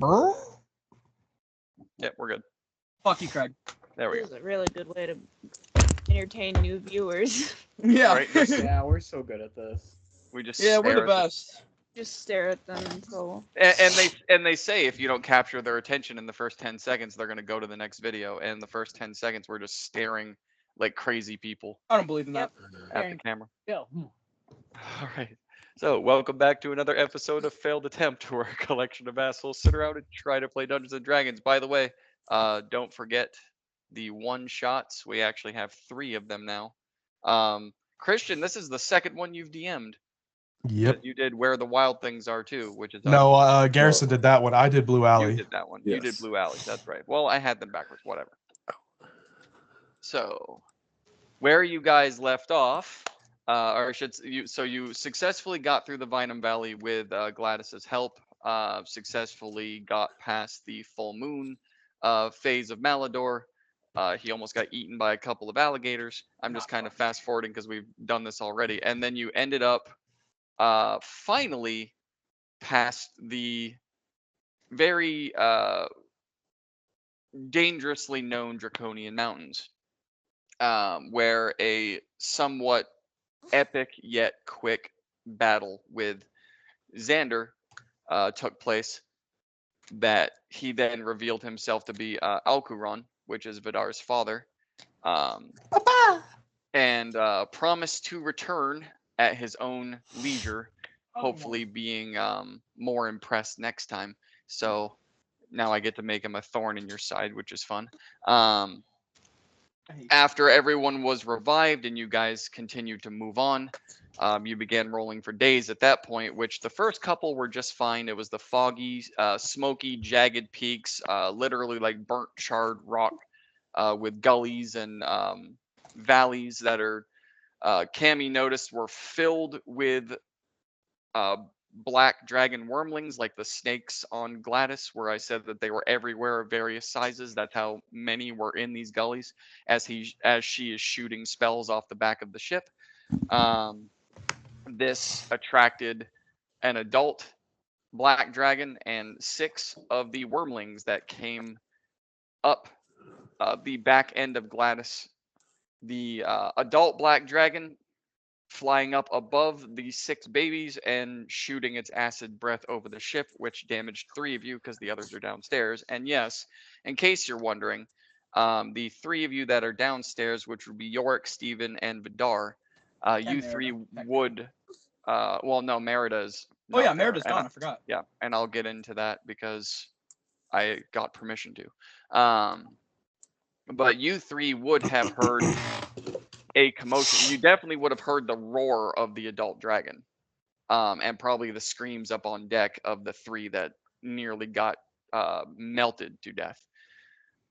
Yeah, we're good. Fuck you, Craig. There we This go. is a really good way to entertain new viewers. Yeah. Right, just- Yeah, we're so good at this. We just Yeah, we're stare the at best. Just stare at them until. And they say if you don't capture their attention in the first 10 seconds, they're gonna go to the next video. And the first 10 seconds, we're just staring like crazy people I don't believe in that. at the camera. Yeah. All right. So welcome back to another episode of Failed Attempt, where a collection of assholes sit around and try to play Dungeons and Dragons. By the way, don't forget the one shots. We actually have 3 of them now. Christian, this is the second one you've DM'd. Yep. You did Where the Wild Things Are too, which is No, Garrison did that one. I did Blue You Alley. did that one. You did Yes. Blue Alley. That's right. Well, I had them backwards. Whatever. So, where you guys left off, so you successfully got through the Vinum Valley with Gladys's help. Successfully got past the full moon phase of Malador. He almost got eaten by a couple of alligators. I'm just kind of fast forwarding because we've done this already. And then you ended up finally past the very dangerously known Draconian Mountains, where a somewhat epic yet quick battle with Xander took place, that he then revealed himself to be Alcuron, which is Vidar's father, and promised to return at his own leisure, hopefully being more impressed next time. So now I get to make him a thorn in your side, which is fun. After everyone was revived and you guys continued to move on, you began rolling for days at that point, which the first couple were just fine. It was the foggy, smoky, jagged peaks, literally like burnt, charred rock with gullies and valleys that are, Cammy noticed, were filled with black dragon wormlings, like the snakes on Gladys, where I said that they were everywhere of various sizes. That's how many were in these gullies as she is shooting spells off the back of the ship. This attracted an adult black dragon and 6 of the wormlings that came up the back end of Gladys. The adult black dragon flying up above the 6 babies and shooting its acid breath over the ship, which damaged 3 of you because the others are downstairs. And yes, in case you're wondering, the 3 of you that are downstairs, which would be Yorick, Steven, and Vidar, you 3 would, well, no, Merida's. Oh yeah, not there, Merida's and gone. I forgot. Yeah, and I'll get into that because I got permission to. But you 3 would have heard a commotion. You definitely would have heard the roar of the adult dragon, and probably the screams up on deck of the 3 that nearly got melted to death.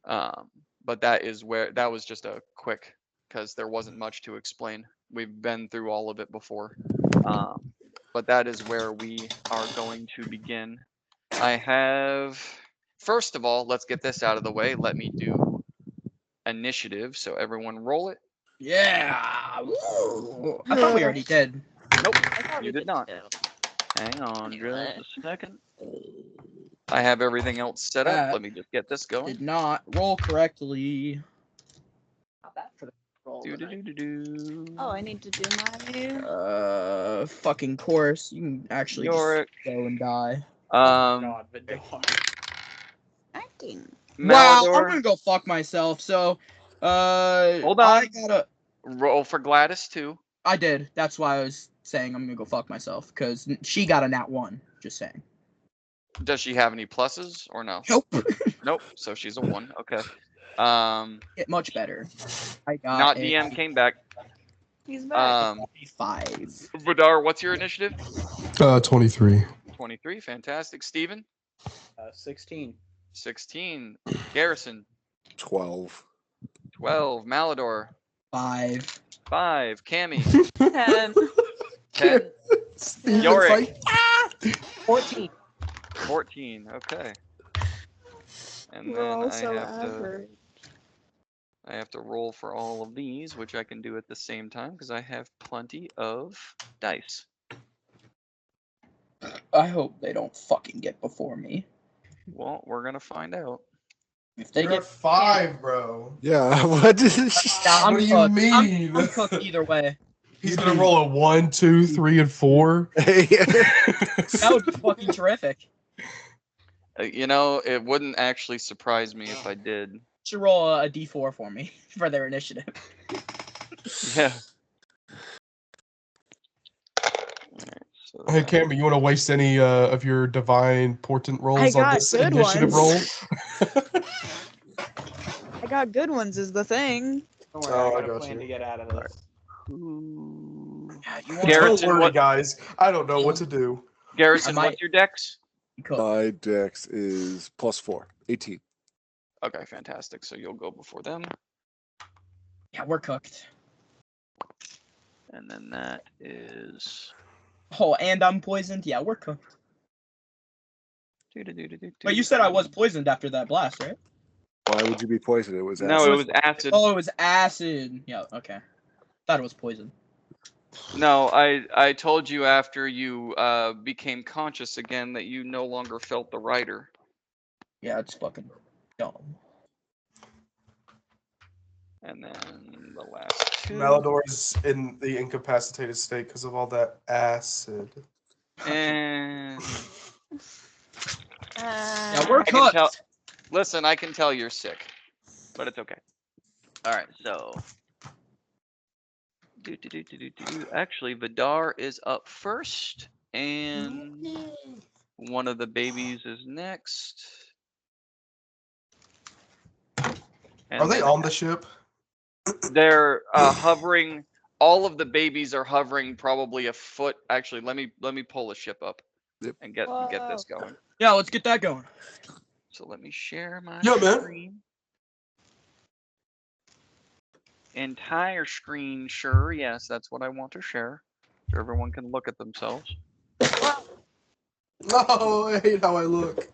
But that was just a quick, because there wasn't much to explain. We've been through all of it before. But that is where we are going to begin. First of all, let's get this out of the way. Let me do initiative, so everyone roll it. Yeah. Woo. I thought we already did. Nope, I thought you we did not. too. Hang on just Anyway. a second. I have everything else set up. Let me just get this going. Did not roll correctly. Not bad for the roll. Do-do-do-do-do. Oh, I need to do my. Fucking course. You can actually Yorick. just go and die. God, Vidar. Acting. Wow, I'm Malador, gonna go fuck myself. So, Hold I on. gotta. roll for Gladys too. I did. That's why I was saying I'm gonna go fuck myself, because she got a nat 1. Just saying. Does she have any pluses or no? Nope. Nope. So she's a 1. Okay. Get much better. I got Not a DM came back. He's back. 5. Vidar, what's your initiative? 23. 23. Fantastic. Steven? 16. 16. Garrison? 12. 12. Malador? 5. 5. Cammy? 10. 10. Steven's Yorick? like, 14. 14. Okay. And We're then also I have to roll for all of these, which I can do at the same time because I have plenty of dice. I hope they don't fucking get before me. Well, we're gonna find out. If they You're get at 5, bro. Yeah. What? I'm What do you cooked. mean? I'm cooked either way. He's gonna roll a 1, 2, 3, and 4. That would be fucking terrific. You know, it wouldn't actually surprise me if I did. Should roll a D4 for me for their initiative. Yeah. Alright, so Hey, that- Cammy, you want to waste any of your divine portent rolls on got this good initiative ones. roll? I got good ones is the thing. Don't worry, Oh, I I got a got plan you. to get out of this. Ooh. Yeah, you Don't Garrison, worry, what- guys. I don't know what to do. Garrison, I might- what's your dex? cooked. My dex is +4, 18. Okay, fantastic. So you'll go before them, Yeah, we're cooked. and then that is. Oh, and I'm poisoned. Yeah, we're cooked. But you said I was poisoned after that blast, right? Why would you be poisoned? It was No, acid. it was acid. Oh, it was acid. Yeah, okay. Thought it was poison. No, I told you after you became conscious again that you no longer felt the rider. Yeah, it's fucking dumb. And then the last two. Malador's in the incapacitated state because of all that acid. And Yeah, we're I can cooked. tell- listen, I can tell you're sick, but it's okay. All right, so. Actually, Vidar is up first, and one of the babies is next. And Are they then on the ship? They're hovering. All of the babies are hovering probably a foot. Actually, let me pull a ship up Yep. and get this going. Yeah, let's get that going. So let me share my Yeah, man. screen. Entire screen, sure. Yes, that's what I want to share. So everyone can look at themselves. No, I hate how I look.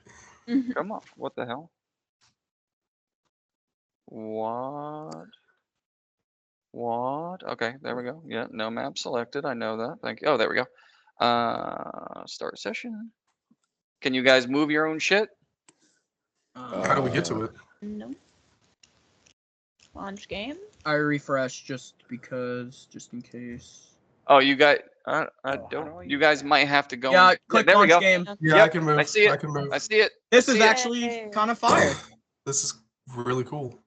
Come on. What the hell? What? What? Okay, there we go. Yeah, no map selected. I know that. Thank you. Oh, there we go. Start session. Can you guys move your own shit? How do we get to it? No. Launch game. I refresh just because, just in case. Oh, you guys. I Oh, how do don't. I You use guys that? might have to go. Yeah, and- click there we launch go. game. Yeah, Yep, I can move. I see it. I can move. I see it. This is See it. actually Yay. kind of fire. This is really cool.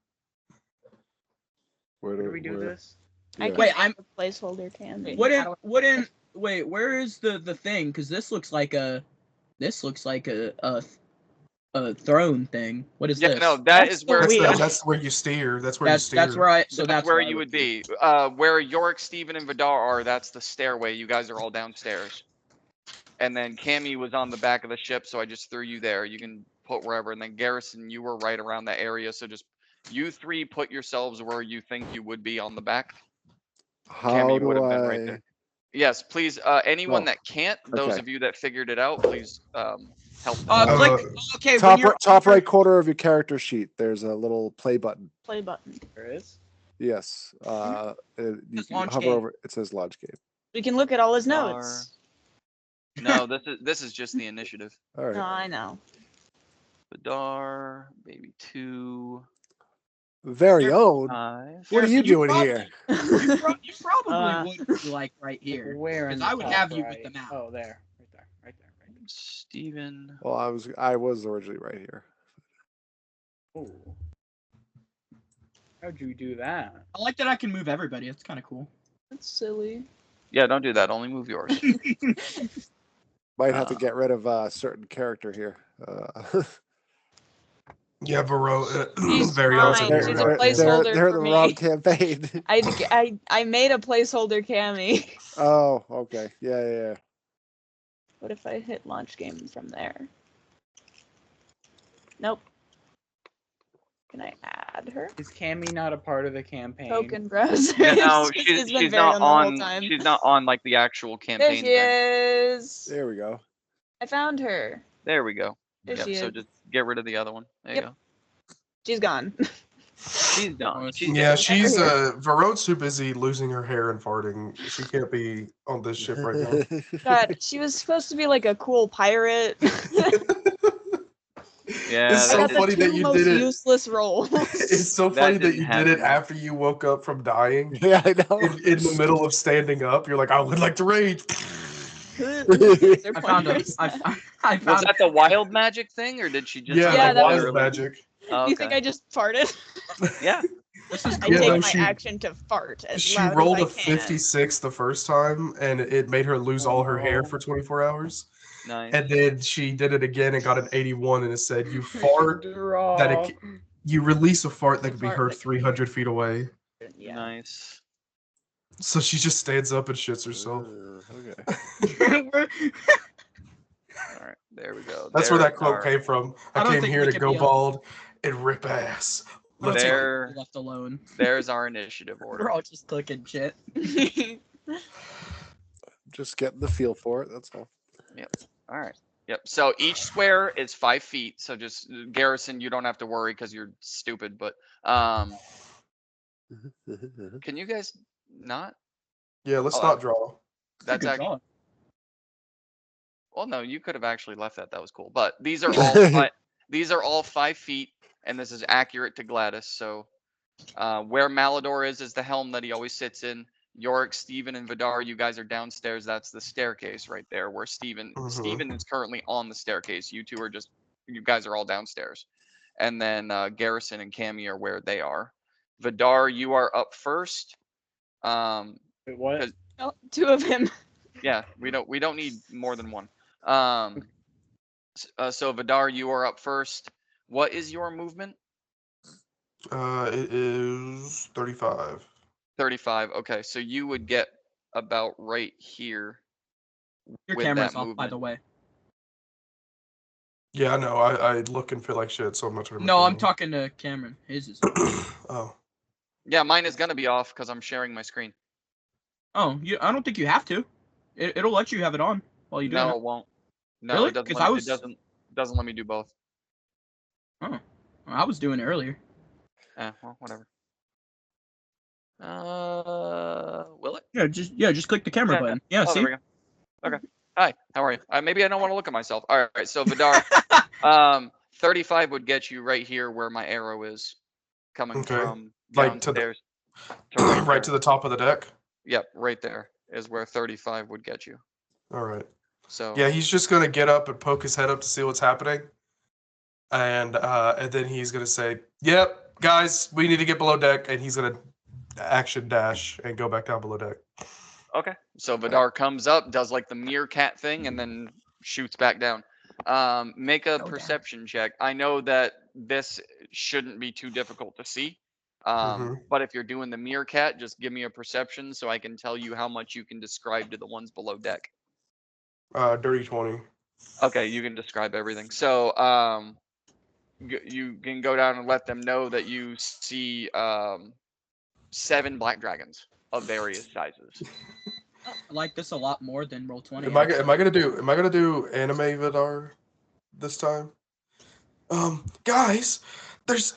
Where Where do we do where- this? I Yeah. can Wait, make I'm- a placeholder candy. Wait, where is the thing? Because this looks like a throne thing. What is Yeah, this? no, that That's is the where. wheel. That's where you steer. That's where you steer. That's where I. So that's where you I would be. Where Yorick, Steven, and Vidar are, that's the stairway. You guys are all downstairs. And then Cammy was on the back of the ship, so I just threw you there. You can put wherever. And then Garrison, you were right around that area, so just you three put yourselves where you think you would be on the back. How Cammy do would have been right I? there. Yes, please. Anyone Oh, that can't, those okay. of you that figured it out, please help them. click. Okay, when Top you're top right corner of your character sheet. There's a little play button. Play button. There is. Yes. You Says can launch hover game. over. It says launch game. We can look at all his Are- notes. No, this is just the initiative. All right. No, I know. Vidar, baby 2, Very own. 5. What are you Garrison, doing probably- here? You probably Uh, would be like right here. Where in 'Cause I would the have top you with right? the map. Oh, there. Right there. Right there. Right there. Steven. Well, I was originally right here. Ooh. How'd you do that? I like that I can move everybody. It's kind of cool. That's silly. Yeah, don't do that. Only move yours. Might have to Uh, get rid of a certain character here. Yeah, Vero. She's Very fine. awesome. She's a placeholder they're for the me. wrong campaign. I made a placeholder Cammy. Oh, okay. Yeah. What if I hit launch game from there? Nope. Can I add her? Is Cammy not a part of the campaign? Token browser. Yeah, no, She's been she's buried not the whole on. time. She's not on like the actual There campaign. she thing. is. There we go. I found her. There we go. There Yep, she so is. just get rid of the other one. There Yep. you go. She's gone. She's done. She's Yeah, dead. she's Vero's too busy losing her hair and farting. She can't be on this ship right now. God, she was supposed to be like a cool pirate. Yeah, It's I so got funny the that two you most did it. useless rolls. It's so That funny that didn't you did happen. it after you woke up from dying. Yeah, I know. In the middle of standing up, you're like, I would like to rage. They're I found a. pointers. I Was found. that the wild magic thing, or did she just? Yeah, Yeah, the that wild was- magic. Oh, You think I just farted? Yeah. This is I Yeah, take no, my she- action to fart as She loud rolled as a I can. 56 the first time, and it made her lose all her hair no. for 24 hours. Nice. And then she did it again and got an 81, and it said, "You fart that it, you release a fart that A can be fart heard that can be 300 feet away." Yeah. Nice. So she just stands up and shits herself. Okay. All right, there we go. That's where There that quote are- came from. I I don't came think here we to can go be bald and rip ass. I don't Let's think go. we There- can be left alone. There's our initiative We're order. all just clicking shit. Just getting the feel for it. That's all. All right. Yep. So each square is 5 feet. So just Garrison, you don't have to worry because you're stupid. But can you guys not? Yeah, let's Oh, not draw. That's Good actually. drawing. Well, no, you could have actually left that. That was cool. But these are all these are all 5 feet, and this is accurate to Gladys. So where Malador is the helm that he always sits in. Yorick, Steven, and Vidar, you guys are downstairs. That's the staircase right there where Steven is currently on the staircase. You two are just, you guys are all downstairs. And then Garrison and Cammy are where they are. Vidar, you are up first. Wait, what? 'cause- Oh, two of him. Yeah, we don't need more than one. So Vidar, you are up first. What is your movement? It is 35. 35. Okay, so you would get about right here. Your with camera's that off, by the movement. way. Yeah, I know. I look and feel like shit, so I'm not turning. my No, I'm camera talking to Cameron. His is. on. Oh, Yeah, mine is gonna be off because I'm sharing my screen. Oh, I don't think you have to. It'll let you have it on while you do No, it. it won't. No, Really? it doesn't. 'Cause Let I me, was- It doesn't let me do both. I was doing it earlier. Well, whatever. Will it? Yeah, just click the camera Yeah. button. Yeah, Oh, see? there we go. Okay. Hi, how are you? Maybe I don't want to look at myself. All right, so Vidar, 35 would get you right here where my arrow is coming Okay. from Like to the- downstairs to right, right to the top of the deck. Yep, right there is where 35 would get you. All right. So Yeah, he's just gonna get up and poke his head up to see what's happening, and then he's gonna say, "Yep, guys, we need to get below deck," and he's gonna action dash and go back down below deck. Okay. So Vidar comes up, does like the meerkat thing, and then shoots back down. Make a Go down. perception check. I know that this shouldn't be too difficult to see. Mhm. But if you're doing the meerkat, just give me a perception so I can tell you how much you can describe to the ones below deck. Dirty 20. Okay, you can describe everything. So you can go down and let them know that you see 7 black dragons of various sizes. I like this a lot more than Roll20. Am I gonna do anime Vidar this time? Guys, there's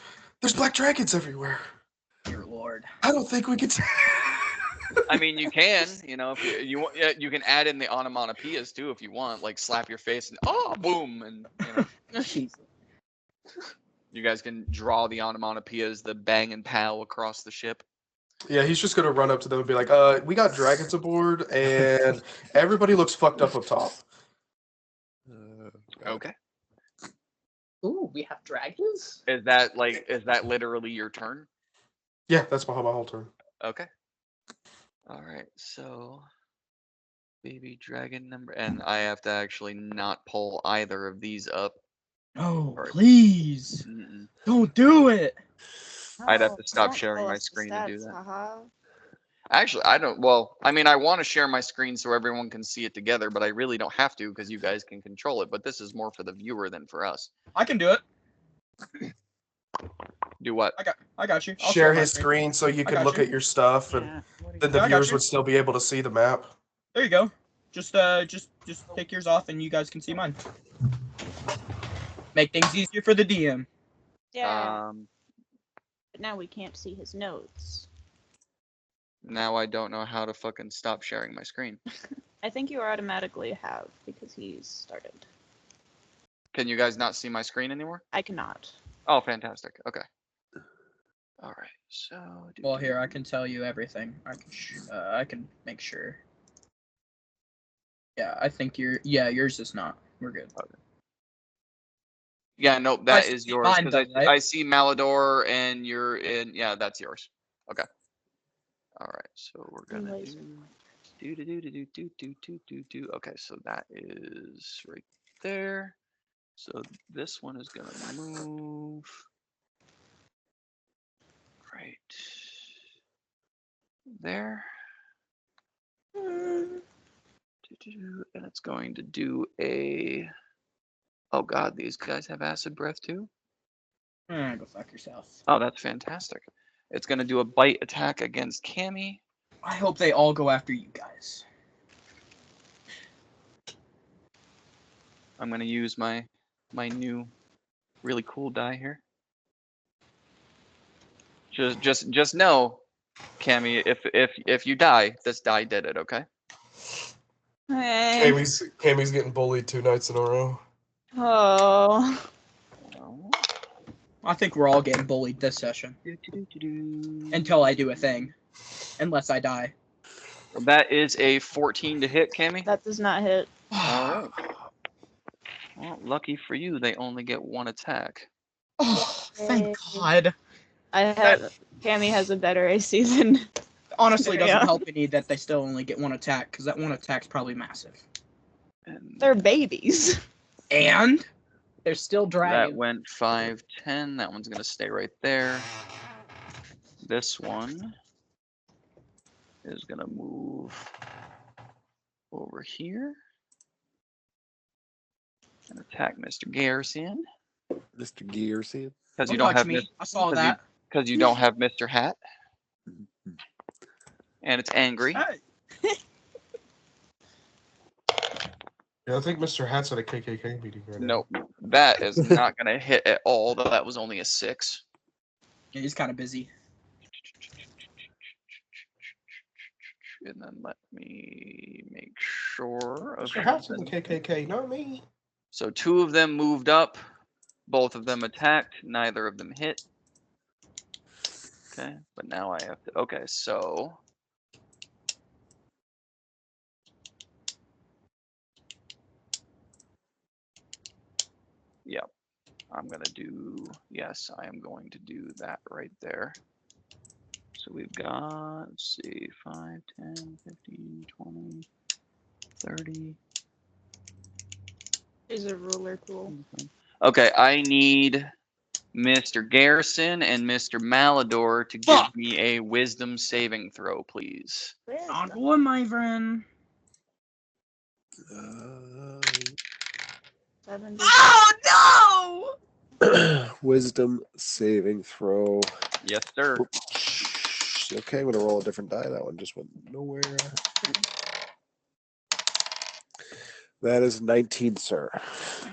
black dragons everywhere. Dear Lord. I don't think we could. I mean, you can, if you want, yeah, you can add in the onomatopoeias too if you want, like slap your face and boom, and Jeez. you guys can draw the onomatopoeias, the bang and pow across the ship. Yeah, he's just gonna run up to them and be like, we got dragons aboard, and everybody looks fucked up top." Okay. Ooh, we have dragons? Is that literally your turn? Yeah, that's my whole turn. Okay. All right. So, baby dragon number, and I have to actually not pull either of these up. Oh, Alright. please. Mm-mm. Don't do it. I'd have Oh, to stop don't sharing tell my us the screen to do stats, that. haha. Actually, I don't. Well, I mean, I want to share my screen so everyone can see it together, but I really don't have to because you guys can control it. But this is more for the viewer than for us. I can do it. Do what? I got you. I'll Share my his screen so you I can got look you. at your stuff, and Yeah, what do then you- the Yeah, I got viewers you. would still be able to see the map. There you go. Just take yours off and you guys can see mine. Make things easier for the DM. Yeah, but now we can't see his notes. Now I don't know how to fucking stop sharing my screen. I think you automatically have because he's started. Can you guys not see my screen anymore? I cannot. Oh, fantastic. Okay. All right. So. Well, here I can tell you everything. I can make sure. Yeah, I think yours is not. We're good. Yeah, no, that is see yours mine because though, right? I see Malador and you're in. Yeah, that's yours. Okay. All right. So we're gonna Laser do. Okay, so that is right there. So this one is gonna move right there. And it's going to do a. Oh God, these guys have acid breath too. Go fuck yourself. Oh, that's fantastic. It's gonna do a bite attack against Cammy. I hope they all go after you guys. I'm gonna use my new really cool die here. Just know, Cammy, if you die, this die did it, okay? Hey. Cammy's getting bullied 2 nights in a row. Oh. I think we're all getting bullied this session. Until I do a thing. Unless I die. That is a 14 to hit, Cammy. That does not hit. All right. Well, lucky for you, they only get 1 attack. Oh, thank God. Cammy has a better AC than. Honestly, doesn't Yeah. help any that they still only get 1 attack, because that 1 attack's probably massive. And They're babies. And they're still that dragging. went 5, 10. That one's gonna stay right there. This one is gonna move over here and attack Mr. Garrison Mr. Gearson. because you Don't don't touch have me. I saw 'cause that. because you don't have Mr. Hat, and it's angry. Hey. Yeah, I think Mr. Hat's at a KKK meeting right now. Nope, that is not gonna hit at all. Though that was only a 6. Yeah, he's kind of busy. And then let me make sure of Mr. Hat's in the something. KKK, not me. So 2 of them moved up, both of them attacked, neither of them hit. Okay, but now I have to. Okay, so yep, I'm gonna do. Yes, I am going to do that right there. So we've got, let's see, 5, 10, 15, 20, 30. Is a ruler tool. Okay, I need Mr. Garrison and Mr. Malador to give Fuck. me a wisdom saving throw, please. I'm going, my friend. 70. Oh, Wisdom saving throw. Yes, sir. Okay, I'm gonna roll a different die. That one just went nowhere. That is 19, sir.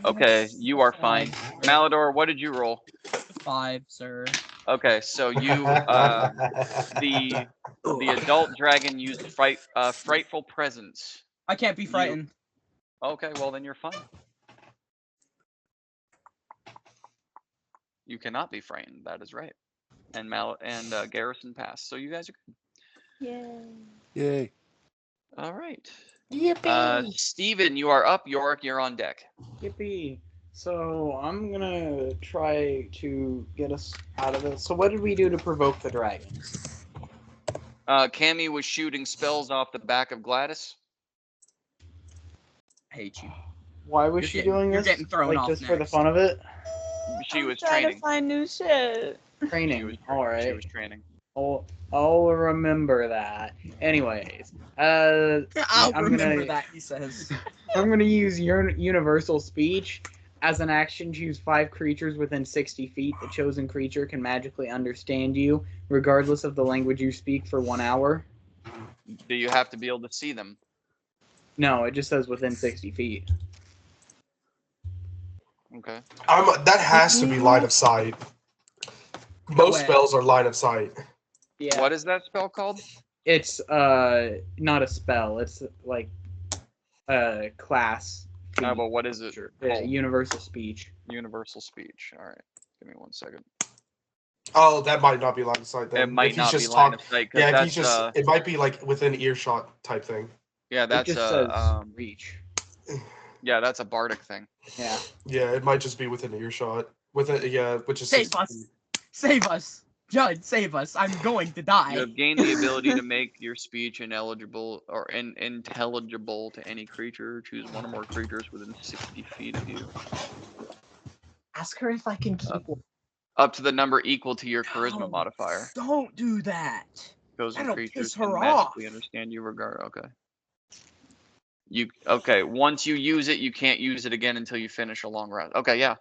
Okay, you are fine. Malador, what did you roll? 5, sir. Okay, so you, the adult dragon used frightful presence. I can't be frightened. Okay, well then you're fine. You cannot be frightened. That is right. And Garrison passed. So you guys are good. Yay. Yay. All right. Yippee! Steven, you are up. York, you're on deck. Yippee. So I'm gonna try to get us out of this. So what did we do to provoke the dragons? Cammy was shooting spells off the back of Gladys. I hate you. Why was You're she getting- doing you're this? getting thrown like off just for the next. fun of it? She was trying training. to find new shit. Training. All She right. was training. I'll remember that. Anyways, I'll I'm remember gonna- that, he says. I'm gonna use your universal speech. As an action, choose 5 creatures within 60 feet. The chosen creature can magically understand you, regardless of the language you speak, for 1 hour. Do you have to be able to see them? No, it just says within 60 feet. Okay. That has to be line of sight. Most way. spells are line of sight. Yeah. What is that spell called? It's not a spell. It's like a class but what is it? Sure. called? Universal speech. Universal speech. All right. Give me 1 second. Oh, that might not be line of sight then. It might if he's not be just line talk- of sight because Yeah, if that's he's just, it might be like within earshot type thing. yeah, It that's just says a reach. yeah, that's a bardic thing. Yeah. Yeah, it might just be within earshot. With it, yeah, which is Save 60 us. feet. Save us. Judd, save us. I'm going to You die. have gained the ability to make your speech ineligible or intelligible to any creature. Choose one or more creatures within 60 feet of you. Ask her if I can keep one. Up to the number equal to your charisma No, modifier. Don't do that. Chosen That'll creatures piss can her magically off. understand you regard. Okay. Once you use it, you can't use it again until you finish a long rest. Okay, yeah.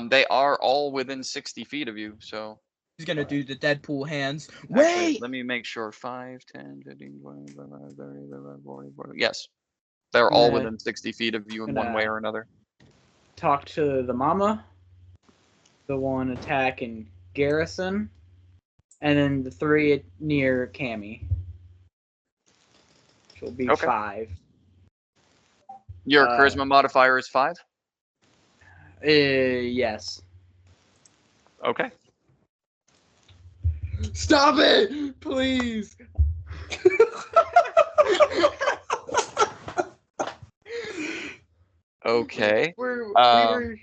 They are all within 60 feet of you, so. He's gonna do the Deadpool hands. Actually, Wait! let me make sure. 5, 10, 15, 20, 25, 30, 35, 40, 40. Yes. They're all Gonna- within 60 feet of you in one way or another. Talk to the mama, the one attacking Garrison, and then the 3 near Cammy. Which will be Okay. 5. Your Uh, charisma modifier is 5? Yes. Okay. Stop it, please. Okay. We Um, were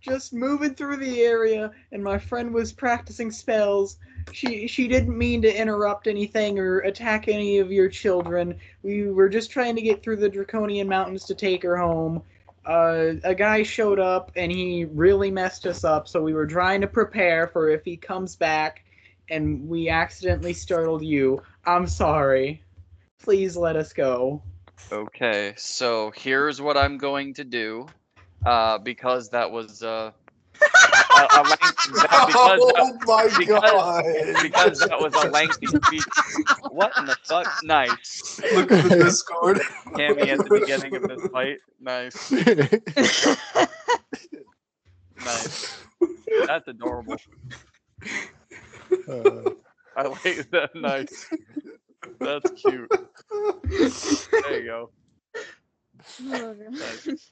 just moving through the area, and my friend was practicing spells. She didn't mean to interrupt anything or attack any of your children. We were just trying to get through the Draconian Mountains to take her home. A guy showed up, and he really messed us up, so we were trying to prepare for if he comes back, and we accidentally startled you. I'm sorry. Please let us go. Okay, so here's what I'm going to do. Because that was a lengthy, Oh my because- god! because that was a lengthy speech. What in the fuck? Nice. Look at the Discord. Cammy at the beginning of this fight. Nice. Nice. That's adorable. I like that. Nice. That's cute. There you go. Nice.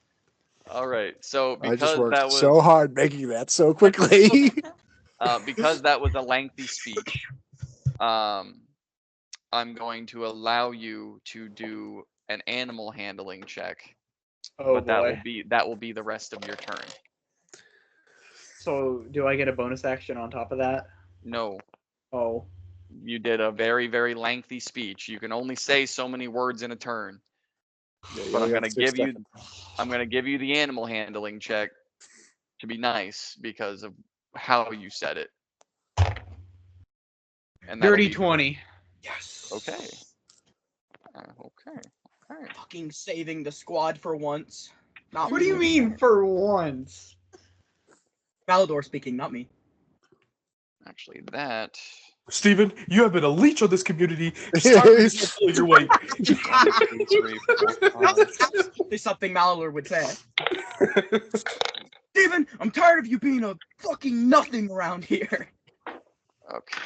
All right. So I because just worked that was so hard making that so quickly. because that was a lengthy speech, I'm going to allow you to do an animal handling check, Oh but boy. that will be the rest of your turn. So, do I get a bonus action on top of that? No, Oh. you did a very, very lengthy speech. You can only say so many words in a turn. Yeah, you But I'm only got gonna 6 give you seconds. I'm gonna give you the animal handling check to be nice because of how you said it. And that'll Dirty be- 20. Yes. Okay. Okay. Okay. Fucking saving the squad for once. Not What do you me. mean for once? Malador speaking, not me. Actually, that. Steven, you have been a leech on this community. Stop pulling your weight. 1, 2, 3, 4, 5. There's something Malador would say. Steven, I'm tired of you being a fucking nothing around here. Okay.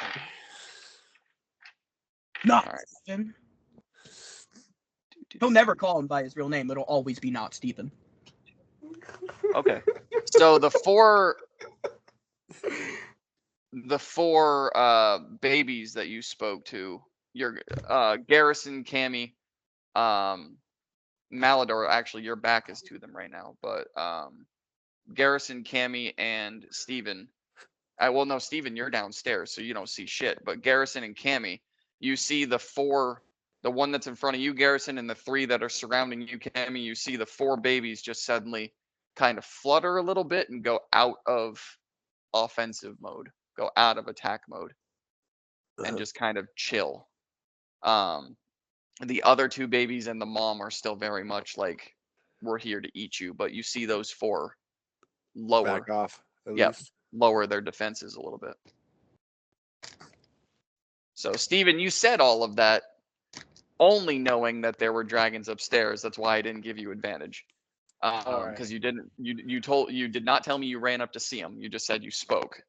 Not Alright. Steven. He'll never call him by his real name. It'll always be not Steven. Okay. So the four babies that you spoke to, your Garrison, Cammy, Malador, actually your back is to them right now, but Garrison, Cammy, and Steven. Well, no, Steven, you're downstairs, so you don't see shit. But Garrison and Cammy, you see the one that's in front of you, Garrison, and the 3 that are surrounding you, Cammy. You see the 4 babies just suddenly kind of flutter a little bit and go out of offensive mode, go out of attack mode, and just kind of chill. The other 2 babies and the mom are still very much like, we're here to eat you, but you see those 4 lower Back off. At Yep. least. lower their defenses a little bit. So Steven, you said all of that only knowing that there were dragons upstairs. That's why I didn't give you advantage. Alright. Because you did not tell me you ran up to see them. You just said you spoke.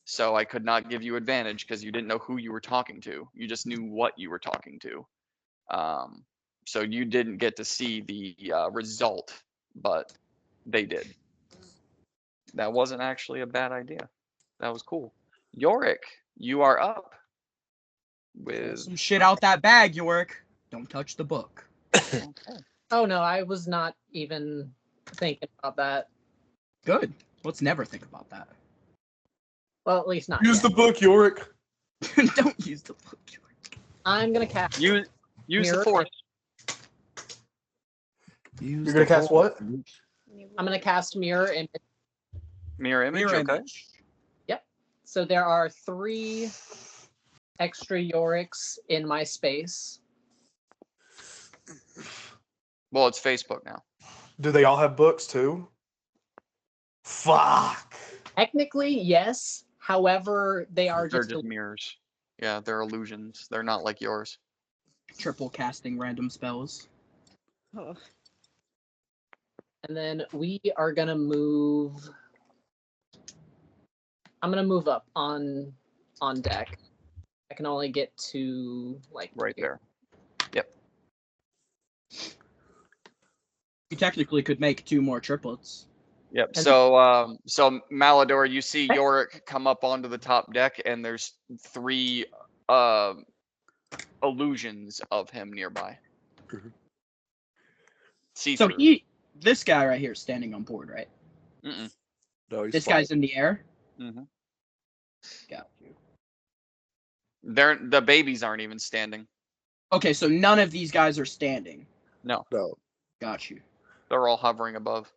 So I could not give you advantage because you didn't know who you were talking to. You just knew what you were talking to. So you didn't get to see the result but they did. That wasn't actually a bad idea. That was cool. Yorick, you are up with. Some shit out that bag, Yorick. Don't touch the book. Okay. Oh no, I was not even thinking about that. Good. Let's never think about that. Well, at least not Use yet. the book, Yorick. Don't use the book, Yorick. I'm gonna cast. Use the Mirror force. Use You're gonna the cast what? I'm gonna cast mirror image. Mirror image. Mirror Okay. image. So there are 3 extra Yoricks in my space. Well, it's Facebook now. Do they all have books too? Fuck. Technically, yes. However, they are They're just just mirrors. Yeah, they're illusions. They're not like yours. Triple casting random spells. Oh. and then we are gonna move. I'm gonna move up on deck. I can only get to like Right here. there. You technically could make 2 more triplets. Yep. And- So Malador, you see Okay. Yorick come up onto the top deck, and there's 3 illusions of him nearby. Mhm. See So through. this guy right here is standing on board, right? Mm-mm. No, he's This flying. guy's in the air. Mhm. Got you. The babies aren't even standing. Okay, so none of these guys are standing. No, Got you. They're all hovering above.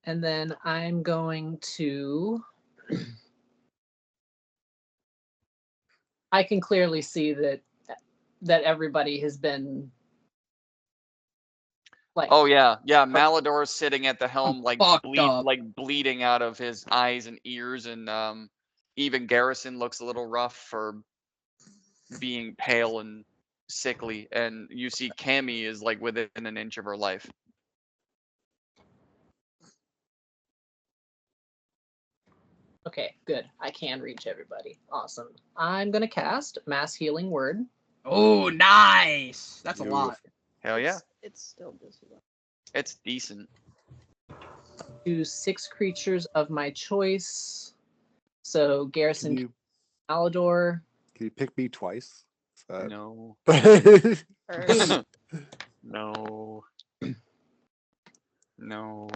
And then I'm going to. I can clearly see that everybody has been like. Oh yeah, yeah. Malador's sitting at the helm, like fucked up. bleeding out of his eyes and ears, and even Garrison looks a little rough for being pale and sickly. And you see Cammy is like within an inch of her life. Okay, good. I can reach everybody. Awesome. I'm gonna cast Mass Healing Word. Oh, nice. That's a lot. Hell yeah, It's still just one. it's decent. To 6 creatures of my choice. So can Garrison, you Malador. pick me twice? No, First, no, no.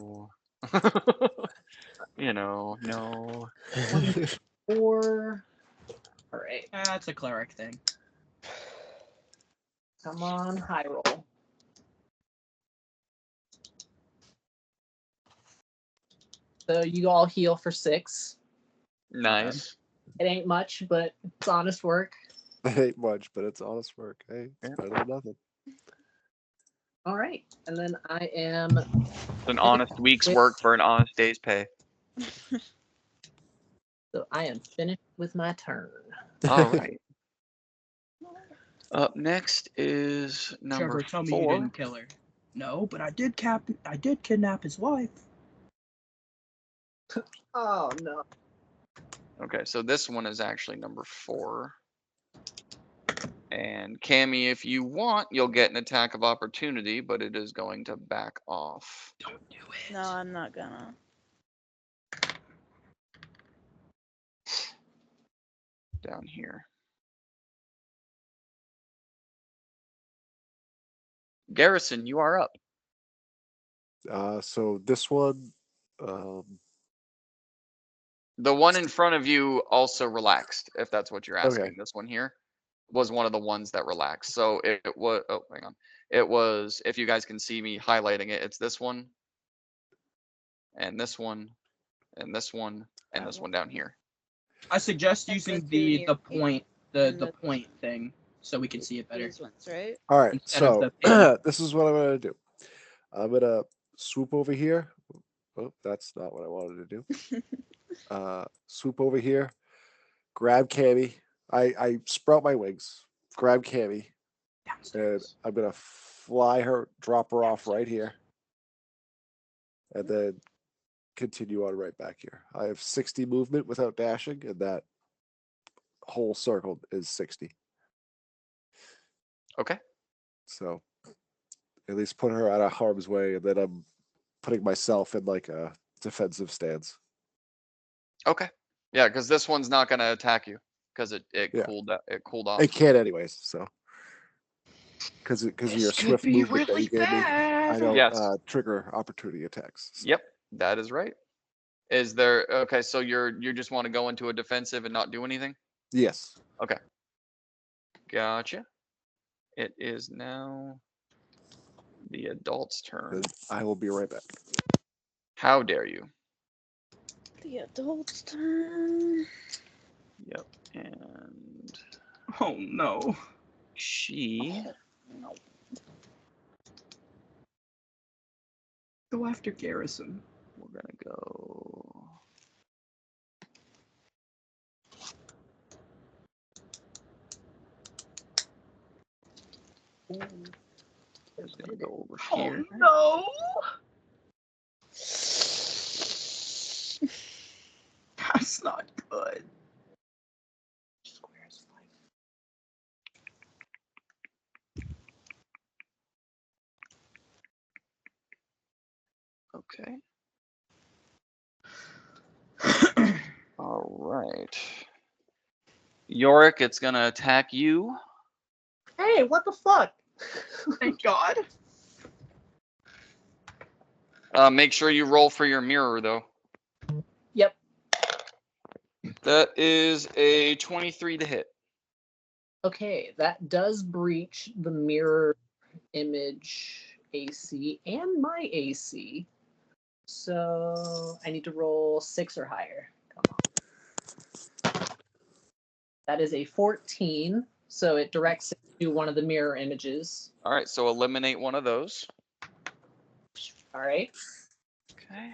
No. 4. All right. That's a cleric thing. Come on, high roll. So you all heal for 6. Nice. It ain't much, but it's honest work. It ain't much, but it's honest work. Hey, it's Yeah. better than nothing. All right. And then I am. It's an honest week's work for an honest day's pay. So I am finished with my turn. All right. Up next is number Trevor, tell me you 4. didn't kill her. No, but I did kidnap his wife. Oh no. Okay, so this one is actually number 4. And Cammy, if you want, you'll get an attack of opportunity, but it is going to back off. Don't do it. no, I'm not gonna. Down here. Garrison, you are up. So this one, The one in front of you also relaxed, if that's what you're asking. Okay. This one here was one of the ones that relaxed. So it was, oh, hang on. It was, if you guys can see me highlighting it, it's this one, and this one, and this one, and this one down here. I suggest That's using the the two point and the the- point thing so we can see it better. These ones, right? all right. Instead of So the pin. this is what I'm gonna do. I'm gonna swoop over here. Oh, that's not what I wanted to do. Swoop over here, grab Cammy. I sprout my wings, grab Cammy, and Downstairs. I'm gonna fly her, drop her off right here, and then continue on right back here. I have 60 movement without dashing, and that whole circle is 60. Okay. So at least put her out of harm's way, and then I'm putting myself in like a defensive stance. Okay. Yeah, because this one's not gonna attack you because it Yeah. cooled off. It can't anyways, so because of your swift movement that you gave me, I don't Yes. trigger opportunity attacks. So. Yep, that is right. Is there okay? So you just want to go into a defensive and not do anything? Yes. Gotcha. It is now the adult's turn. And I will be right back. How dare you? The adult's turn. Yep. And Oh no. she. No. Go after Garrison. We're gonna go. It's gonna go over here. no. That's not good. Okay. All right. Yorick, it's gonna attack you. Hey, what the fuck? Thank God. Make sure you roll for your mirror though. Yep. That is a 23 to hit. Okay, that does breach the mirror image AC and my AC. So I need to roll 6 or higher. Come on. That is a 14. So it directs it to one of the mirror images. All right, so eliminate one of those. All right. Okay.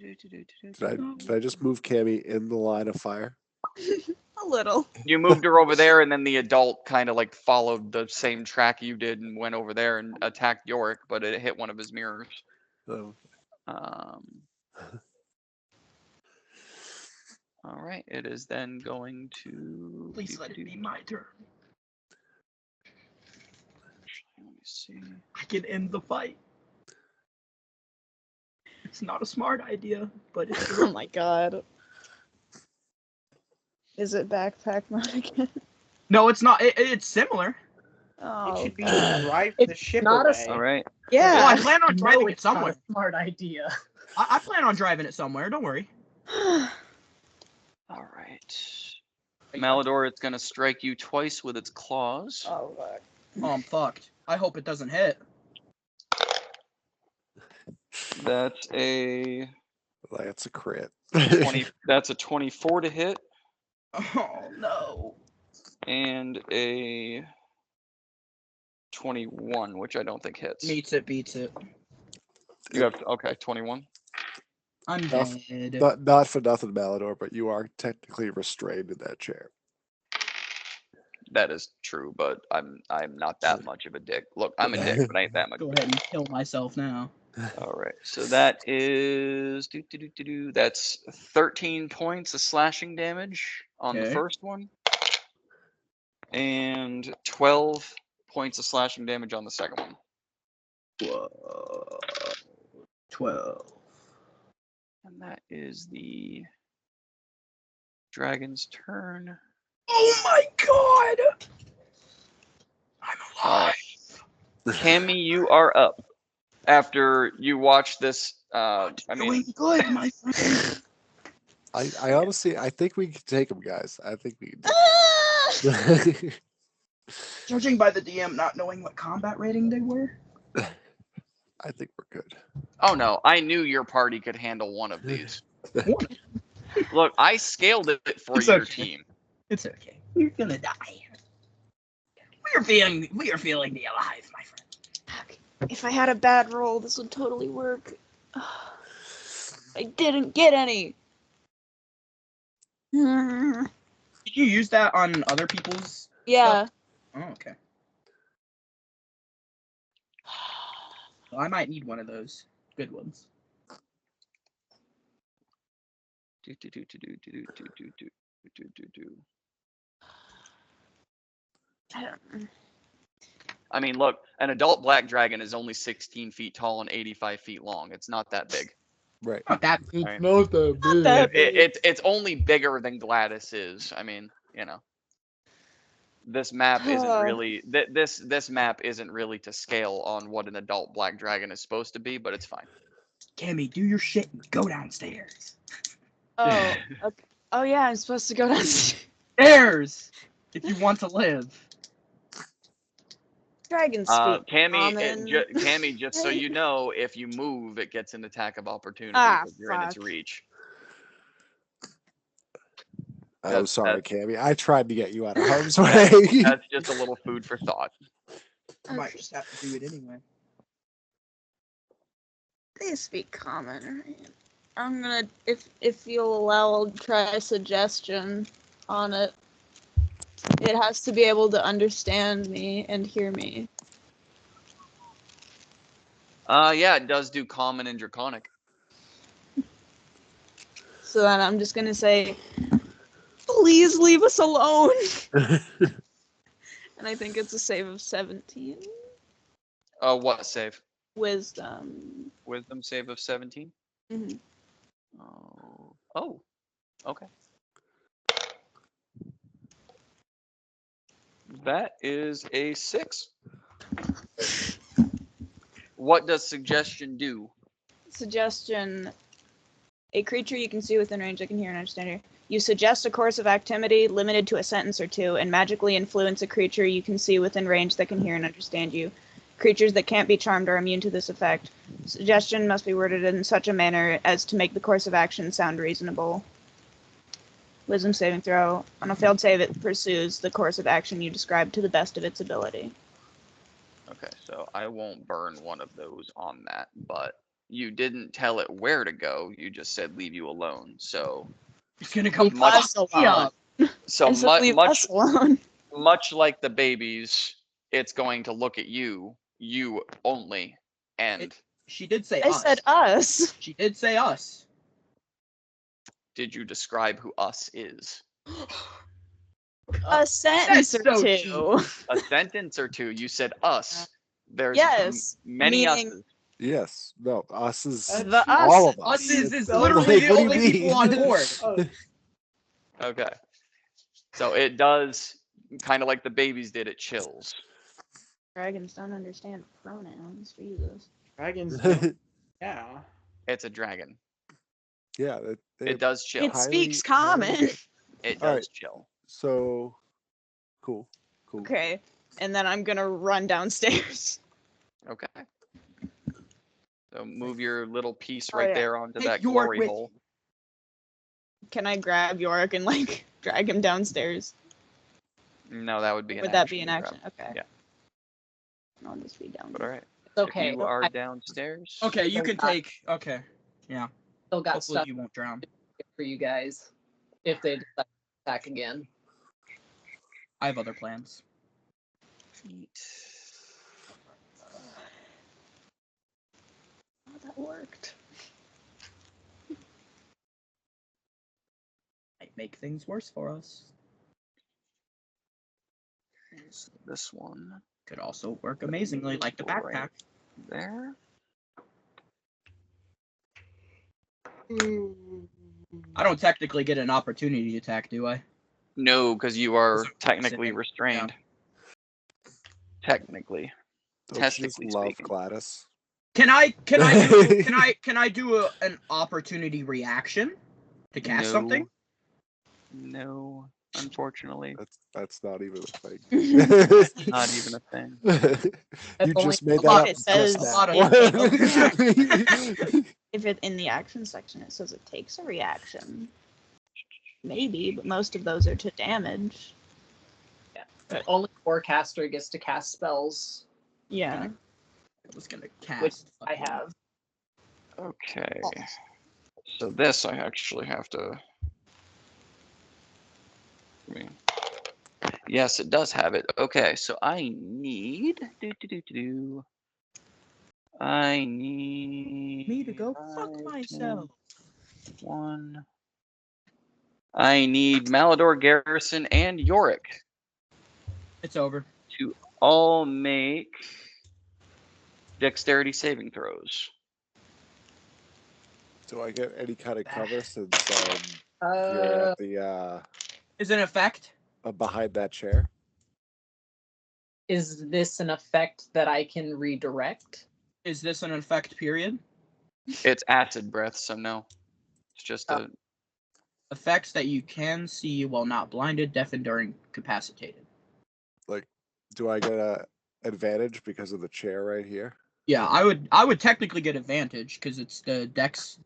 Did I just move Cammy in the line of fire? A little. You moved her over there, and then the adult kind of like followed the same track you did and went over there and attacked Yorick, but it hit one of his mirrors. Oh. All right, it is then going to. Please let it be my turn. Let me see. I can end the fight. It's not a smart idea, but it's Oh my god. Is it backpack mode again? no, it's not. It's similar. Oh. It should be God. drive the ship not a away. All right. Well, I Yeah. plan on No, driving it it's not a somewhere. smart idea. I plan on driving it somewhere. Don't worry. All right. Malador, it's going to strike you twice with its claws. Oh fuck. Oh, I'm fucked. I hope it doesn't hit. That's a That's a crit. 20. That's a 24 to hit, Oh no. and a 21, which I don't think hits. Meets it, beats it. You have okay, 21. I'm Enough. dead. Not for nothing, Malador, but you are technically restrained in that chair. That is true, but I'm not that much of a dick. Look, I'm a dick, but I ain't that much. Go of a ahead and kill myself now. All right, so that is that's 13 points of slashing damage on the Okay. first one, and 12 points of slashing damage on the second one. Whoa. 12. And that is the dragon's turn. Oh my god! I'm alive. Cammy, you are up after you watch this. I mean, Doing good, my friend. I honestly, I think we can take them, guys. I think we can. Ah! Judging by the DM not knowing what combat rating they were. I think we're good. oh no, I knew your party could handle one of these. Look, I scaled it for It's your okay. team. It's okay. You're gonna die. We are feeling the alive, my friend. If I had a bad roll, this would totally work. I didn't get any. Did you use that on other people's? Yeah. Oh, okay. Well, I might need one of those good ones. I don't. I mean, look, an adult black dragon is only 16 feet tall and 85 feet long. It's not that big. Right. Not that It's Right. not that Not big. that big. It's only bigger than Gladys is. I mean, you know. This map isn't really this map isn't really to scale on what an adult black dragon is supposed to be, but it's fine. Cammy, do your shit and go downstairs. Oh, okay. Oh yeah, I'm supposed to go downstairs. Stairs! If you want to live. Dragon speak. Cammy, just so you know, if you move, it gets an attack of opportunity Ah, if you're in its fuck. reach. I'm sorry, that's- Cammy. I tried to get you out of harm's way. That's just a little food for thought. I might just have to do it anyway. They speak common, right? I'm gonna, if you'll allow, I'll try a suggestion on it. It has to be able to understand me and hear me. Yeah, it does do common and draconic. So then I'm just gonna say, please leave us alone. And I think it's a save of 17. What save? Wisdom. Wisdom save of 17. Mhm. Oh, okay. That is a 6. What does suggestion do? Suggestion. A creature you can see within range that can hear and understand you. You suggest a course of activity limited to a sentence or two and magically influence a creature you can see within range that can hear and understand you. Creatures that can't be charmed are immune to this effect. Suggestion must be worded in such a manner as to make the course of action sound reasonable. Wisdom saving throw. On a failed save, it pursues the course of action you described to the best of its ability. Okay, so I won't burn one of those on that, but you didn't tell it where to go. You just said leave you alone. So, It's gonna come Much- fuck me up. so I said leave us alone. much like the babies, it's going to look at you only, and She did say I us. said us. She did say us. did you describe who us is? A sentence or so two. A sentence or two. You said us. There's Yes, many meaning- us's. Yes. No. Us is The all us. of us. Us is It's literally like, the what do you only people on mean? board. Oh, Okay. So it does kind of like the babies did. It chills. Dragons don't understand pronouns. Jesus. dragons. don't- Yeah. It's a dragon. Yeah. It does chill. It speaks common. It does Alright. chill. So, cool. Cool. Okay, and then I'm gonna run downstairs. Okay. So move your little piece Oh, right yeah. there onto Take that York glory with hole. Can I grab Yorick and like drag him downstairs? No, that would be an Would that action be an to grab. action? Okay. Yeah. I'll just be down. But all right. It's okay. If you are I downstairs. Okay, you can Got- take. Okay. Yeah. still got Hopefully stuff you won't drown. for you guys if they decide to attack again. I have other plans. Feet. Oh, that worked. Might make things worse for us. So this one Could also work amazingly, like the Right. backpack. there. I don't technically get an opportunity attack, do I? No, because you are So- technically sitting, restrained. Technically. Don't you just Technically love speaking. Gladys. Can I do an opportunity reaction to cast No. something? No, unfortunately. That's not even a thing. Not even a thing. You only just made a that lot up it just says- a lot of- now. If it in the action section it says it takes a reaction. Maybe, but most of those are to damage. Only forecaster gets to cast spells, Yeah. I was gonna cast. which I fucking- have. Okay. So this I actually have to. I mean, yes, it does have it. Okay, so I need. I need. Me to go fuck 5, myself. 10, 1. I need Malador Garrison and Yorick It's over. to all make dexterity saving throws. Do I get any kind of cover since you're Uh, at the Is it an effect? behind that chair? is this an effect that I can redirect? Is this an effect, period? It's acid breath, so no. It's just a Effects that you can see while not blinded, deafened, or incapacitated. Like, do I get a advantage because of the chair right here? Yeah, I would technically get advantage because it's the dex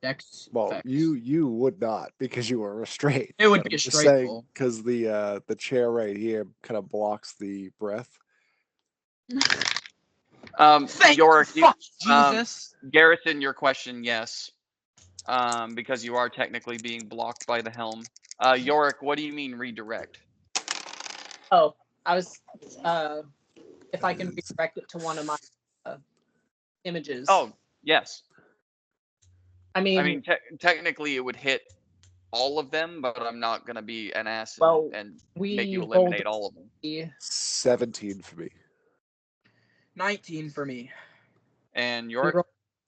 Well, effects. you would not because you were restrained. It would But be a I'm just straight saying roll. because the chair right here kind of blocks the breath. Thank Yorick, fuck Jesus. Garrison, your question, yes. Because you are technically being blocked by the helm. Yorick, what do you mean redirect? Oh, I was. If I can redirect it to one of my images. Oh, yes. I mean, I mean, technically it would hit all of them, but I'm not gonna be an ass Well, and we make you rolled eliminate all of them. 17 for me. 19 for me. And we, Yorick?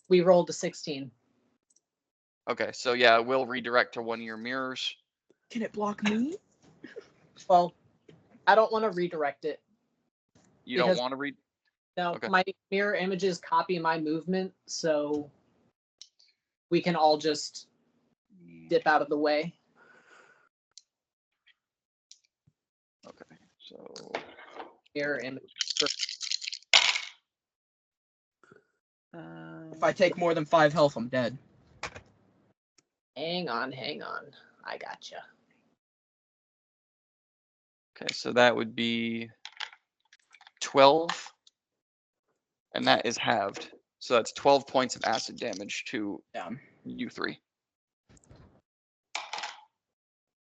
we rolled a 16. Okay, so yeah, we'll redirect to one of your mirrors. Can it block me? Well, I don't want to redirect it. You don't Because- want to read? No, Okay. my mirror images copy my movement, so we can all just dip out of the way. Okay, so Mirror image. If I take more than 5 health, I'm dead. Hang on. I gotcha. okay, so that would be 12, and that is halved. So that's 12 points of acid damage to Yeah. you three.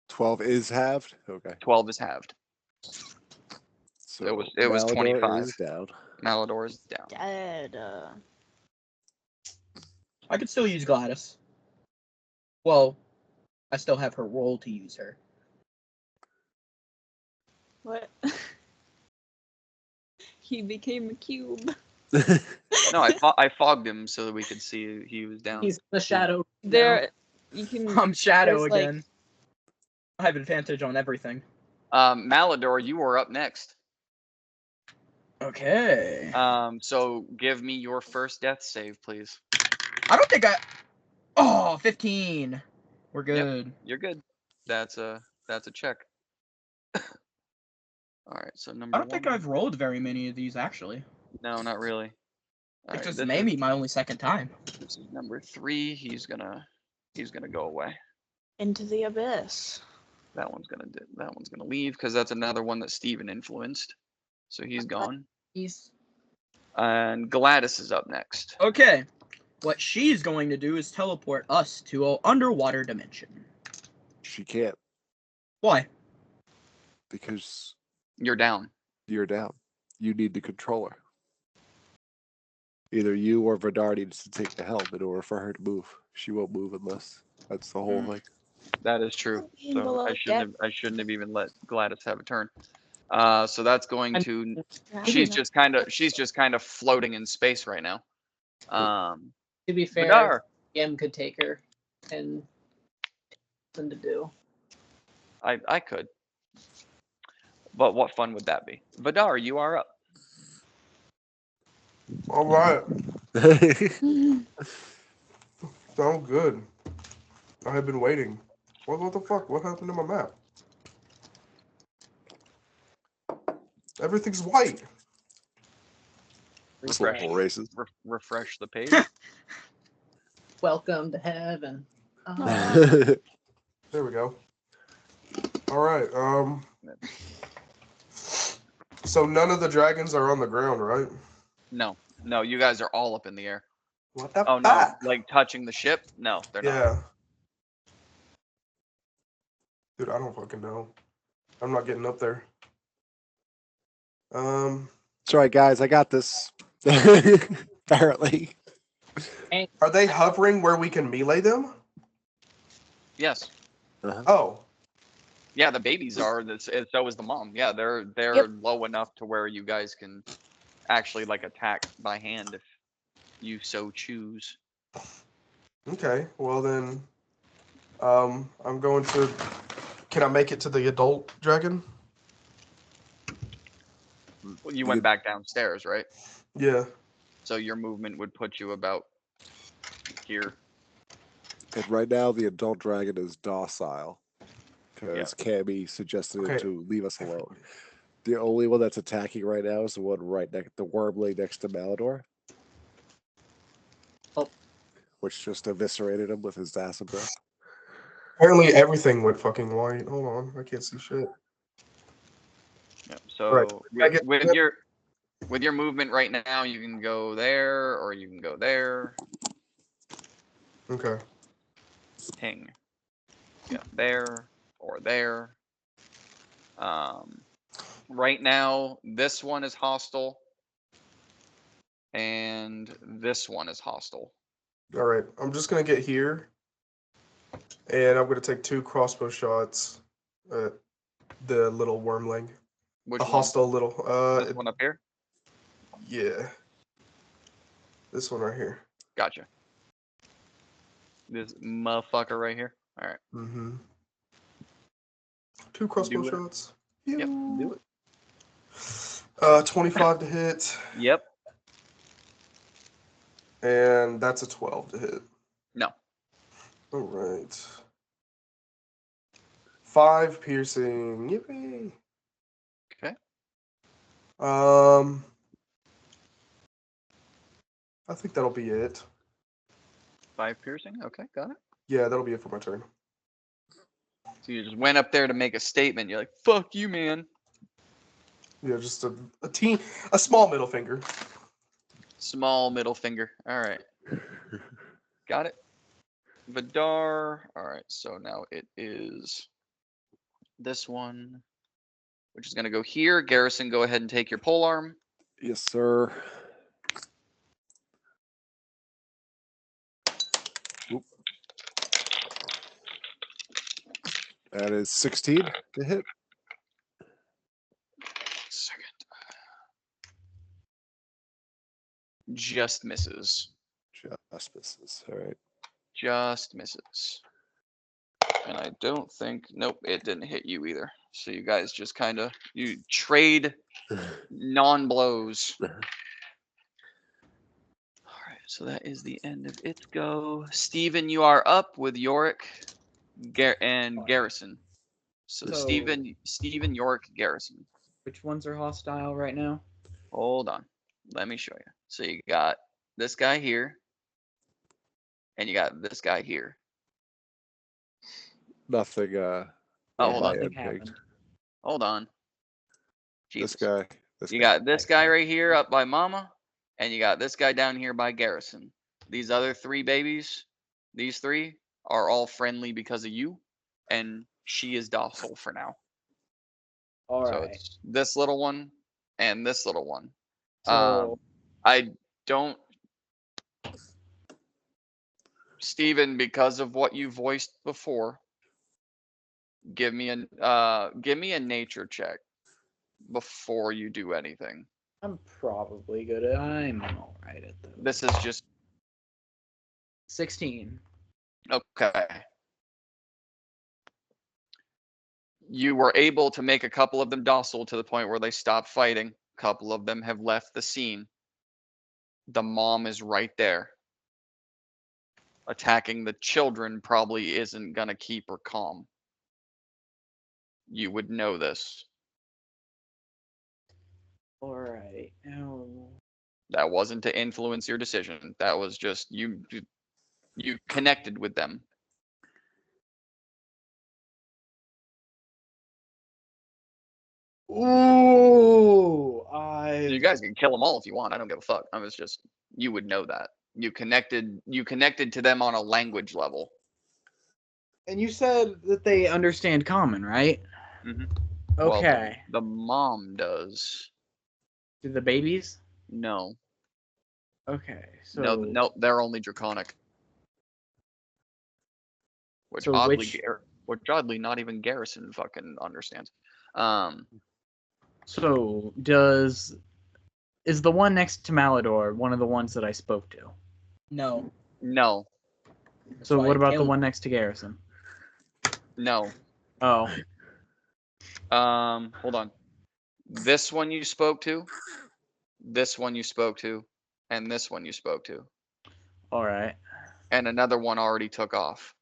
12 is halved. Okay. 12 is halved. So It was Malador 25. is down. Malador is down. Dead. I could still use Gladys. Well, I still have her roll to use her. What? He became a cube. No, I fogged him so that we could see he was down. He's the shadow. There, you can. I'm Shadow There's, like- again. I have advantage on everything. Malador, you are up next. Okay. So give me your first death save, please. I don't think I. Oh, 15. We're good. You're good. That's a check. All right, so number I don't think one. I've rolled very many of these actually. No, not really. All It's right, just this maybe my only second time. This is number 3. He's gonna go away. Into the abyss. That one's gonna leave because that's another one that Steven influenced. So he's gone. He's And Gladys is up next. Okay. What she's going to do is teleport us to an underwater dimension. She can't Why? because You're down. you're down. You need the controller. Either you or Vidar needs to take the helm in order for her to move. She won't move unless that's the whole thing. That is true. In So below I shouldn't have even let Gladys have a turn. So that's going to. She's just kind of floating in space right now. to be fair, Vidar, M could take her and something to do. I could. But what fun would that be? Vidar, you are up. All right. Sound good. I have been waiting. What the fuck? What happened to my map? Everything's white. Refresh. Football races. Refresh the page. Welcome to heaven. There we go. All right. So none of the dragons are on the ground, right? No, you guys are all up in the air. What the Oh no, like touching the ship? No, they're not. Yeah. Dude, I don't fucking know. I'm not getting up there. It's all right, guys. I got this. Apparently. Are they hovering where we can melee them? Yes. Oh. Yeah, the babies are. And so is the mom. Yeah, they're Yep. low enough to where you guys can actually like attack by hand if you so choose. Okay, well then, I'm going to. Can I make it to the adult dragon? Well, you went back downstairs, right? Yeah. So your movement would put you about here. And right now, the adult dragon is docile because Cammy suggested Okay. it to leave us alone. The only one that's attacking right now is the one right next, the wormling next to Malador. Oh. Which just eviscerated him with his acid breath. Apparently everything went fucking white. Hold on, I can't see shit. Yeah. So Right. with your movement right now, you can go there or you can go there. Okay. Ping. Yeah, there or there. Right now, this one is hostile, and this one is hostile. All right. I'm just gonna get here, and I'm gonna take 2 crossbow shots at the little wormling. Which A one? hostile little. This one up here. Yeah. This one right here. Gotcha. This motherfucker right here. All right. Mm-hmm. 2 crossbow Do it. shots. Yep. Do it. 25 to hit, Yep. and that's a 12 to hit. No. All right. 5 piercing. Yippee. Okay. I think that'll be it. 5 piercing. Okay, got it. Yeah, that'll be it for my turn. So you just went up there to make a statement. You're like, "Fuck you, man." Yeah, just a small middle finger. Small middle finger. All right. Got it. Vidar. All right. So now it is this one, which is going to go here. Garrison, go ahead and take your pole arm. Yes, sir. Oop. That is 16 to hit. Second. Just misses. Just misses. All right. Just misses. And I don't think, nope, it didn't hit you either. So you guys just kind of, you trade non-blows. All right, so that is the end of its go. Steven, you are up with Yorick and Garrison. So So- Steven, Yorick, Garrison. Which ones are hostile right now? Hold on. Let me show you. So you got this guy here. And you got this guy here. Nothing. Oh, hold on. Nothing happened. Hold on. Jesus. This guy. You got this guy right here up by Mama, and you got this guy down here by Garrison. These other 3 babies, these 3 are all friendly because of you, and she is docile for now. All So right. it's this little one and this little one. So I don't, Steven, because of what you voiced before, give me a nature check before you do anything. I'm probably good at. I'm all right at those. This is just 16. okay. You were able to make a couple of them docile to the point where they stopped fighting. A couple of them have left the scene. The mom is right there. Attacking the children probably isn't gonna keep her calm. You would know this. All right. Now, That wasn't to influence your decision. That was just you connected with them. ooh, You guys can kill them all if you want. I don't give a fuck. I was just, you would know that. You connected to them on a language level. And you said that they understand common, right? Mhm. Okay. Well, the mom does. Do the babies? No. Okay. So No, they're only draconic. Which So oddly, which- which oddly not even Garrison fucking understands. So is the one next to Malador one of the ones that I spoke to? No. No, So why what I about the killed one next to Garrison? no. Oh, Hold on. This one you spoke to, this one you spoke to, and this one you spoke to, all right. and another one already took off.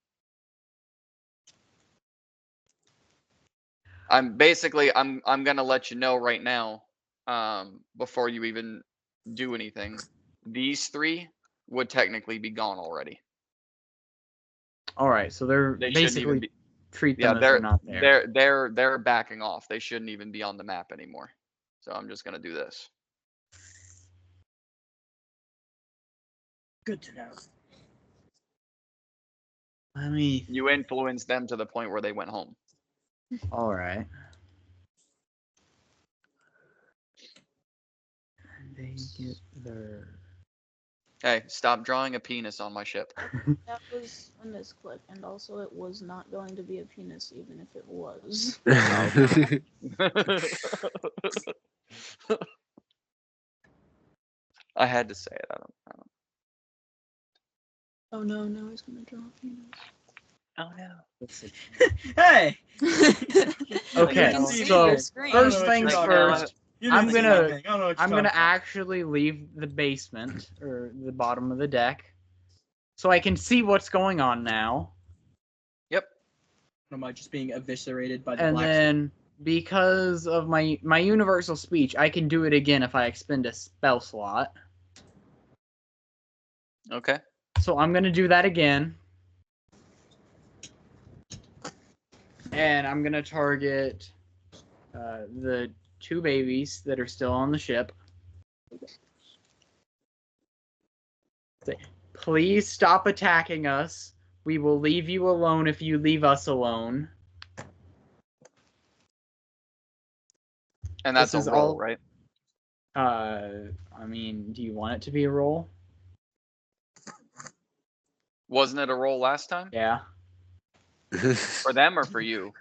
I'm gonna let you know right now, before you even do anything. These 3 would technically be gone already. All right. So they're They shouldn't even basically be. treat Yeah, them as they're not there. they're backing off. They shouldn't even be on the map anymore. So I'm just gonna do this. Good to know. Let me. You influenced them to the point where they went home. All right. They get their. Hey, stop drawing a penis on my ship. That was a misclick, and also it was not going to be a penis, even if it was. I had to say it. I don't. Oh no, now he's gonna draw a penis. Oh no. Let's see. Hey! Okay, You can see so your screen. first I don't know what things you're talking first. You I'm didn't see gonna- nothing. I don't know what you're I'm gonna talking about. actually leave the basement or the bottom of the deck, so I can see what's going on now. Yep. Am I just being eviscerated by the And black? then because of my universal speech, I can do it again if I expend a spell slot. Okay. So I'm gonna do that again. And I'm gonna target the 2 babies that are still on the ship. Say, please stop attacking us. We will leave you alone if you leave us alone. And that's This is a roll, all- right? I mean, do you want it to be a roll? Wasn't it a roll last time? Yeah, For them or for you?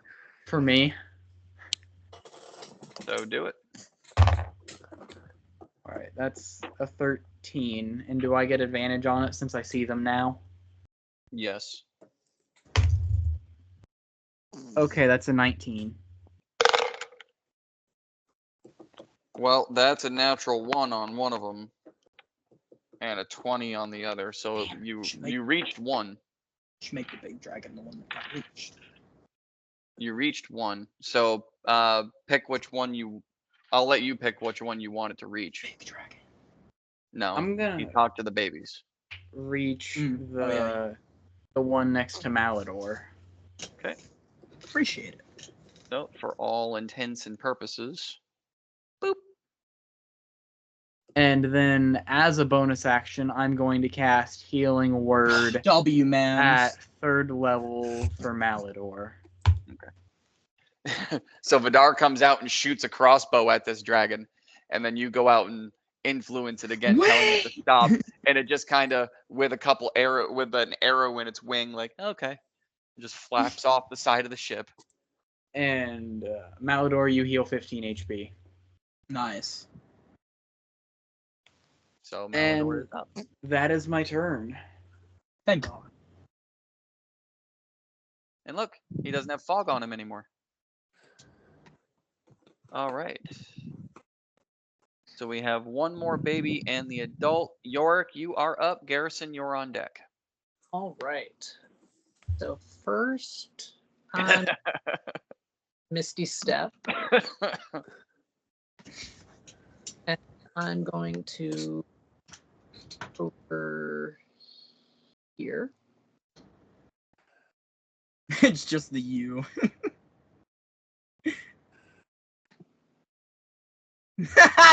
for me. So do it. All right, that's a 13. And do I get advantage on it since I see them now? Yes. Okay, that's a 19. Well, that's a natural 1 on one of them, and a 20 on the other. So Damn, you should make- reached 1. Should make the big dragon the one that got reached. You reached 1. So pick which one you. I'll let you pick which one you want it to reach. Big dragon. No, I'm you gonna talk to the babies. reach Mm, the oh, yeah. the one next to Malador. Appreciate it. So for all intents and purposes, And then as a bonus action, I'm going to cast Healing Word W man. at 3rd level for Malador. so Vidar comes out and shoots a crossbow at this dragon, and then you go out and influence it again, telling it to stop, and it just kind of with an arrow in its wing, like okay, just flaps off the side of the ship. And Malador, you heal 15 HP. Nice. So And Malador is up. that is my turn. Thank God. And look, he doesn't have fog on him anymore. All right. So we have one more baby and the adult. Yorick, you are up. Garrison, you're on deck. All right. So first, I'm Misty Step. And I'm going to over here. It's just the U.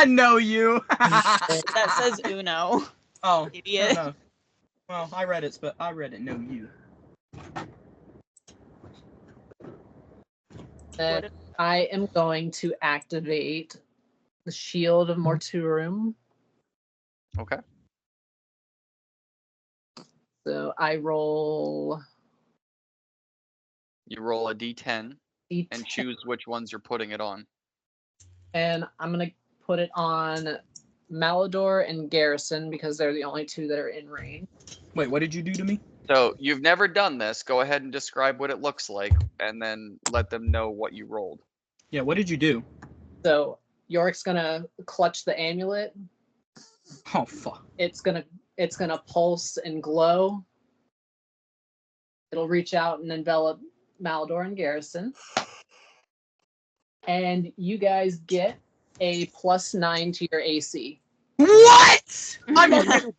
No you. That says Uno. Oh, Idiot. fair enough. Well, I read it, but I read it. No you. Then I am going to activate the Shield of Mortuorum. Okay. So I roll You roll a d10 D10, and choose which ones you're putting it on. and I'm gonna put it on Malador and Garrison because they're the only two that are in range. Wait, what did you do to me? So you've never done this. Go ahead and describe what it looks like, and then let them know what you rolled. Yeah, what did you do? So Yorick's gonna clutch the amulet. Oh fuck. It's gonna pulse and glow. It'll reach out and envelop Malador and Garrison. And you guys get a +9 to your AC. What? I'm unhittable.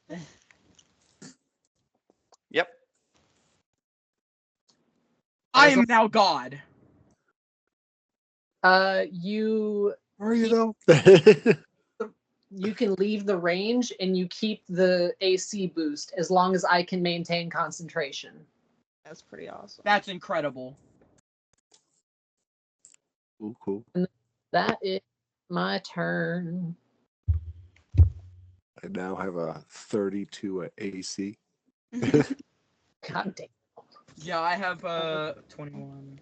Yep. I am now God. You Are you though? you can leave the range and you keep the AC boost as long as I can maintain concentration. That's pretty awesome. That's incredible. Ooh, cool. That is my turn. I now have a 32 AC. God damn. Yeah, I have 21.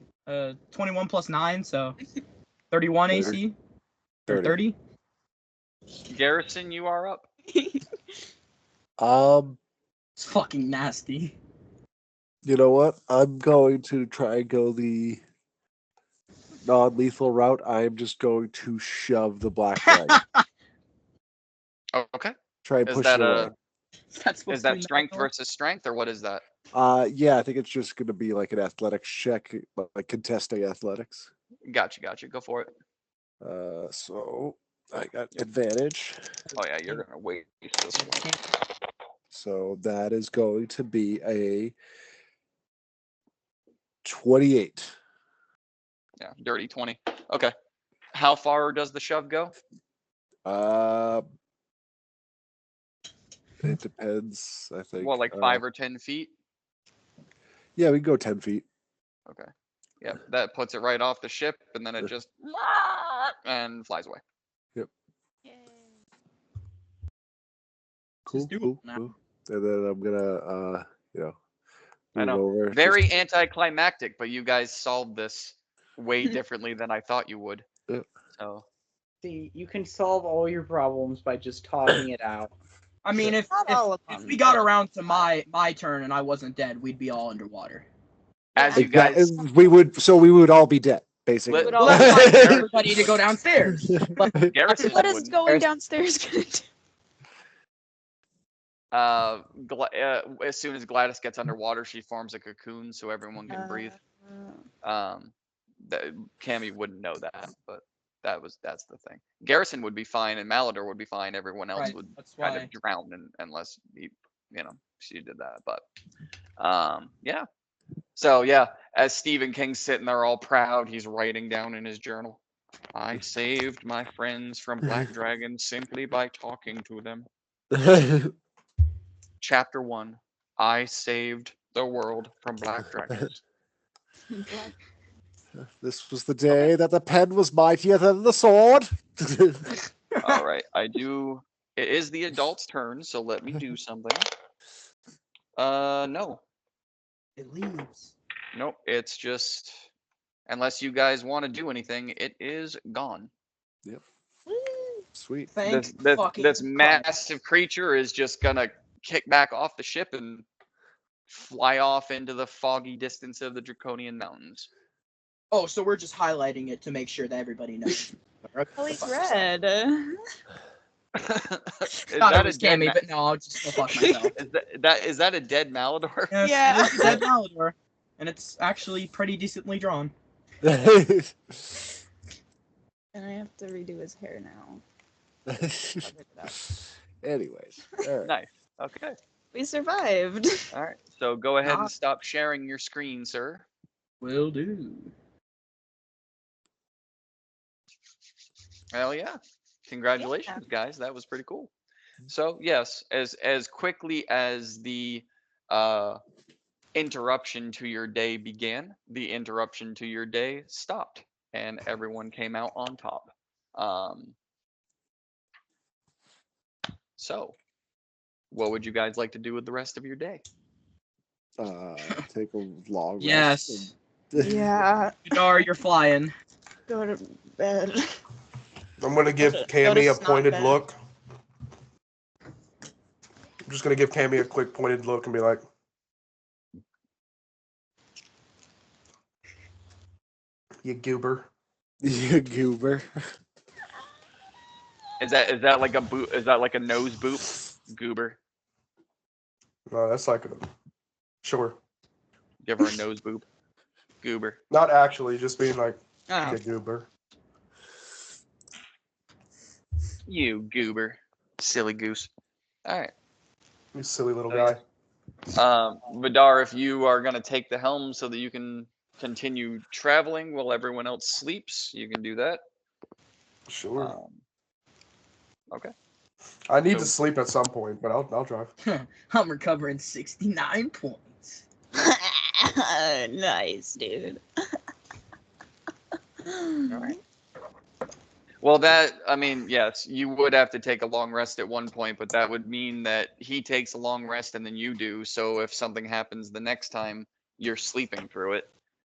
21 plus 9, so 31 AC. Or 30. Garrison, you are up. It's fucking nasty. You know what? I'm going to try and go the non-lethal route. I am just going to shove the black dragon. Oh, okay. Try and Is push that it away. That's is that strength versus strength, or what is that? Yeah, I think it's just going to be like an athletics check, like contesting athletics. Gotcha. Go for it. So I got advantage. Oh yeah, you're gonna waste this one. So that is going to be a 28. Yeah, dirty 20. Okay. How far does the shove go? It depends, I think. Well, like 5 or 10 feet. Yeah, we can go 10 feet. Okay. Yep, that puts it right off the ship, and then it just and flies away. Cool, doable cool, now. cool. And then I'm gonna, I move know. over. Very anticlimactic, but you guys solved this way differently than I thought you would. Yeah. So See, you can solve all your problems by just talking it out. I mean, if Not all of if them, we got but- around to my turn and I wasn't dead, we'd be all underwater. as you guys, we would all be dead, basically. Let- would all Well, be that's fine. fine. Everybody to go downstairs. Garrison What is wouldn't. going downstairs gonna do? As soon as Gladys gets underwater, she forms a cocoon so everyone can breathe. Cammy wouldn't know that, but that's the thing. Garrison would be fine, and Malador would be fine. Everyone else Right, would that's kind why. of drown unless she did that. But yeah. So yeah, as Stephen King's sitting there all proud, he's writing down in his journal, "I saved my friends from black dragons simply by talking to them." Chapter 1, I saved the world from black dragons. This was the day that the pen was mightier than the sword. All right, it is the adult's turn, so let me do something. No. It leaves. Nope, it's just, unless you guys want to do anything, it is gone. Sweet. Thank This fucking Christ. massive creature is just gonna kick back off the ship and fly off into the foggy distance of the Draconian Mountains. Oh, so we're just highlighting it to make sure that everybody knows. Oh, he's red. Is Thought that it was a dead Cammy, but no, I'll just go fuck myself. is that a dead Malador? Yes, Yeah. it is a dead Malador, and it's actually pretty decently drawn. And I have to redo his hair now. Anyways, all right. Nice. Okay. We survived. All right. So go ahead Ah. and stop sharing your screen, sir. Will do. Hell yeah. Congratulations, guys. That was pretty cool. So yes, as quickly as the interruption to your day began, the interruption to your day stopped, and everyone came out on top. So what would you guys like to do with the rest of your day? Take a long rest. Yes. Yeah, Vidar, you're flying. go to bed. I'm gonna give Go to Cammy a snot pointed bed. look. I'm just gonna give Cammy a quick pointed look and be like, "You goober." You goober. Is that like a boot? Is that like a nose boop? Goober. No, that's like a sure. Give her a nose boop. Goober. Not actually, just being like, Oh. "You goober." You goober. Silly goose. All right. You silly little Oh, guy. yeah. Vidar, if you are going to take the helm so that you can continue traveling while everyone else sleeps, you can do that. Sure. Okay. I need so- to sleep at some point, but I'll drive. I'm recovering 69 points. Nice, dude. All right. Well, yes, you would have to take a long rest at one point, but that would mean that he takes a long rest and then you do. So if something happens the next time, you're sleeping through it,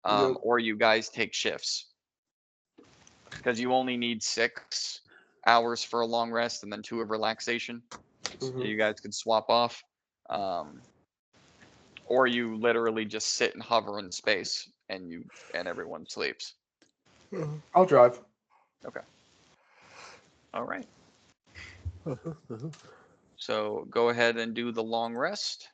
Yep. or you guys take shifts. Because you only need 6 hours for a long rest and then 2 of relaxation. So Mhm. you guys could swap off. Or you literally just sit and hover in space and everyone sleeps. I'll drive. All right. So go ahead and do the long rest,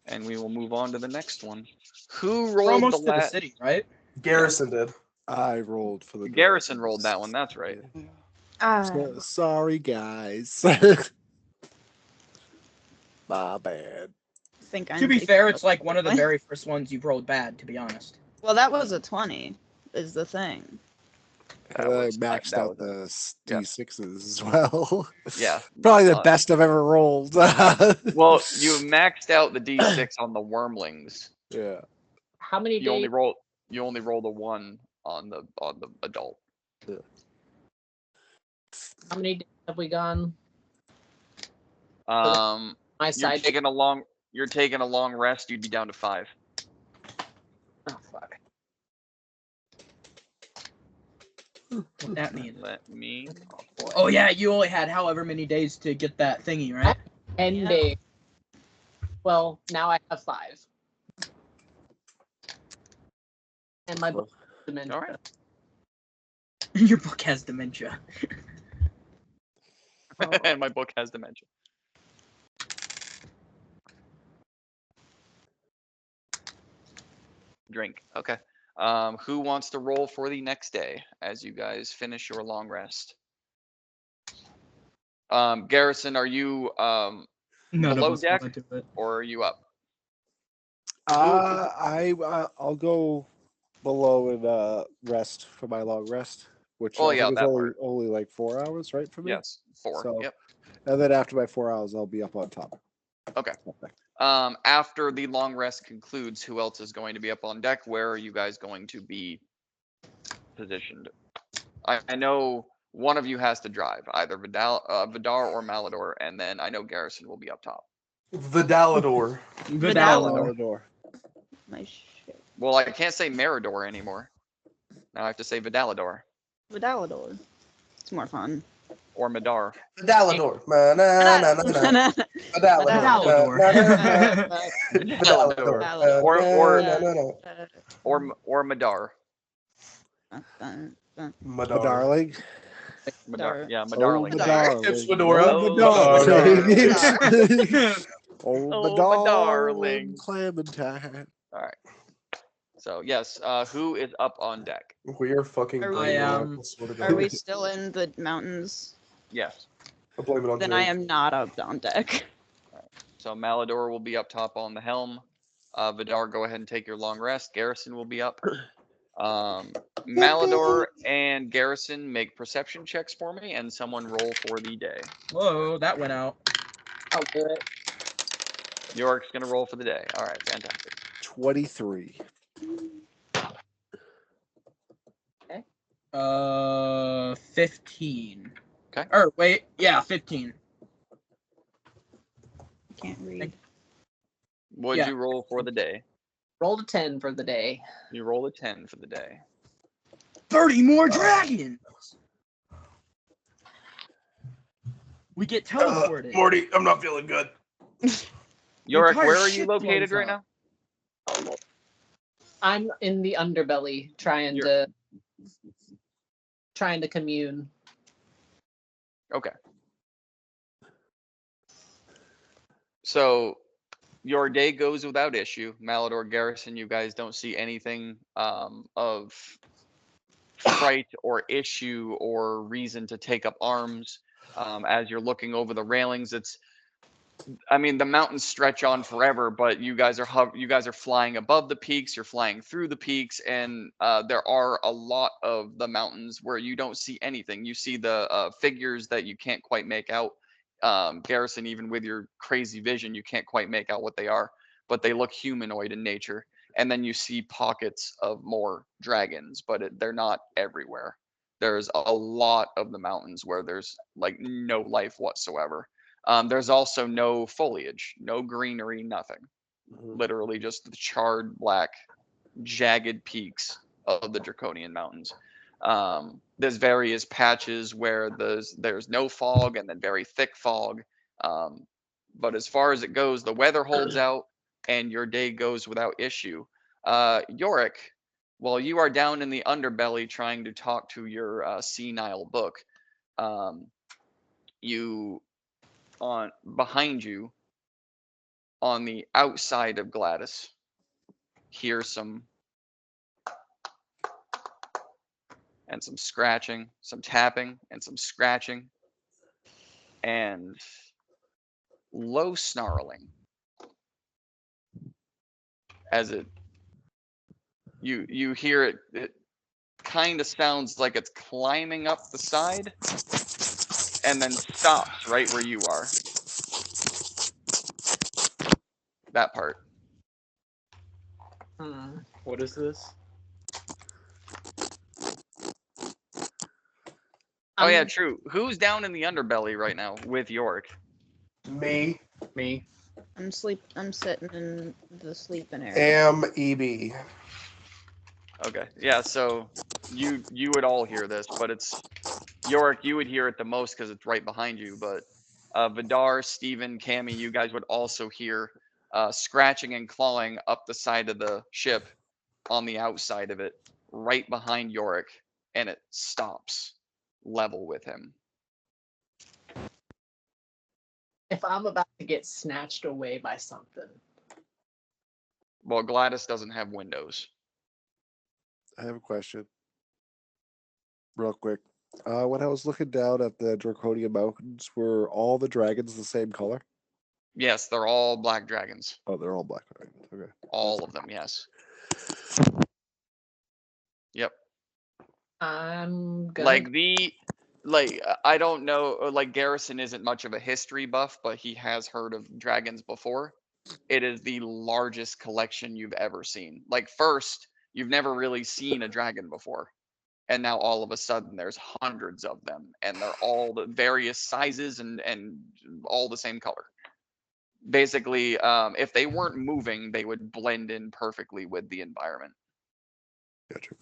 and we will move on to the next one. Who We're rolled almost the to the last? city, right? Garrison did. I rolled for the Garrison rolled that one. That's right. Sorry, guys. My bad. think I'm To be taking fair, those it's like one of the probably. very first ones you've rolled bad, to be honest. Well, that was a 20, is the thing. That And I was- maxed that out was the yeah. D6s as well. Yeah. Probably the best I've ever rolled. Well, you maxed out the D6 on the wormlings. Yeah. How many You only days? roll the 1 on the adult. How many days have we gone? My My you're side. taking a long rest. You'd be down to 5. Oh fuck. What that means. Let me. Oh yeah, you only had however many days to get that thingy, right? 10 Yeah. days. Well, now I have 5. And my book dementia. All right. Your book has dementia. And my book has dementia. Drink. Okay. Who wants to roll for the next day as you guys finish your long rest? Garrison, are you None Below of us deck? wanna do it. or are you up? I'll go below and rest for my long rest, which Oh, I yeah, think is that only like 4 hours, right? For me. Yes, 4. So- Yep. And then after my 4 hours, I'll be up on top. Okay. After the long rest concludes, who else is going to be up on deck? Where are you guys going to be positioned? I know one of you has to drive, either Vidar or Malador, and then I know Garrison will be up top. Vidalador. Vidal. Door. My shit. Well, I can't say Meridor anymore. Now I have to say Vidalador Vidalador. It's more fun. or Madar. Vidalador. Vidalador. Vidalador. Or Madar. Madar. Darling. Madar. Yeah, Oh, Madarling. my darling. It's Fedora. Oh, Oh, my darling. Oh, Oh, my my darling. darling. Clementine. All right. So yes, who is up on deck? We are fucking. Are blaming we- it I, on- I swear to God. Are we still in the mountains? Yes. I blame it on Then Jake. I am not up on deck. So Malador will be up top on the helm. Vidar, go ahead and take your long rest. Garrison will be up. Malador and Garrison make perception checks for me, and someone roll for the day. Whoa, that went out. I'll do it. York's gonna roll for the day. All right, fantastic. 23. 15. Okay. Or wait, yeah, 15. Can't read. What'd Yeah. you roll for the day? rolled a 10 for the day. You roll a 10 for the day. 30 more dragons. We get teleported. Morty, I'm not feeling good. Yorick, entire where are you ship located blows right up. now? I'm in the underbelly trying to commune. Okay. So your day goes without issue. Malador Garrison, you guys don't see anything of fright or issue or reason to take up arms. As you're looking over the railings, the mountains stretch on forever, but you guys are flying above the peaks, you're flying through the peaks, and there are a lot of the mountains where you don't see anything. You see the figures that you can't quite make out. Garrison, even with your crazy vision, you can't quite make out what they are, but they look humanoid in nature. And then you see pockets of more dragons, but they're not everywhere. There's a lot of the mountains where there's like no life whatsoever. There's also no foliage, no greenery, nothing. Literally just the charred, black, jagged peaks of the Draconian Mountains. There's various patches where there's no fog and then very thick fog. But as far as it goes, the weather holds out and your day goes without issue. Yorick, while you are down in the underbelly trying to talk to your senile book, behind you on the outside of Gladys hear some scratching, some tapping and some scratching and low snarling as you hear it kind of sounds like it's climbing up the side and then stops right where you are. That part. What is this? Oh yeah, true. Who's down in the underbelly right now with Yorick? Me, Me. I'm sitting in the sleeping area. am EB. Okay. Yeah, so you would all hear this, but it's Yorick, you would hear it the most because it's right behind you, but Vidar, Steven, Cammy, you guys would also hear scratching and clawing up the side of the ship on the outside of it, right behind Yorick, and it stops level with him. If I'm about to get snatched away by something. Well, Gladys doesn't have windows. I have a question. Real quick. When I was looking down at the Draconian Mountains, were all the dragons the same color? Yes, they're all black dragons. Oh, they're all black dragons. Okay. All of them, yes. Yep. I'm gonna I don't know, like Garrison isn't much of a history buff, but he has heard of dragons before. It is the largest collection you've ever seen. Like first, you've never really seen a dragon before. And now all of a sudden there's hundreds of them and they're all the various sizes and all the same color. Basically, if they weren't moving, they would blend in perfectly with the environment. Gotcha.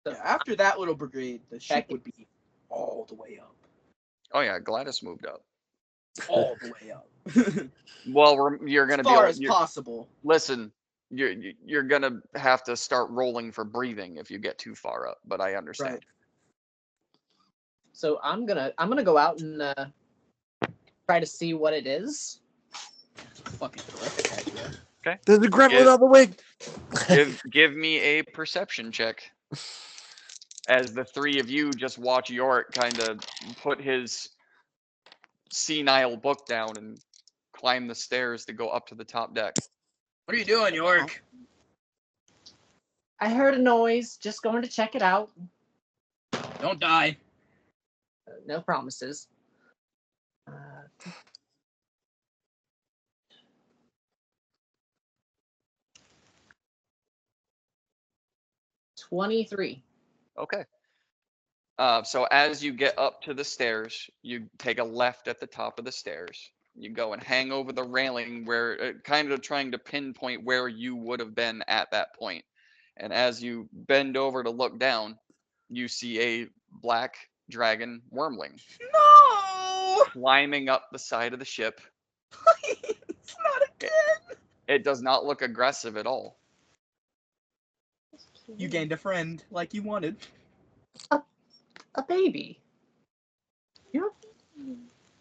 Yeah, after that little brigade, the ship would be all the way up. Oh yeah, Gladys moved up. All the way up. Well, you're gonna As far as be possible. listen. You're gonna have to start rolling for breathing if you get too far up, but I understand. Right. So I'm gonna go out and try to see what it is. Fucking terrific idea. Okay. There's a gremlin on the wing. Give me a perception check. As the three of you just watch Yorick kind of put his senile book down and climb the stairs to go up to the top deck. What are you doing, York? I heard a noise. Just going to check it out. Don't die. No promises. 23. Okay. So as you get up to the stairs, you take a left at the top of the stairs. You go and hang over the railing where kind of trying to pinpoint where you would have been at that point. And as you bend over to look down, you see a black dragon wormling No! climbing up the side of the ship. Please, not again. It does not look aggressive at all. You gained a friend like you wanted. A baby.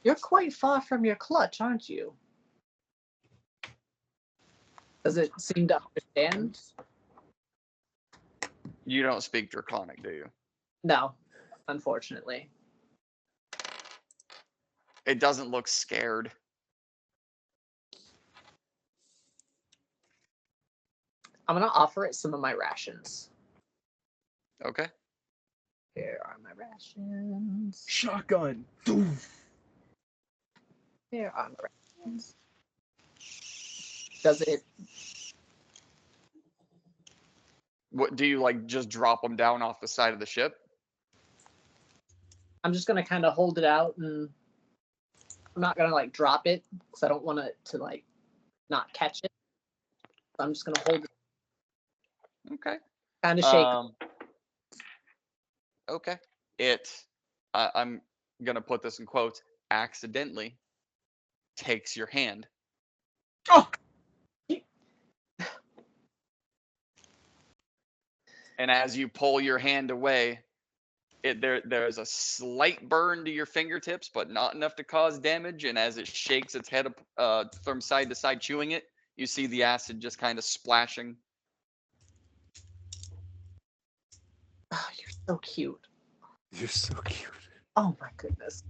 You're quite far from your clutch, aren't you? Does it seem to understand? You don't speak Draconic, do you? No, unfortunately. It doesn't look scared. I'm gonna offer it some of my rations. Okay. Here are my rations. Shotgun. Doof. Here are my rations. Does it? What do you like? Just drop them down off the side of the ship? I'm just gonna kind of hold it out, and I'm not gonna like drop it because I don't want it to like not catch it. So I'm just gonna hold it, Okay. kind of shake. Okay. I'm gonna put this in quotes. Accidentally takes your hand. Oh, And as you pull your hand away, there's a slight burn to your fingertips, but not enough to cause damage. And as it shakes its head from side to side, chewing it, you see the acid just kind of splashing. Oh, you're so cute. You're so cute. Oh my goodness.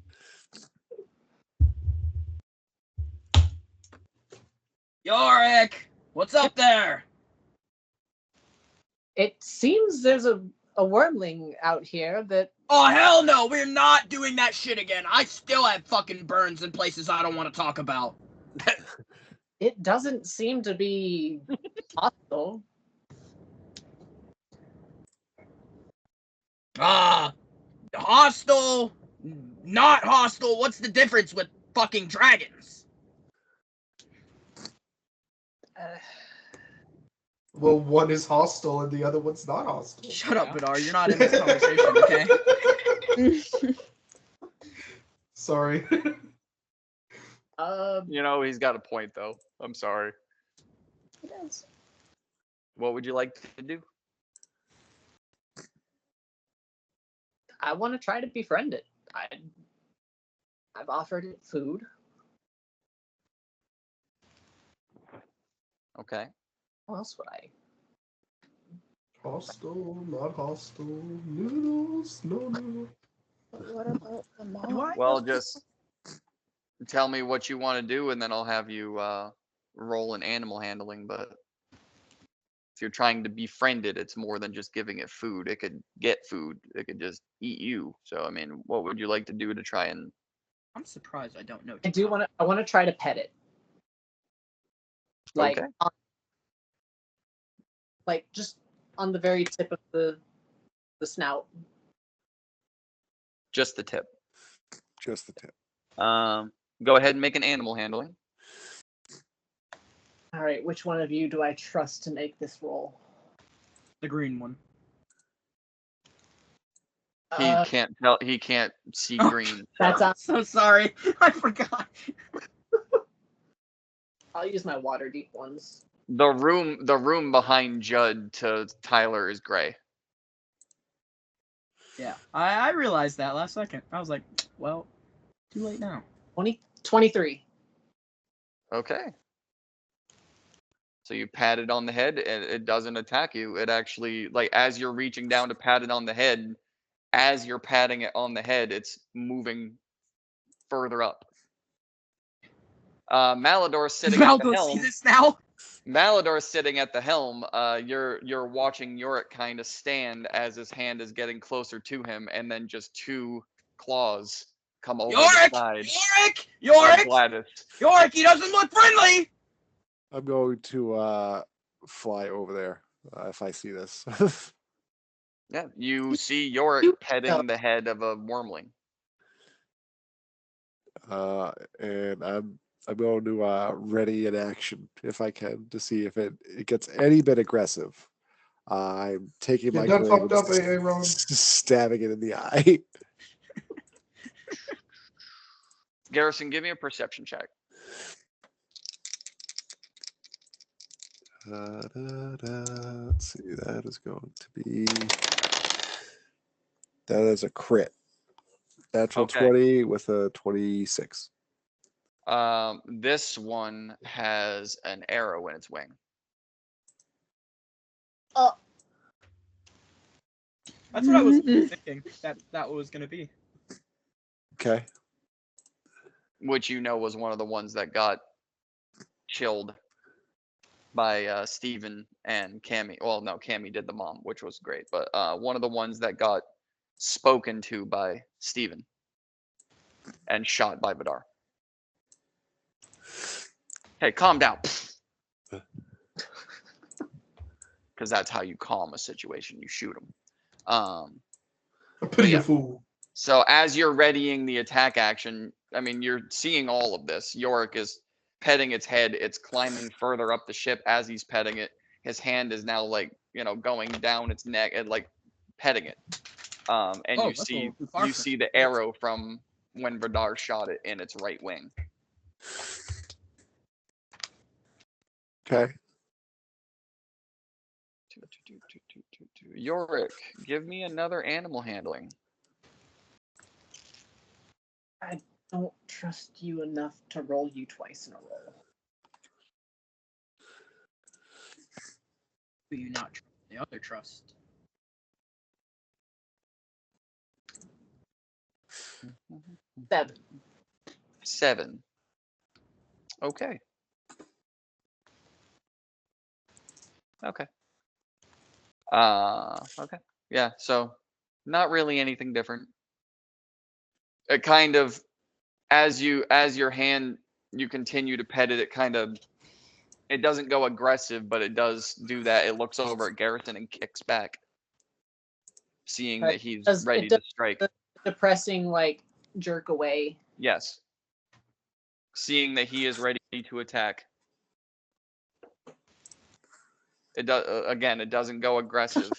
Yorick, what's up there? It seems there's a wormling out here that Oh, hell no, we're not doing that shit again. I still have fucking burns in places I don't want to talk about. it doesn't seem to be hostile. Hostile, not hostile. What's the difference with fucking dragons? Well, one is hostile and the other one's not hostile. Shut up, Vidar. You're not in this conversation, okay? Sorry. You know, he's got a point, though. I'm sorry. It is. What would you like to do? I want to try to befriend it. I've offered it food. Okay. What else would I? Hostile, not hostile. Noodles, no noodles. What about the mom? Do I? Well, just tell me what you want to do, and then I'll have you roll in animal handling. But if you're trying to befriend it, it's more than just giving it food. It could get food. It could just eat you. So, I mean, what would you like to do to try and? I'm surprised I don't know. I want to try to pet it. Like, Okay. like just on the very tip of the snout. Just the tip. Just the tip. Go ahead and make an animal handling. All right, which one of you do I trust to make this roll? The green one. He can't tell. He can't see Oh, green. That's I'm so sorry. I forgot. I'll use my water deep ones. The room behind Judd to Tyler is gray. Yeah, I realized that last second. I was like, well, too late now. 23. Okay. So you pat it on the head, and it doesn't attack you. It actually, like, as you're reaching down to pat it on the head, as you're patting it on the head, it's moving further up. Malador sitting at the Maldo, see helm. this now? Malador sitting at the helm. You're watching Yorick kind of stand as his hand is getting closer to him, and then just two claws come over Yorick! the side. Yorick! of Yorick! Gladys. Yorick, he doesn't look friendly! I'm going to fly over there if I see this. Yeah, you see Yorick You- petting the head of a wormling. And I'm I'm going to ready in action if I can to see if it gets any bit aggressive. I'm taking my Get that glaive fucked up, and AA Ron. stabbing it in the eye. Garrison, give me a perception check. Let's see. That is going to be. That is a crit. Natural Okay. 20 with a 26. This one has an arrow in its wing. That's what I was thinking. That was gonna be. Okay. Which you know was one of the ones that got chilled by Steven and Cammy. Well, no, Cammy did the mom, which was great, but one of the ones that got spoken to by Steven and shot by Vidar. Hey, calm down. Because that's how you calm a situation. You shoot him. A pity yeah. fool. So as you're readying the attack action, I mean, you're seeing all of this. Yorick is petting its head. It's climbing further up the ship as he's petting it. His hand is now like, going down its neck and like petting it. And Oh, you that's a see little too far you for see me. the arrow from when Vidar shot it in its right wing. Okay. Yorick, give me another animal handling. I don't trust you enough to roll you twice in a row. Do you not trust the other trust? Seven. 7. Okay. Okay. Okay. Yeah, so not really anything different. It kind of, as your hand, you continue to pet it, it doesn't go aggressive, but it does do that. It looks over at Garrison and kicks back, seeing that he's ready to strike. The depressing, like, jerk away. Yes. Seeing that he is ready to attack. It does again. It doesn't go aggressive.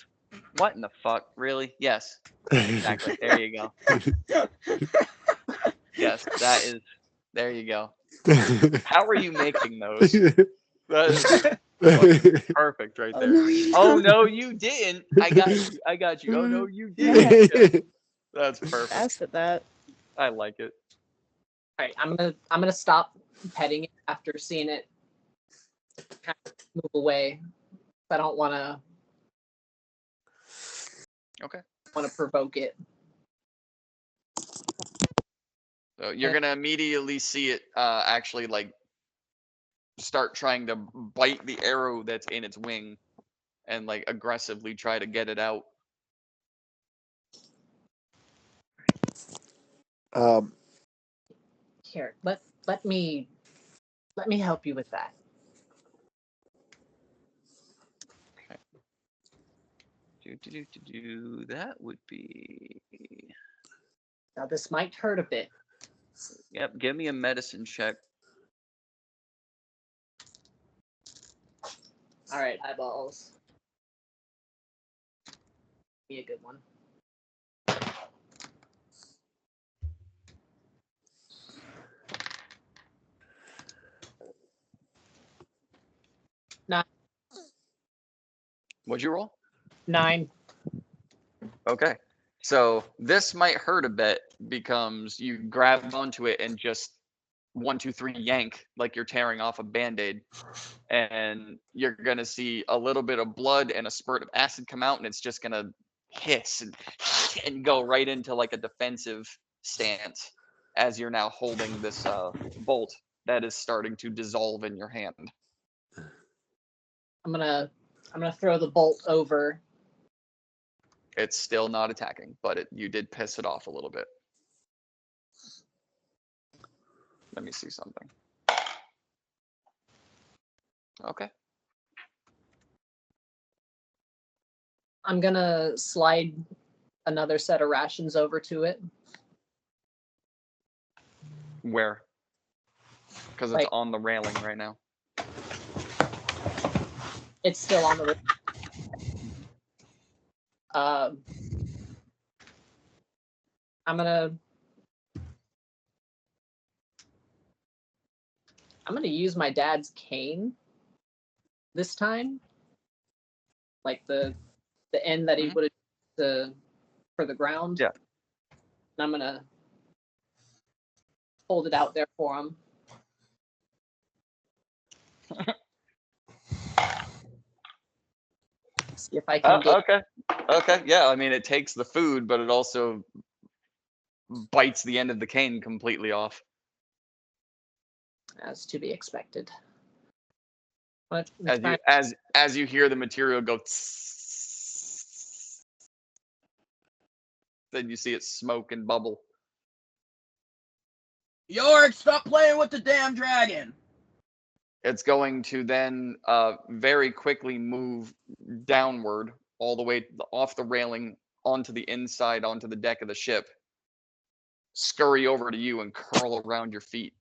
What in the fuck? Really? Yes. Exactly. There you go. Yes, that is. There you go. How are you making those? That is perfect right there. Oh no, you didn't. I got you. I got you. Oh no, you didn't. Yeah, that's perfect. Fast at that. I like it. All right, I'm gonna stop petting it after seeing it kind of move away. I don't want to. Okay. Want to provoke it. So you're gonna immediately see it actually like start trying to bite the arrow that's in its wing and like aggressively try to get it out. Here, let me help you with that. That would be. Now this might hurt a bit. Yep, give me a medicine check. All right, eyeballs. Be a good one. What'd you roll? 9. Okay. So this might hurt a bit because you grab onto it and just 1, 2, 3 yank like you're tearing off a band-aid, and you're gonna see a little bit of blood and a spurt of acid come out, and it's just gonna hiss and go right into like a defensive stance as you're now holding this bolt that is starting to dissolve in your hand. I'm gonna throw the bolt over. It's still not attacking, but you did piss it off a little bit. Let me see something. Okay. I'm gonna slide another set of rations over to it. Where? Because it's Like- on the railing right now. It's still on the. I'm gonna use my dad's cane this time, like the end that he Mhm. would have for the ground. Yeah. And I'm gonna hold it out there for him. See if I can get. Okay. Okay. Yeah. I mean, it takes the food, but it also bites the end of the cane completely off. As to be expected. But As you hear the material go, tss, then you see it smoke and bubble. Yorick, stop playing with the damn dragon. It's going to then very quickly move downward all the way off the railing onto the inside, onto the deck of the ship, scurry over to you and curl around your feet.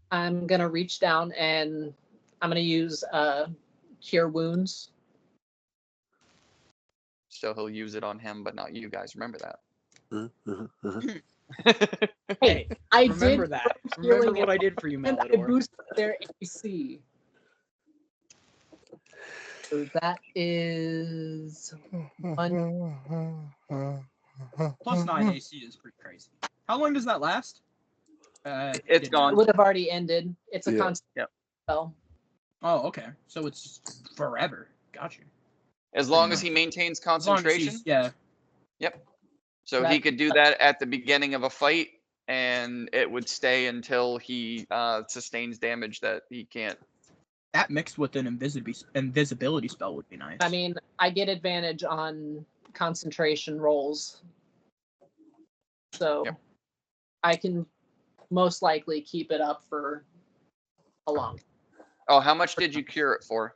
I'm gonna reach down and I'm gonna use cure wounds. So he'll use it on him, but not you guys. Remember that. Hey, I Remember did that. healing Remember what it, I did for you, and I Malador. boosted their AC. So that is Plus 9 AC is pretty crazy. How long does that last? It's didn't know. gone. It would have already ended. It's a Yeah. constant Yep. spell. Oh, okay. So it's forever. Got you. As long as much. he maintains As long as concentration. he's, yeah. Yep. So he could do that at the beginning of a fight, and it would stay until he sustains damage that he can't. That mixed with an invisibility spell would be nice. I mean, I get advantage on concentration rolls. So Yep. I can most likely keep it up for a long. Oh, how much did you cure it for?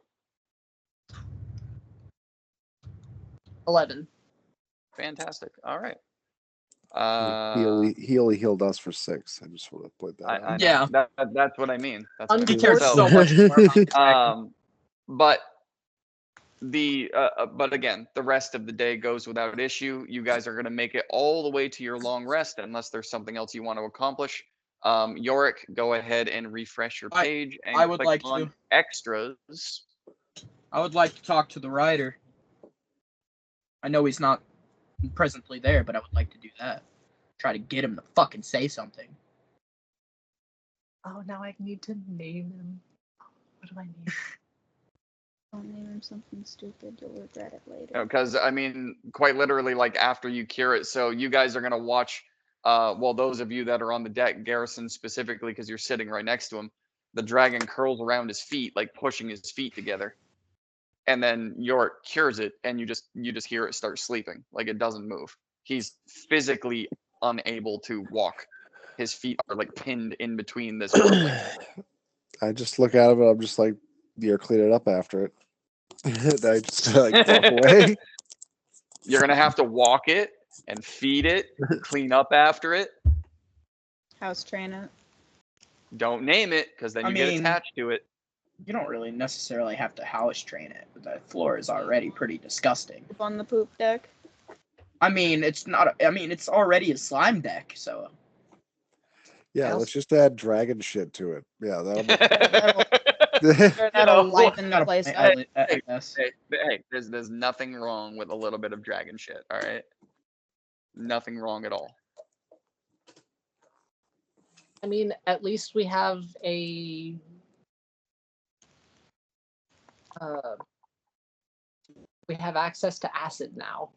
11. Fantastic. All right. He only healed us for 6. I just want to point that out. I know. Yeah. That's what I mean. That's what I He mean. cares So, so much more about the dragon. but but again, the rest of the day goes without issue. You guys are going to make it all the way to your long rest, unless there's something else you want to accomplish. Yorick, go ahead and refresh your page and I would click like on to. extras. I would like to talk to the writer. I know he's not presently there, but I would like to do that. Try to get him to fucking say something. Oh, now I need to name him. What do I name? Don't name him something stupid. You'll regret it later. Because I mean, quite literally, like after you cure it. So you guys are going to watch. Well, those of you that are on the deck, Garrison specifically, because you're sitting right next to him, the dragon curls around his feet, like pushing his feet together. And then Yorick cures it, and you just hear it start sleeping, like it doesn't move. He's physically unable to walk. His feet are like pinned in between this wormling. I just look at him and I'm just like, you're cleaning up after it. And I just like walk away. You're gonna have to walk it and feed it, clean up after it. House train it. Don't name it, because then I you get mean- attached to it. You don't really necessarily have to house train it. The floor is already pretty disgusting. Up on the poop deck. I mean, it's not. I mean, it's already a slime deck, so. Yeah, else? let's just add dragon shit to it. Yeah, that'll Or that'll know, liven the Gotta place play up. Elliot, I guess. Hey, there's nothing wrong with a little bit of dragon shit. All right, nothing wrong at all. I mean, at least we have a we have access to acid now.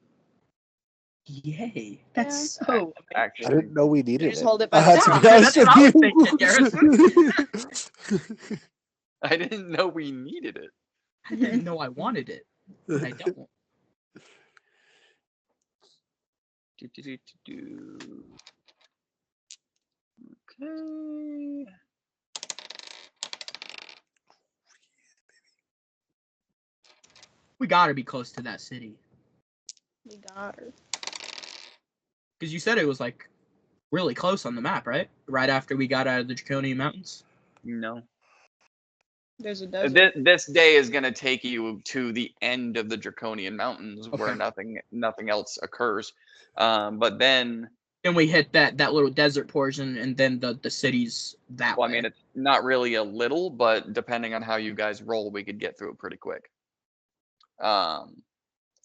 Yay! That's Yeah. so. I Actually, didn't know we needed just it. hold it by the To top. be honest That's what I was with you. thinking, I didn't know we needed it. I didn't know I wanted it. But I don't. Okay. We gotta be close to that city. We got her. Because you said it was like really close on the map, right? Right after we got out of the Draconian Mountains. No. There's a desert. This day is going to take you to the end of the Draconian Mountains, where Okay. nothing else occurs. But then, Then we hit that little desert portion, and then the cities that well, I way. mean, it's not really a little, but depending on how you guys roll, we could get through it pretty quick.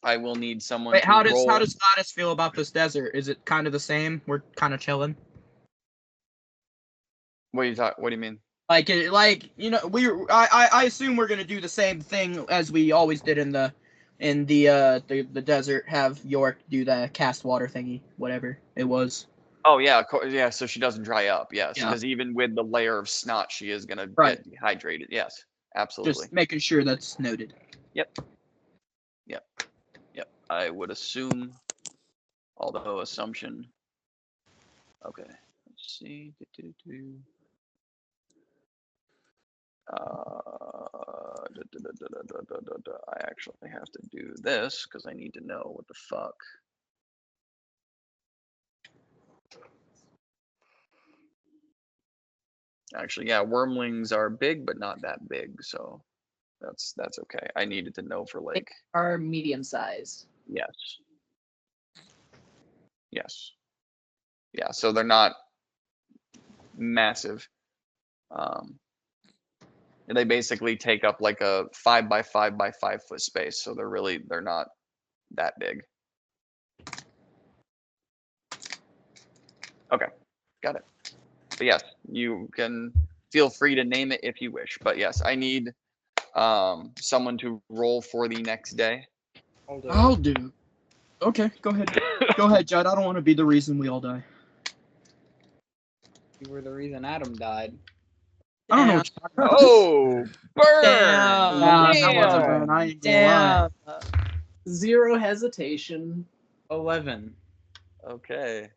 I will need someone Wait, to how does roll. Gladys feel about this desert? Is it kind of the same? We're kind of chilling. What do you mean? Like you know, I assume we're gonna do the same thing as we always did in the desert. Have York do the cast water thingy, whatever it was. Oh yeah, yeah. So she doesn't dry up. Yes, Yeah. because even with the layer of snot, she is gonna Right. get dehydrated. Yes, absolutely. Just making sure that's noted. Yep. I would assume, although assumption. Okay. Let's see. I actually have to do this because I need to know what the fuck. Actually, yeah, wormlings are big, but not that big, so that's okay. I needed to know for like Are medium size. yes. Yeah, so they're not massive. And they basically take up like a 5 by 5 by 5 foot space, so they're not that big. Okay, got it. But yes, you can feel free to name it if you wish. But yes, I need someone to roll for the next day. I'll do. Okay, go ahead. Go ahead, Judd. I don't want to be the reason we all die. You were the reason Adam died. I don't know what you're talking about. Oh, burn! Damn. That was a burn. I ain't gonna lie. Damn. Zero hesitation. 11. Okay.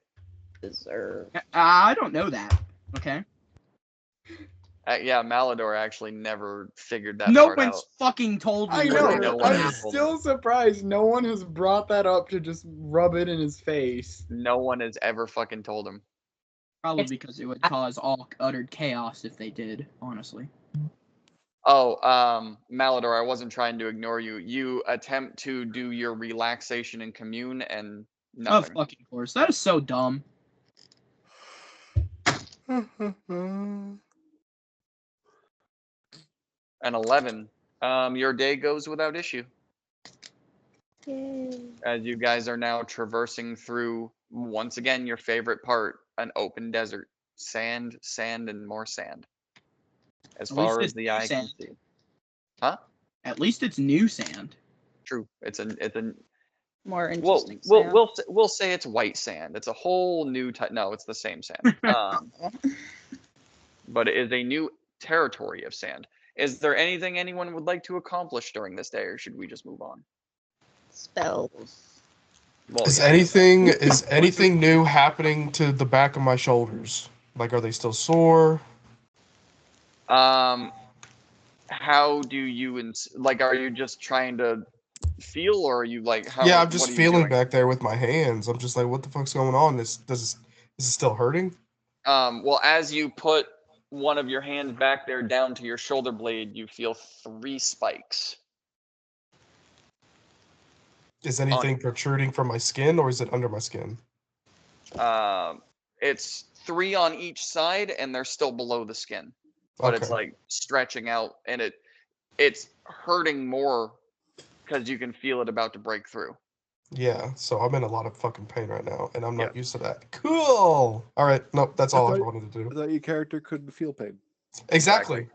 Deserve. I don't know that. Okay. Yeah, Malador actually never figured that No part one's out. fucking told me. I Literally know. no one I'm has told still surprised no one has brought that up to just rub it in his face. No one has ever fucking told him. Probably because it would cause all utter chaos if they did, honestly. Oh, Malador, I wasn't trying to ignore you. You attempt to do your relaxation and commune and nothing. Of fucking course. That is so dumb. An 11. Your day goes without issue. Yay. As you guys are now traversing through, once again, your favorite part, an open desert. Sand, sand, and more sand. As At least far as it's the eye can sand. see. Huh? At least it's new sand. True. It's a More well, interesting. we'll say it's white sand. It's a whole new type. No, it's the same sand. But it is a new territory of sand. Is there anything anyone would like to accomplish during this day, or should we just move on? Spells. Well, Is yeah. anything new happening to the back of my shoulders? Like, are they still sore? How do you like? Are you just trying to feel, or are you like? How? Yeah, I'm what just are you feeling doing? back there with my hands. I'm just like, what the fuck's going on? Is it still hurting? Well, as you put one of your hands back there down to your shoulder blade, you feel 3 spikes. Is anything protruding from my skin, or is it under my skin? It's 3 on each side, and they're still below the skin, but it's Okay. like stretching out, and it's hurting more because you can feel it about to break through. Yeah, so I'm in a lot of fucking pain right now, and I'm not used to that. Cool. All right, nope, that's all I wanted to I do. thought your character couldn't feel pain. Exactly.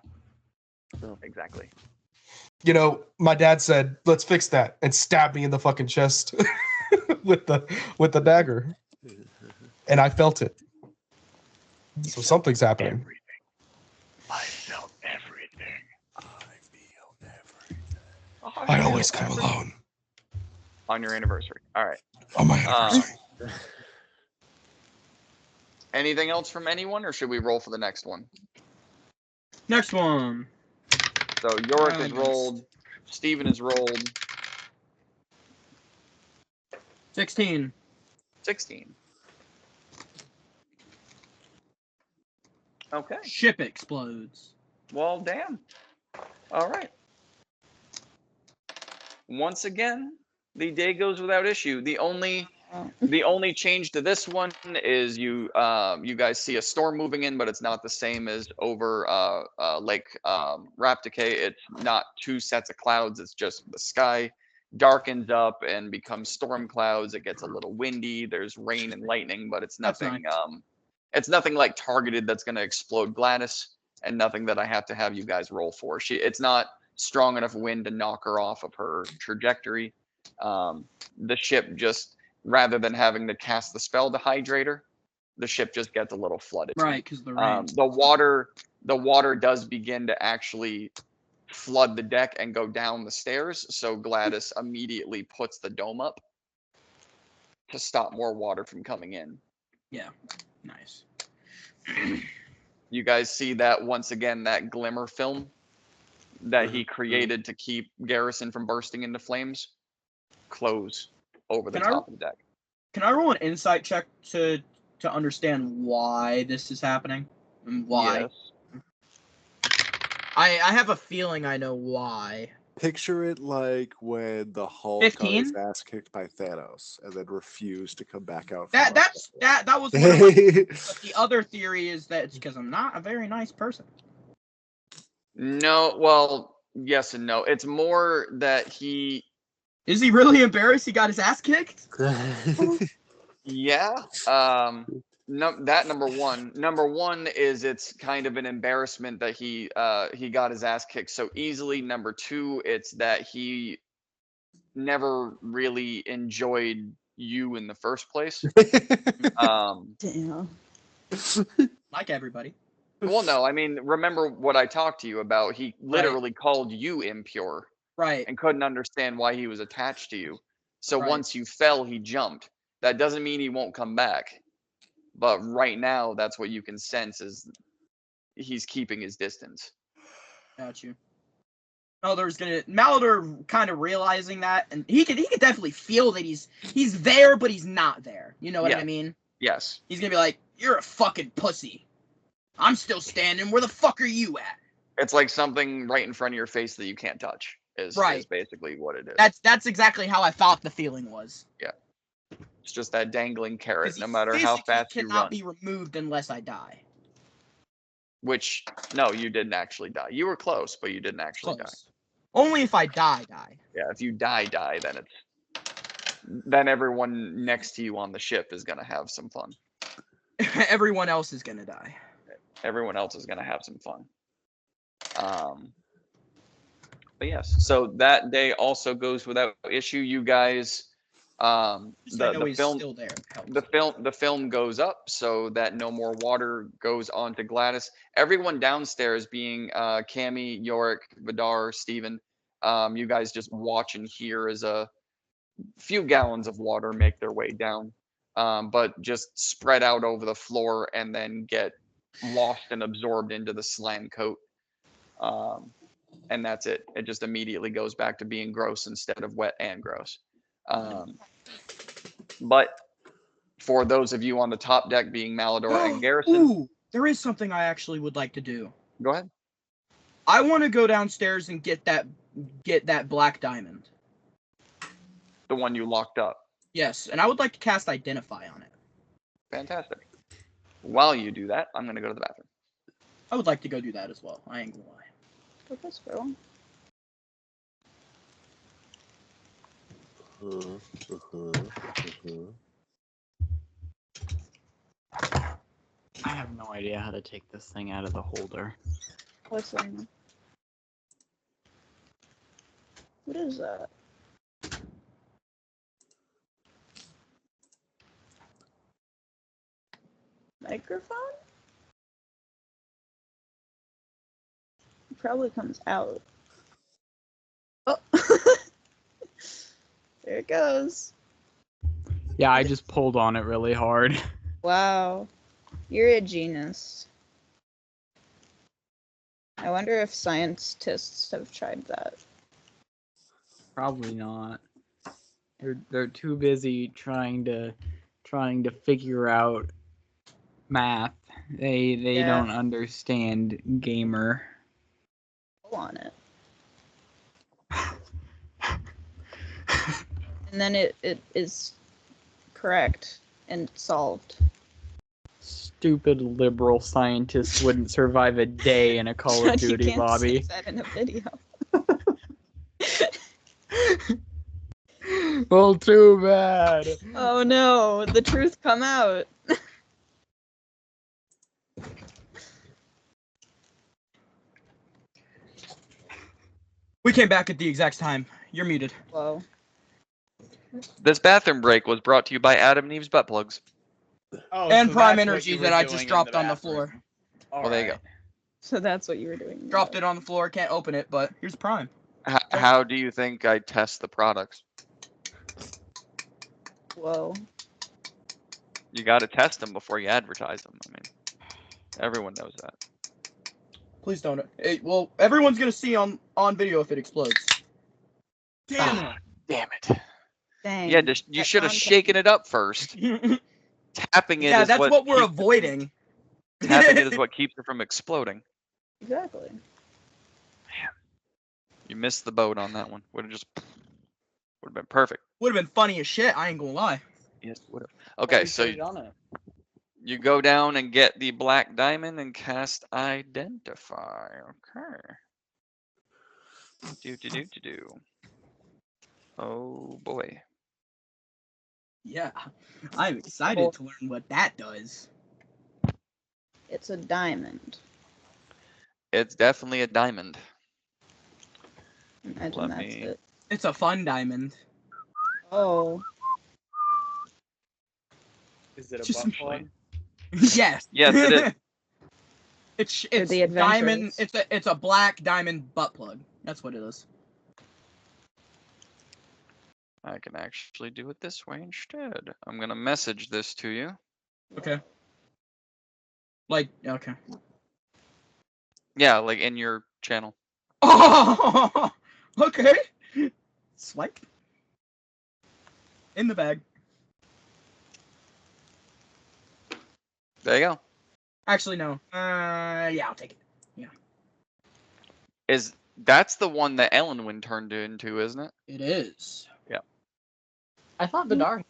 Exactly. You know, my dad said, "Let's fix that," and stabbed me in the fucking chest with the dagger, and I felt it. So something's happening. I felt everything. I always come alone On your anniversary. All right. on my anniversary. Anything else from anyone, or should we roll for the next one? Next one. So Yorick has Nice. rolled. Steven has rolled. 16. 16. Okay. Ship explodes. Well, damn. All right. Once again, the day goes without issue. The only change to this one is you guys see a storm moving in, but it's not the same as over Lake Raptike. It's not two sets of clouds. It's just the sky darkens up and becomes storm clouds. It gets a little windy. There's rain and lightning, but it's That's nothing. nice. It's nothing like targeted that's going to explode Gladys, and nothing that I have to have you guys roll for. It's not strong enough wind to knock her off of her trajectory. The ship just, rather than having to cast the spell to hydrate her, the ship just gets a little flooded. Right, because the rain. The water does begin to actually flood the deck and go down the stairs. So Gladys immediately puts the dome up to stop more water from coming in. Nice. You guys see that once again, that glimmer film that he created to keep Garrison from bursting into flames close over the Can I- top of the deck. Can I roll an insight check to understand why this is happening? And why? Yes. I have a feeling I know why. Picture it like when the Hulk got his 15? ass kicked by Thanos and then refused to come back out. That from was one of my, it. but the other theory is that it's because I'm not a very nice person. No, well, yes and no. It's more that he, Is he really embarrassed he got his ass kicked? yeah. No, that number one. Number one is it's kind of an embarrassment that he got his ass kicked so easily. Number two, it's that he never really enjoyed you in the first place. Damn. Like everybody. Well, no, I mean, remember what I talked to you about. He literally called you impure Right. and couldn't understand why he was attached to you. So Right. once you fell, he jumped. That doesn't mean he won't come back. But right now, that's what you can sense is he's keeping his distance. Got you. Malador kind of realizing that, and he could definitely feel that he's there, but he's not there. You know what Yeah. I mean? Yes. He's gonna be like, "You're a fucking pussy. I'm still standing. Where the fuck are you at?" It's like something right in front of your face that you can't touch is Right. basically what it is. That's exactly how I thought the feeling was. It's just that dangling carrot, 'Cause no he matter how physically fast you cannot run. be removed unless I die. Which, no, you didn't actually die. You were close, but you didn't actually die. Close. Only if I die. Yeah, if you die, then everyone next to you on the ship is gonna have some fun. Everyone else is gonna die. Everyone else is gonna have some fun. But yes, so that day also goes without issue. You guys, Just so I know the he's film, still there. helps. the film goes up so that no more water goes onto Gladys. Everyone downstairs, being Cammy, Yorick, Vidar, Steven, you guys just watch and hear as a few gallons of water make their way down, but just spread out over the floor and then get lost and absorbed into the slam coat. And that's it. It just immediately goes back to being gross instead of wet and gross. But for those of you on the top deck, being Malador and Garrison, Ooh, there is something I actually would like to do. go ahead. I want to go downstairs and get that black diamond. The one you locked up. Yes, and I would like to cast Identify on it. Fantastic. While you do that, I'm going to go to the bathroom. I would like to go do that as well. I ain't gonna lie. Okay, squirrel. I have no idea how to take this thing out of the holder. What's in? What is that? Microphone? It probably comes out. Oh, there it goes. Yeah, I just pulled on it really hard. Wow, you're a genius. I wonder if scientists have tried that. Probably not. They're too busy trying to figure out Math. They Yeah. don't understand gamer. Pull on it. And then it is correct and solved. Stupid liberal scientists wouldn't survive a day in a Call of You Duty can't lobby. say that in a video. Well, too bad. Oh no, the truth come out. We came back at the exact time. You're muted. Whoa. This bathroom break was brought to you by Adam and Eve's butt plugs. Oh, And so Prime that's what Energy you were that I doing just in dropped on the bathroom. floor. Well, there you go. Alright. So that's what you were doing. Dropped it on the floor. Can't open it, but here's Prime. How do you think I test the products? Whoa. You got to test them before you advertise them. I mean, everyone knows that. Please don't. Hey, well, everyone's gonna see on video if it explodes. Damn Ah, damn it. Dang. Yeah, you That should have sounds- shaken it up first. it. Tapping it Yeah, is that's what we're keeps- avoiding. Tapping it is what keeps it from exploding. Exactly. You missed the boat on that one. Would have been perfect. Would have been funny as shit. I ain't gonna lie. Yes, would have. Okay, so you go down and get the black diamond and cast identify. Okay. Do. Oh boy. Yeah, I'm excited to learn what that does. It's a diamond. It's definitely a diamond. Imagine Let that's me- it. It's a fun diamond. Oh. Is it a Just butt plug? Yes. Yes, it is. It's the diamond. adventurers. It's a black diamond butt plug. That's what it is. I can actually do it this way instead. I'm gonna message this to you. Okay. Like okay. Yeah, like in your channel. Oh, okay. Swipe. In the bag. There you go. Actually, no. Yeah, I'll take it. That's the one that Ellenwyn turned into, isn't it? It is. Yeah. I thought Vidar.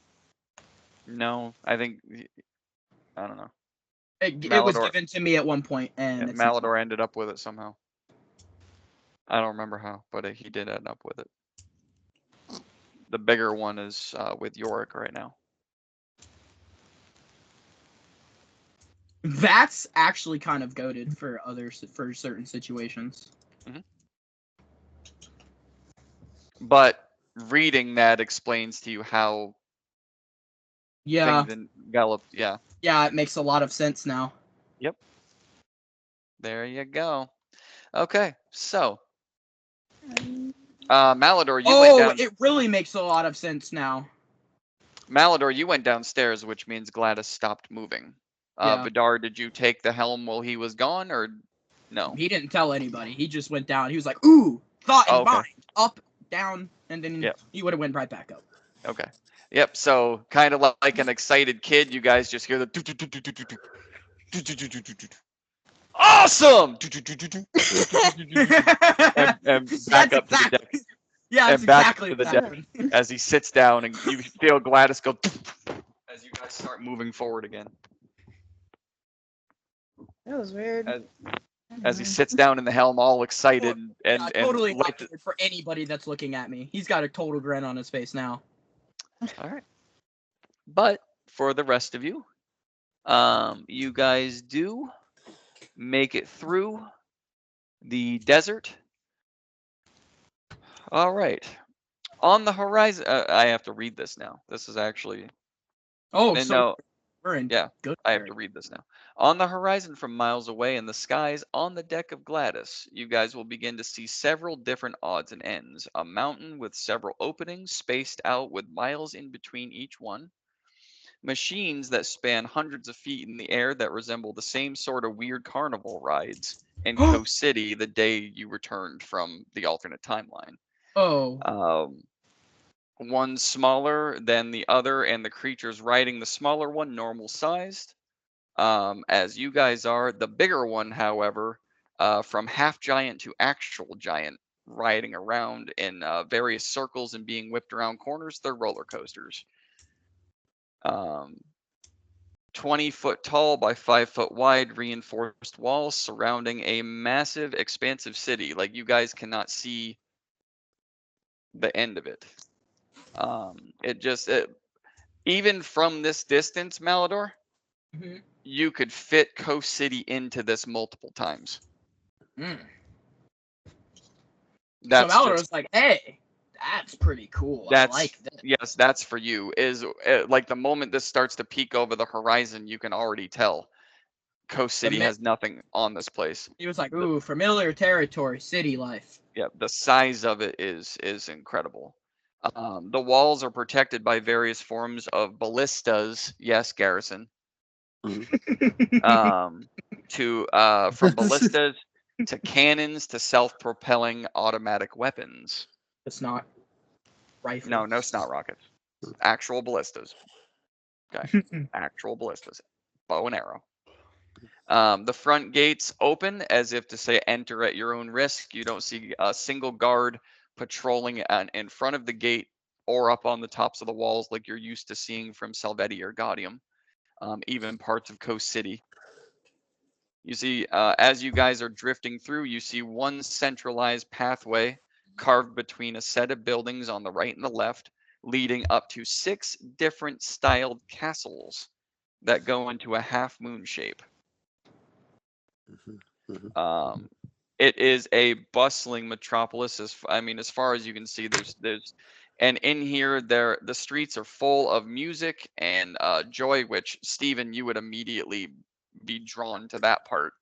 No, I think I don't know. It was Malador. given to me at one point, and Yeah, it's Malador ended up with it somehow. I don't remember how, but he did end up with it. The bigger one is with Yorick right now. That's actually kind of goated for certain situations. But reading that explains to you how Yeah, things enveloped. Yeah, yeah, it makes a lot of sense now. there you go. Okay, so Um, Malador, you went Oh, down. it really makes a lot of sense now. Malador, you went downstairs, which means Gladys stopped moving. Yeah. Vidar, did you take the helm while he was gone, or no? He didn't tell anybody. He just went down. He was like, "Ooh, thought in Oh, okay. mind, up, down," and then Yep. he would have went right back up. Okay. Yep. So kind of like an excited kid, you guys just hear the awesome and back up to the deck Yeah, that's And back exactly to what the deck. happened. as he sits down, and you feel Gladys go as you guys start moving forward again. that was weird. As he sits down in the helm, all excited and Yeah, totally like not weird for anybody that's looking at me. He's got a total grin on his face now. all right. But for the rest of you, you guys do make it through the desert. All right. On the horizon, I have to read this now. This is actually Oh, and so no, we're in yeah, good. I have to read this now. On the horizon from miles away in the skies on the deck of Gladys, you guys will begin to see several different odds and ends. A mountain with several openings spaced out with miles in between each one. Machines that span hundreds of feet in the air that resemble the same sort of weird carnival rides in Coast City the day you returned from the alternate timeline. Oh, One smaller than the other, and the creatures riding the smaller one normal sized. as you guys are. The bigger one, however, from half giant to actual giant, riding around in various circles and being whipped around corners, they're roller coasters. 20-foot tall by 5-foot wide reinforced walls surrounding a massive, expansive city. Like, you guys cannot see the end of it. Even from this distance, Malador, Mhm. you could fit Coast City into this multiple times. Mm. That's so Malador just, was like, "Hey, that's pretty cool. I that's like this." yes, that's for you. Is like the moment this starts to peek over the horizon, you can already tell Coast City mi- has nothing on this place. He was like, "Ooh, familiar territory, city life." Yeah, the size of it is incredible. The walls are protected by various forms of ballistas. Yes, Garrison. From ballistas to cannons to self-propelling automatic weapons. It's not rifle. No snot rockets. Actual ballistas. Okay, actual ballistas. Bow and arrow. The front gates open as if to say enter at your own risk. You don't see a single guard patrolling in front of the gate or up on the tops of the walls like you're used to seeing from Salvetti or Gaudium, even parts of Coast City. You see, as you guys are drifting through, you see one centralized pathway carved between a set of buildings on the right and the left, leading up to 6 different styled castles that go into a half moon shape. It is a bustling metropolis. As far as you can see, and in here, the streets are full of music and joy. Which, Stephen, you would immediately be drawn to that part.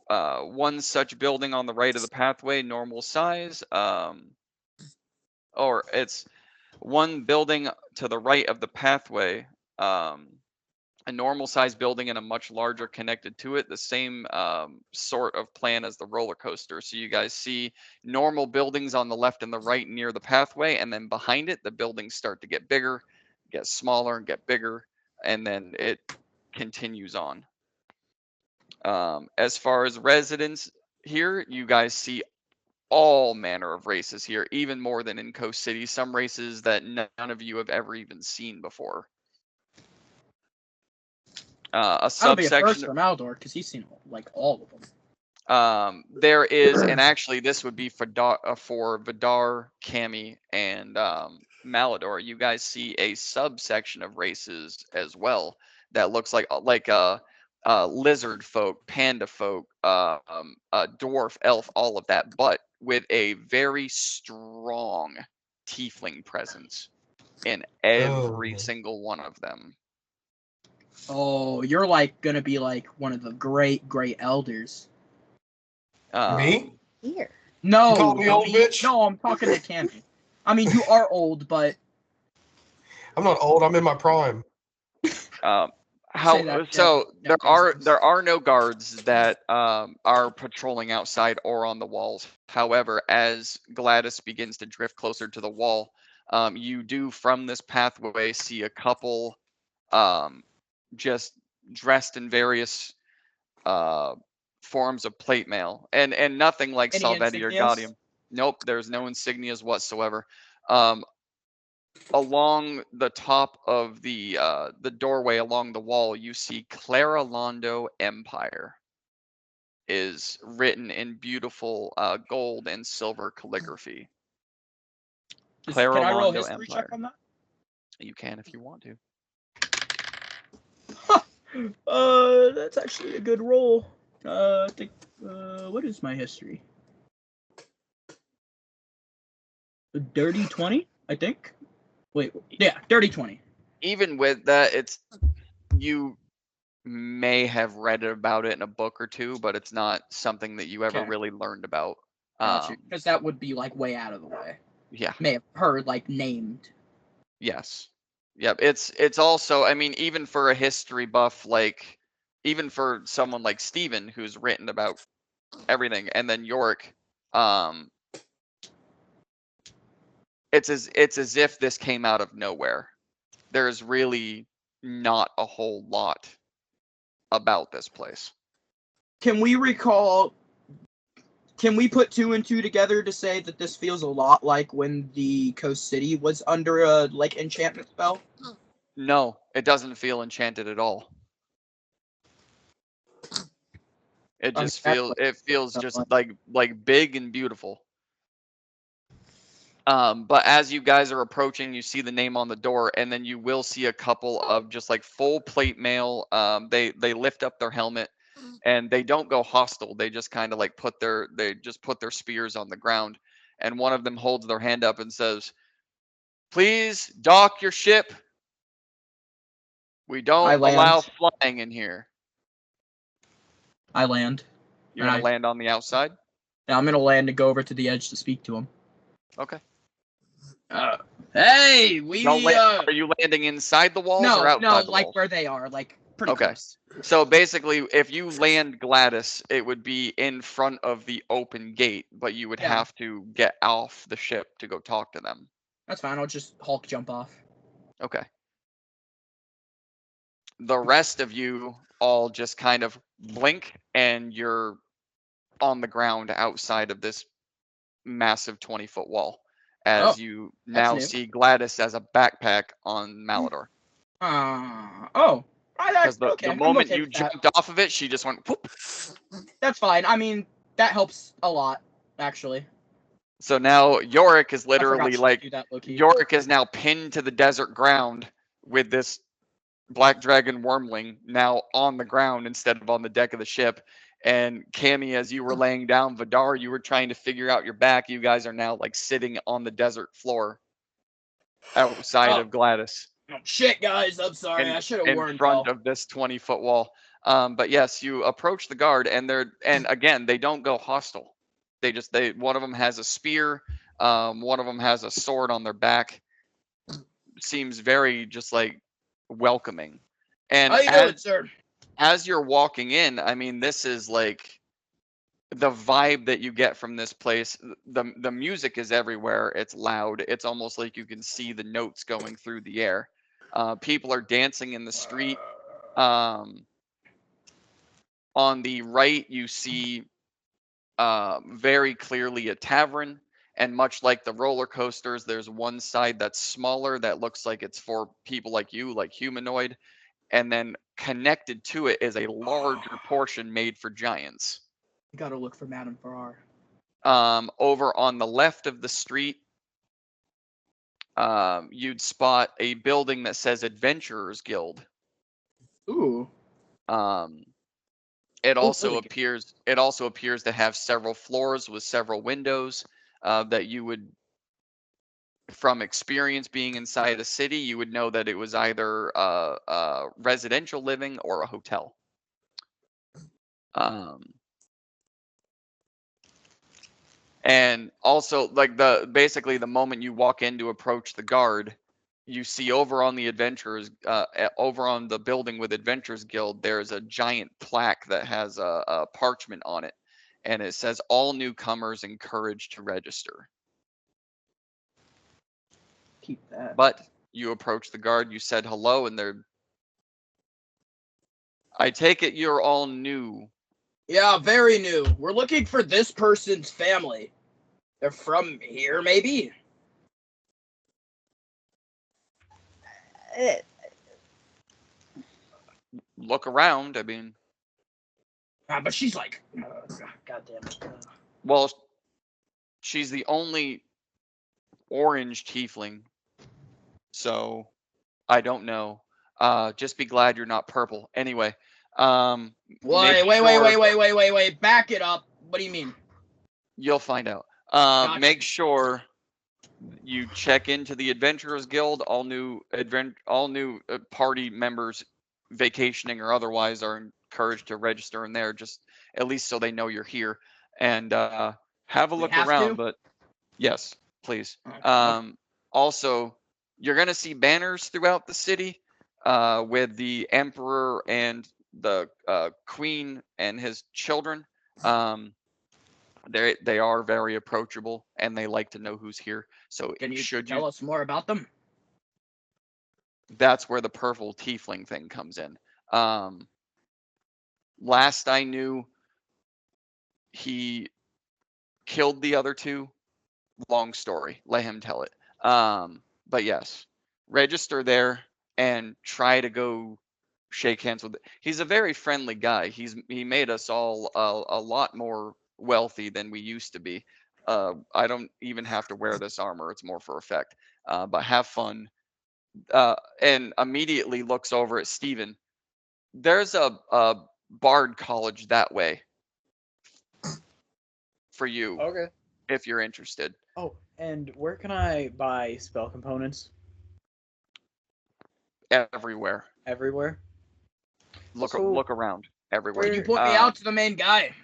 One such building on the right of the pathway, normal size, or it's one building to the right of the pathway. A normal size building and a much larger connected to it, the same sort of plan as the roller coaster. So you guys see normal buildings on the left and the right near the pathway, and then behind it, the buildings start to get bigger, get smaller, and get bigger, and then it continues on. As far as residents here, you guys see all manner of races here, even more than in Coast City. Some races that none of you have ever even seen before. A That'll be a first subsection. for Malador because he's seen like all of them. There is, and actually this would be for Vidar, Cami, and Malador. You guys see a subsection of races as well that looks like lizard folk, panda folk, dwarf, elf, all of that, but with a very strong tiefling presence in every single one of them. Oh, you're like gonna be like one of the great elders. Me? Here. No, You call me old bitch? No, I'm talking to Cammy. I mean, you are old, but I'm not old. I'm in my prime. There are no guards that are patrolling outside or on the walls. However, as Gladys begins to drift closer to the wall, you do from this pathway see a couple just dressed in various forms of plate mail, and nothing like Any Salvetti or insignias? Gaudium. Nope, there's no insignias whatsoever. Along the top of the doorway along the wall, you see Clara Londo Empire is written in beautiful gold and silver calligraphy. Clara Can I roll a Londo history check Empire. on that? You can if you want to. That's actually a good roll. I think. What is my history? A dirty 20, I think. Wait, yeah, dirty 20. Even with that, you may have read about it in a book or two, but it's not something that you ever Okay. really learned about. Because that would be like way out of the way. Yeah. May have heard like named. Yes. Yep. It's also, even for a history buff, like even for someone like Steven, who's written about everything, and then Yorick, it's as if this came out of nowhere. there's really not a whole lot about this place. Can we recall? Can we put 2 and 2 together to say that this feels a lot like when the Coast City was under a like enchantment spell? No, it doesn't feel enchanted at all. It I mean, just that's feels like- it feels that's just like- like big and beautiful. But as you guys are approaching, you see the name on the door, and then you will see a couple of just like full plate mail. They lift up their helmet, and they don't go hostile. They just kind of like put their spears on the ground, and one of them holds their hand up and says, "Please dock your ship. We don't land. allow flying in here." I land. You're gonna Right. land on the outside. Now I'm gonna land and go over to the edge to speak to him. Okay. Hey, we Don't land, are you landing inside the walls or outside no, the like walls? where they are, like pretty Okay. close. So basically, if you land Gladys, it would be in front of the open gate, but you would Yeah. have to get off the ship to go talk to them. That's fine. I'll just Hulk jump off. Okay. The rest of you all just kind of blink, and you're on the ground outside of this massive 20-foot wall, as Oh, you that's now new. see Gladys as a backpack on Malador. Oh. Because Okay, the I'm moment okay you with that. jumped off of it, she just went whoop. That's fine. I mean, that helps a lot, actually. So now Yorick is I forgot literally to like, do that, low-key. Yorick is now pinned to the desert ground with this black dragon wormling now on the ground instead of on the deck of the ship. And Cammy, as you were laying down, Vidar, you were trying to figure out your back. You guys are now like sitting on the desert floor outside of Gladys. Oh, shit, guys. I'm sorry. I should have In warned front y'all. of this 20-foot wall. But yes, you approach the guard, and again, they don't go hostile. One of them has a spear, one of them has a sword on their back. Seems very just like welcoming. And How you doing, sir? as you're walking in, I mean, this is like the vibe that you get from this place. The music is everywhere. It's loud. It's almost like you can see the notes going through the air. People are dancing in the street. On the right, you see very clearly a tavern. And much like the roller coasters, there's one side that's smaller that looks like it's for people like you, like humanoid. And then connected to it is a larger portion made for giants. You gotta look for Madame Farrar. Over on the left of the street, you'd spot a building that says Adventurers Guild. Ooh. It also really appears to have several floors with several windows that you would, from experience being inside a city, you would know that it was either residential living or a hotel. And also, like basically the moment you walk in to approach the guard, you see over on the over on the building with Adventurers Guild, there's a giant plaque that has a parchment on it, and it says all newcomers encouraged to register. Keep that. But you approach the guard, you said hello, and I take it you're all new. Yeah, very new. We're looking for this person's family. They're from here, maybe? Look around, I mean. But she's like, God damn it. Well, she's the only orange tiefling, so I don't know. Just be glad you're not purple. Anyway, Wait. Back it up. What do you mean? You'll find out. Gotcha. Make sure you check into the Adventurers Guild. All new party members, vacationing or otherwise, are encouraged to register in there, just at least so they know you're here. And have a look have around. to? But yes, please. Okay. Also, you're gonna see banners throughout the city with the Emperor and the Queen and his children. They are very approachable, and they like to know who's here. So Can you should tell us more about them? that's where the purple tiefling thing comes in. Last I knew, he killed the other two. Long story. Let him tell it. But yes, register there and try to go shake hands with. He's a very friendly guy. He made us all a lot more wealthy than we used to be. I don't even have to wear this armor. It's more for effect. But have fun. And immediately looks over at Steven. There's a Bard College that way for you Okay. if you're interested. Oh, and where can I buy spell components? Everywhere. Everywhere? Look So, look around everywhere. Can you point me out to the main guy?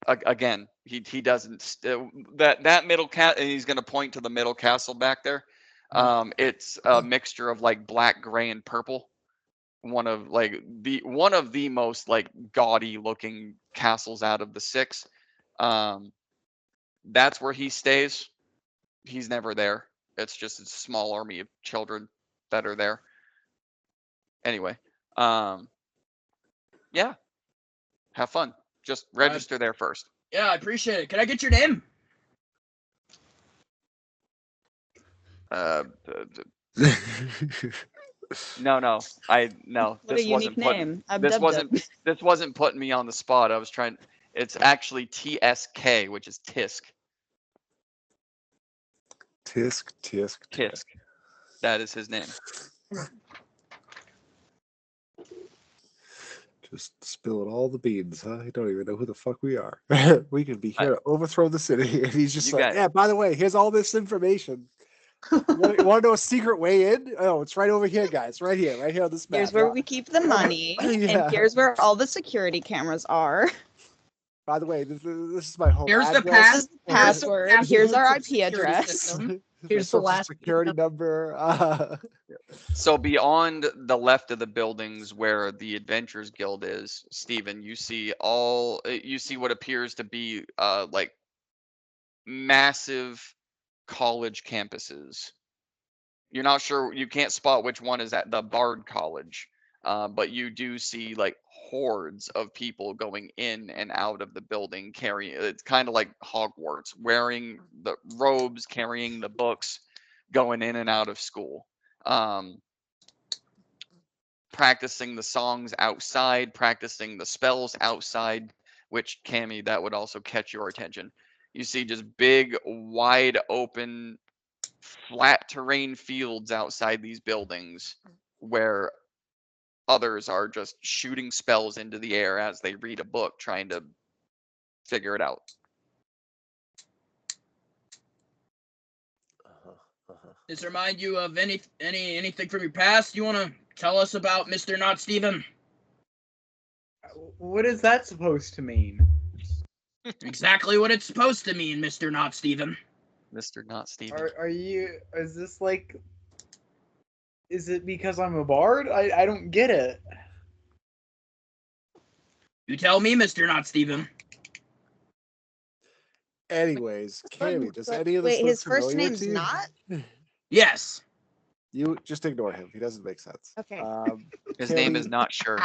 Again, he doesn't that middle cat, and he's going to point to the middle castle back there. It's a mixture of like black, gray, and purple. One of the most like gaudy looking castles out of the 6. That's where he stays. He's never there. It's just a small army of children that are there. Anyway, yeah, have fun. Just register there first. Yeah, I appreciate it. Can I get your name? No. What a This wasn't unique name. this wasn't putting me on the spot. I was trying. It's actually TSK, which is Tisk. Tisk. That is his name. Just spilling all the beans, huh? You don't even know who the fuck we are. We could be here to overthrow the city. And he's just like, yeah, by the way, here's all this information. You want to know a secret way in? Oh, it's right over here, guys. Right here on this map. Here's where we keep the money, Yeah. and here's where all the security cameras are. By the way, this is my home Here's the address. This is the password. Here's our IP address. Here's the last security number. So beyond the left of the buildings where the Adventurers Guild is, Stephen, you see what appears to be like massive college campuses. You're not sure, you can't spot which one is at the Bard College, but you do see like hordes of people going in and out of the building carrying, it's kind of like Hogwarts, wearing the robes, carrying the books, going in and out of school. Practicing the songs outside, practicing the spells outside, which, Cammy, that would also catch your attention. You see just big, wide open, flat terrain fields outside these buildings where others are just shooting spells into the air as they read a book, trying to figure it out. Does it remind you of anything from your past you want to tell us about, Mr. Not Steven? What is that supposed to mean? Exactly what it's supposed to mean, Mr. Not Steven. Mr. Not Steven. Is this like, is it because I'm a bard? I don't get it. You tell me, Mr. Not Steven. Anyways, Cammy, does any of this Wait, look his first familiar name's to you? not? Yes. You just ignore him. He doesn't make sense. Okay. His name is not sure.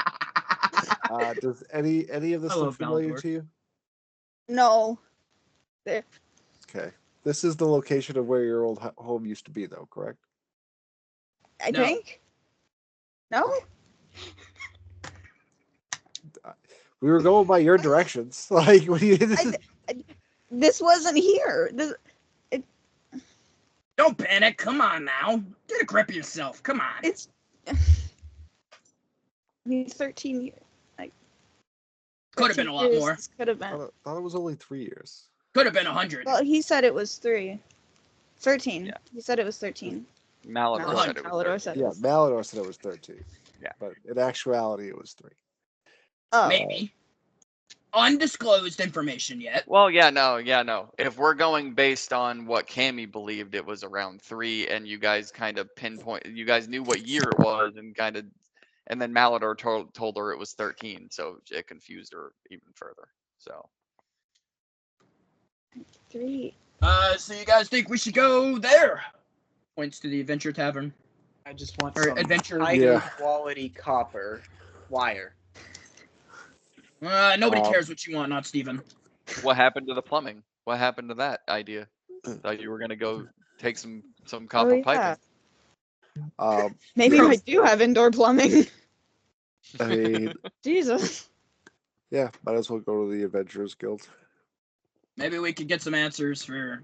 Does any of this I look love familiar Baldur. to you? No. Okay. This is the location of where your old home used to be, though, correct? I No. think. No? We were going by your directions. Like, what do you? This wasn't here. Don't panic. Come on now. Get a grip of yourself. Come on. It's. He's 13 years. Could have been a lot more. Could have I been. thought it was only 3 years. Could have been 100. Well, he said it was 3. 13. Yeah. He said it was 13. Malador Malador said it was Malador 13. said it Yeah, was. Malador said it was 13. Yeah. But in actuality, it was 3. Oh. Maybe. Undisclosed information yet. Well, yeah, no. If we're going based on what Cammy believed, it was around 3, and you guys kind of you guys knew what year it was, and then Malador told her it was 13, so it confused her even further. So 3. So you guys think we should go there? Points to the Adventure Tavern. I just want Or some adventure. high Yeah. quality copper wire. Nobody Um, cares what you want, not Steven. What happened to the plumbing? What happened to that idea? Thought you were gonna go take some copper yeah. piping. Maybe yeah, I do have indoor plumbing. I mean, Jesus. yeah, might as well go to the Adventurers Guild. Maybe we could get some answers for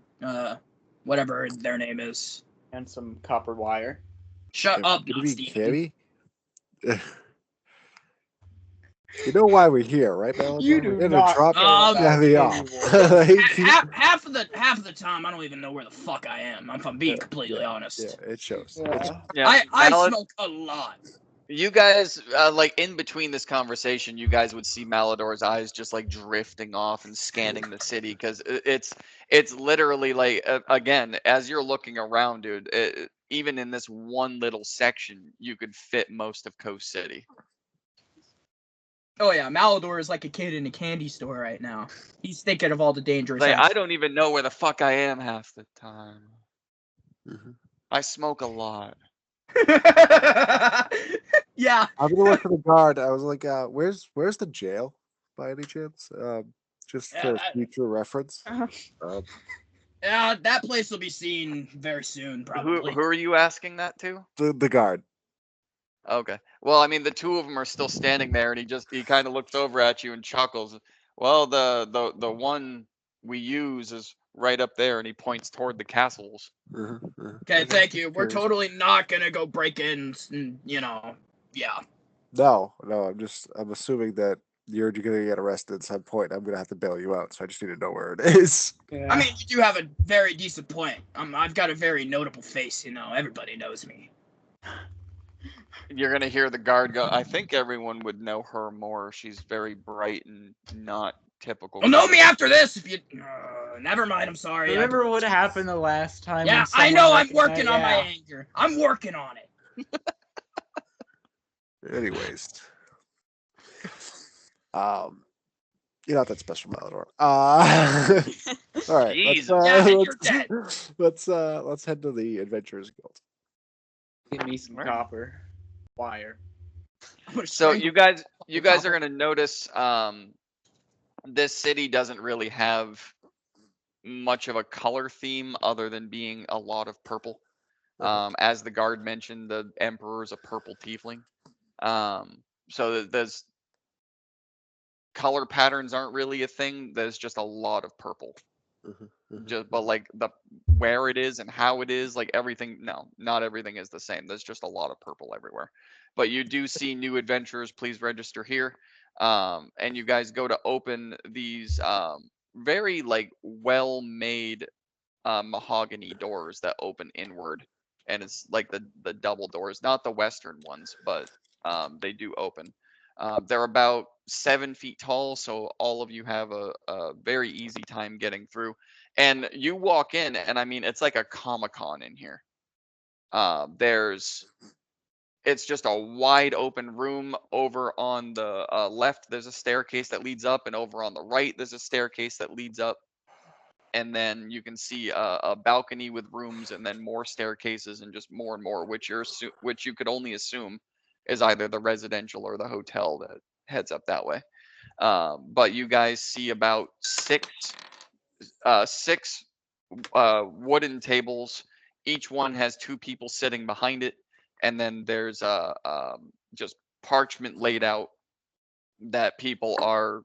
whatever their name is. And some copper wire. Shut Yeah, up, could not be Steven. Cammy? You know why we're here, right, Malador? You do We're gonna not drop care about Cammy off. half of the time, I don't even know where the fuck I am. If I'm being completely honest. Yeah, it shows. Yeah. Yeah, I Malad- smoke a lot. You guys, like in between this conversation, you guys would see Malador's eyes just like drifting off and scanning the city because it's literally like again, as you're looking around, dude. Even in this one little section, you could fit most of Coast City. Oh yeah, Malador is like a kid in a candy store right now. He's thinking of all the dangerous. Like I acts. don't even know where the fuck I am half the time. Mhm. I smoke a lot. Yeah. I'm gonna look for the guard. I was like, where's the jail by any chance? Just Yeah, for that- future reference. Uh-huh. Yeah, that place will be seen very soon, probably. Who are you asking that to? The guard. Okay. Well, I mean, the two of them are still standing there, and he kind of looks over at you and chuckles. Well, the one we use is right up there, and he points toward the castles. Okay, thank you. We're Curious. totally not gonna go break in, and, yeah. No, I'm assuming that you're gonna get arrested at some point. I'm gonna have to bail you out, so I just need to know where it is. Yeah. I mean, you do have a very decent point. I've got a very notable face, everybody knows me. You're gonna hear the guard go. I think everyone would know her more. She's very bright and not typical. Well, know me after this if you. Never mind. I'm sorry. Remember what happened the last time? Yeah, when I someone know. I'm recognized- working on my yeah. anger. I'm working on it. Anyways, you're not that special, Malador. All right, Jesus. Yeah, you're dead. let's head to the Adventurers Guild. Give me some Right. copper wire. I'm gonna So strangle you guys are Copper. gonna notice this city doesn't really have much of a color theme other than being a lot of purple. As the guard mentioned, the emperor is a purple tiefling. So there's color patterns aren't really a thing. There's just a lot of purple. But like where it is and how it is, like everything, no, not everything is the same. There's just a lot of purple everywhere. But you do see new adventurers. Please register here. And you guys go to open these very like well-made mahogany doors that open inward, and it's like the double doors, not the western ones, but they do open. They're about 7 feet tall, so all of you have a very easy time getting through. And you walk in, and I mean, it's like a Comic-Con in here. It's just a wide open room. Over on the left, there's a staircase that leads up, and over on the right, there's a staircase that leads up. And then you can see a balcony with rooms, and then more staircases, and just more and more, which you could only assume is either the residential or the hotel that heads up that way. But you guys see about six wooden tables. Each one has 2 people sitting behind it, and then there's just parchment laid out that people are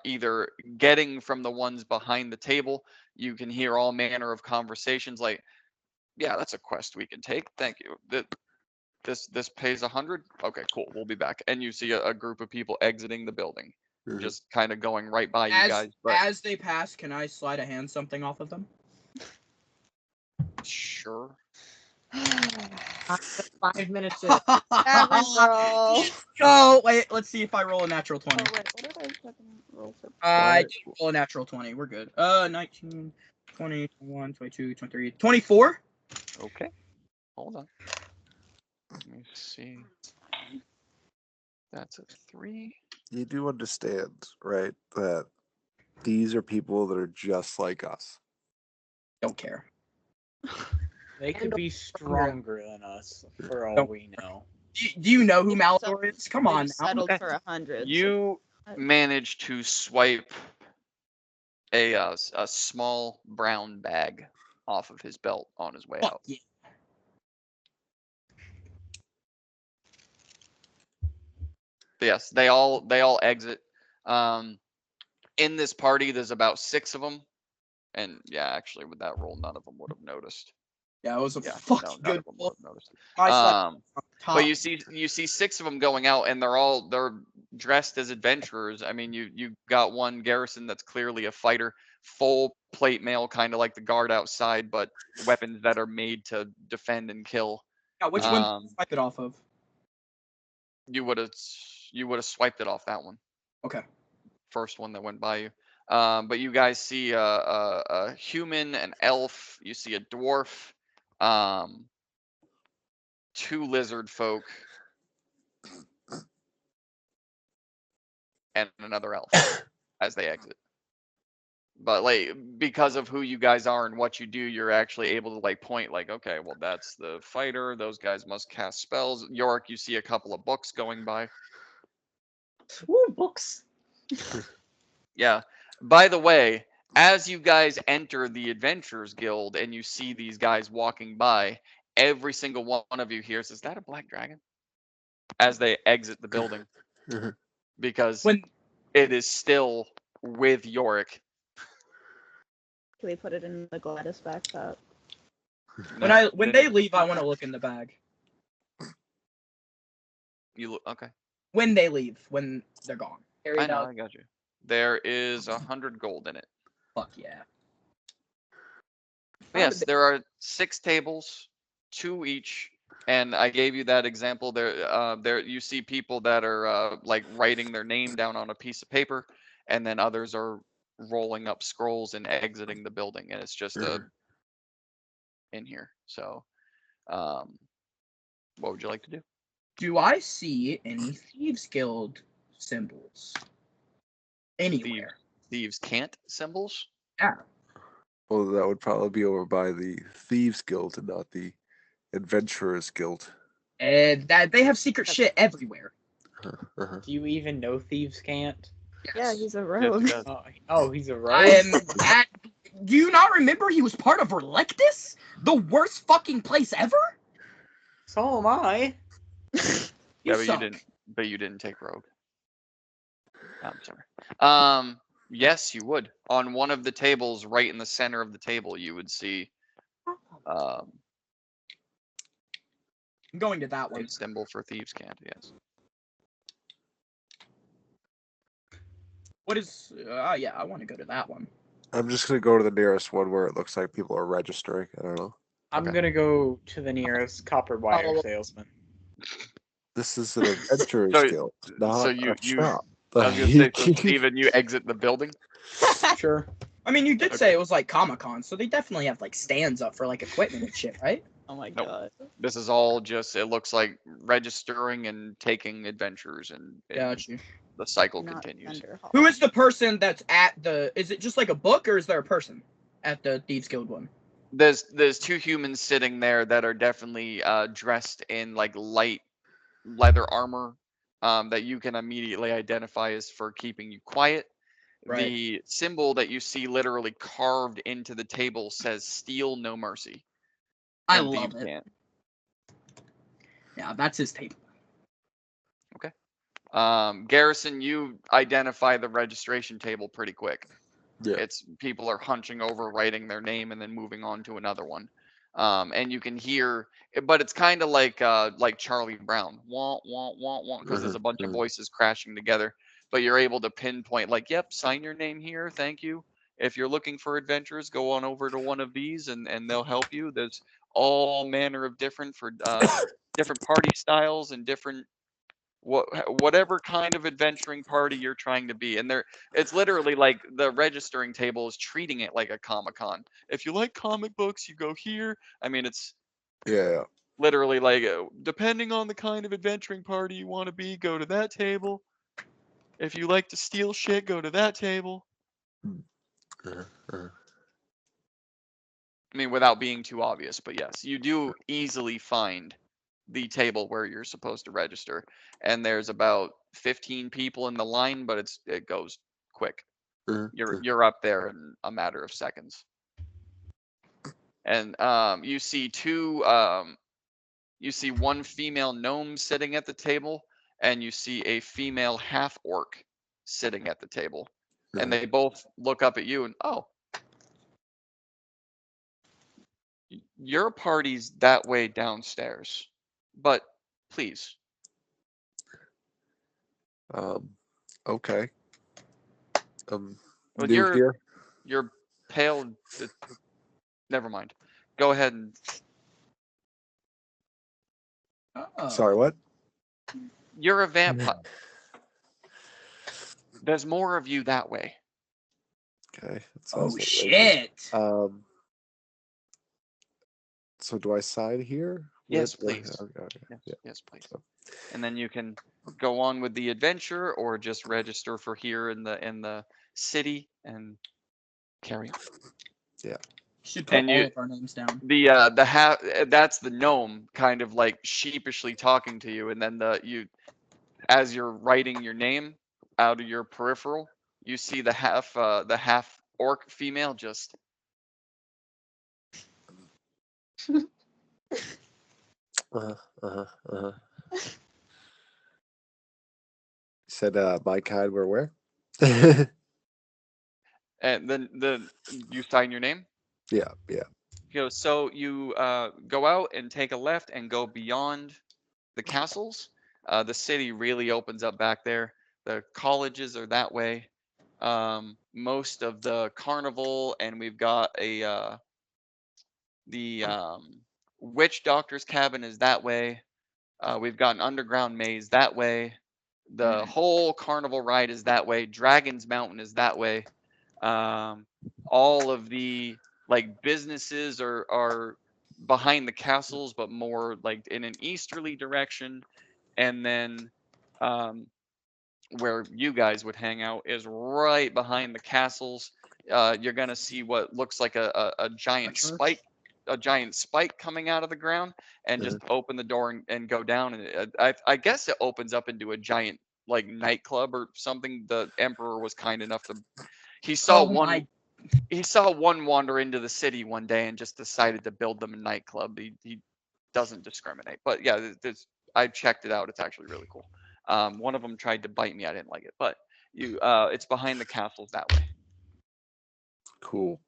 either getting from the ones behind the table. You can hear all manner of conversations like, yeah, that's a quest we can take. Thank you. This pays 100. Okay, cool. We'll be back. And you see a group of people exiting the building, just kind of going right by you guys. But As they pass, can I slide a hand something off of them? sure. 5 minutes in. Roll. Oh, wait, let's see if I roll a natural 20. Oh, wait, what did I fucking roll for? I didn't roll a natural 20. We're good. 19, 20, 21, 22, 23, 24? Okay. Hold on. Let me see. That's a 3. You do understand, right, that these are people that are just like us. Don't care. They could And be stronger than us, for all Don't- we know. Do you know who It's Malador is? Come on They've now. settled for 100. so- You managed to swipe a small brown bag off of his belt on his way Fuck out. yeah. But yes, they all exit. In this party, there's about 6 of them, and yeah, actually, with that roll, none of them would have noticed. Yeah, it was a Yeah, fucking no, none good of them roll. would have noticed. I slept Um, on top. but you see 6 of them going out, and they're dressed as adventurers. I mean, you got one Garrison that's clearly a fighter, full plate mail, kind of like the guard outside, but weapons that are made to defend and kill. Yeah, which one Um, did you swipe it off of? You would have swiped it off that one. Okay. First one that went by you. But you guys see a human, an elf. You see a dwarf, 2 lizard folk, and another elf as they exit. But like, because of who you guys are and what you do, you're actually able to like point like, okay, well, that's the fighter. Those guys must cast spells. Yorick, you see a couple of books going by. Ooh, books. Yeah. By the way, as you guys enter the Adventurers Guild and you see these guys walking by, every single one of you here says, "Is that a black dragon?" As they exit the building, because When it is still with Yorick. Can we put it in the Gladys backpack? when they leave, I want to look in the bag. You look okay. When they leave, when they're gone. Carry I it know, out. I got you. There is 100 gold in it. Fuck yeah. But yes, there are 6 tables, 2 each, and I gave you that example. There you see people that are like writing their name down on a piece of paper, and then others are rolling up scrolls and exiting the building, and it's just in here. So, what would you like to do? Do I see any Thieves Guild symbols? Anywhere. Thieves can't symbols. Yeah. Well, that would probably be over by the Thieves Guild and not the Adventurers Guild. And that they have secret shit everywhere. Uh-huh. Do you even know Thieves Can't? Yeah, Yes. he's a Yes, rogue. it does. Oh, he's a rogue? I am at. Do you not remember he was part of Relectus? The worst fucking place ever? So am I. Yeah, suck. but you didn't take rogue. I'm sorry. Yes, you would. On one of the tables, right in the center of the table, you would see I'm going to that one. a symbol for thieves can't. Yes. What is? Yeah, I want to go to that one. I'm just gonna go to the nearest one where it looks like people are registering. I don't know. I'm Okay. gonna go to the nearest copper wire Oh. salesman. This is an Adventurers So- Guild, not so a you- shop. I was gonna say, so Steven, you exit the building. Sure. I mean, you did Okay. say it was like Comic-Con, so they definitely have like stands up for like equipment and shit, right? Oh my Nope. god. This is all just. It looks like registering and taking adventures, and Got you. the cycle Not continues. Thunder Hall. Who is the person that's at the? Is it just like a book, or is there a person at the Thieves Guild one? There's 2 humans sitting there that are definitely dressed in like light leather armor that you can immediately identify as for keeping you quiet. Right. The symbol that you see literally carved into the table says "Steal No Mercy." I and love Thieves it. Can't. Yeah, that's his table. Garrison, you identify the registration table pretty quick. Yeah. It's people are hunching over, writing their name, and then moving on to another one. And you can hear, but it's kind of like Charlie Brown, wah wah wah wah, because there's a bunch of voices crashing together. But you're able to pinpoint, like, yep, sign your name here, thank you. If you're looking for adventures, go on over to one of these, and they'll help you. There's all manner of different different party styles and different whatever kind of adventuring party you're trying to be. And it's literally like the registering table is treating it like a Comic-Con. If you like comic books, you go here. I mean, it's Yeah. literally like depending on the kind of adventuring party you want to be, go to that table. If you like to steal shit, go to that table. I mean, without being too obvious, but yes, you do easily find the table where you're supposed to register, and there's about 15 people in the line, but it goes quick. You're up there in a matter of seconds. And you see one female gnome sitting at the table, and you see a female half orc sitting at the table, and they both look up at you and, oh, your party's that way downstairs, but please. Okay. Well, New here. You're pale. Never mind. Go ahead and. Oh. Sorry, what? You're a vampire. There's more of you that way. Okay. That Oh sounds like shit. So do I sign here? Yes, With the- please. Okay. Yes, Yeah. yes, please. And then you can go on with the adventure, or just register for here in the city and carry on. Should put And all you- of our names down. That's the gnome kind of like sheepishly talking to you, and then as you're writing your name out of your peripheral, you see the half orc female just. Said my kind were where? And then you sign your name. Yeah. So you go out and take a left and go beyond the castles. The city really opens up back there. The colleges are that way. Most of the carnival, and we've got the witch doctor's cabin is that way. We've got an underground maze that way. The whole carnival ride is that way. Dragon's Mountain is that way. All of the like businesses are behind the castles, but more like in an easterly direction. And then where you guys would hang out is right behind the castles. You're gonna see what looks like a giant spike coming out of the ground, and just open the door and go down. And I guess it opens up into a giant like nightclub or something. The emperor was kind enough to. He saw one wander into the city one day and just decided to build them a nightclub. He doesn't discriminate. But yeah, I checked it out. It's actually really cool. One of them tried to bite me. I didn't like it, but it's behind the castles that way. Cool.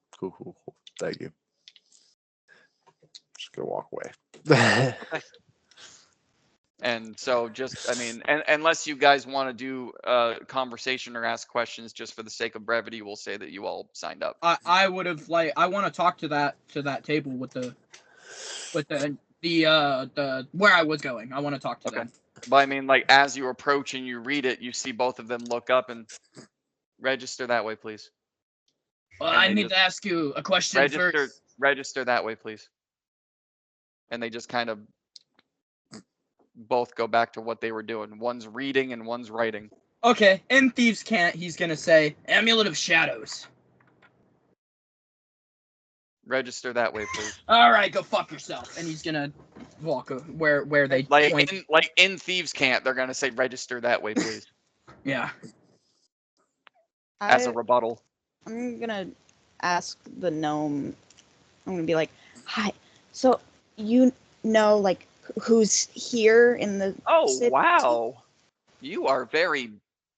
Thank you. Just gonna walk away. And so and unless you guys want to do a conversation or ask questions just for the sake of brevity, we'll say that you all signed up. I would have I want to talk to that table with the where I was going. I want to talk to them. But I mean, like, as you approach and you read it, you see both of them look up and register that way, please. Well, And I they need just to ask you a question first. Register that way, please. And they just kind of both go back to what they were doing. One's reading and one's writing. Okay, in Thieves' Cant, he's gonna say Amulet of Shadows. Register that way, please. All right, go fuck yourself. And he's gonna walk where they point. In Thieves' Cant, they're gonna say register that way, please. Yeah. As a rebuttal. I'm gonna ask the gnome. I'm gonna be like, "Hi, so you know like who's here in the city? Wow, you are very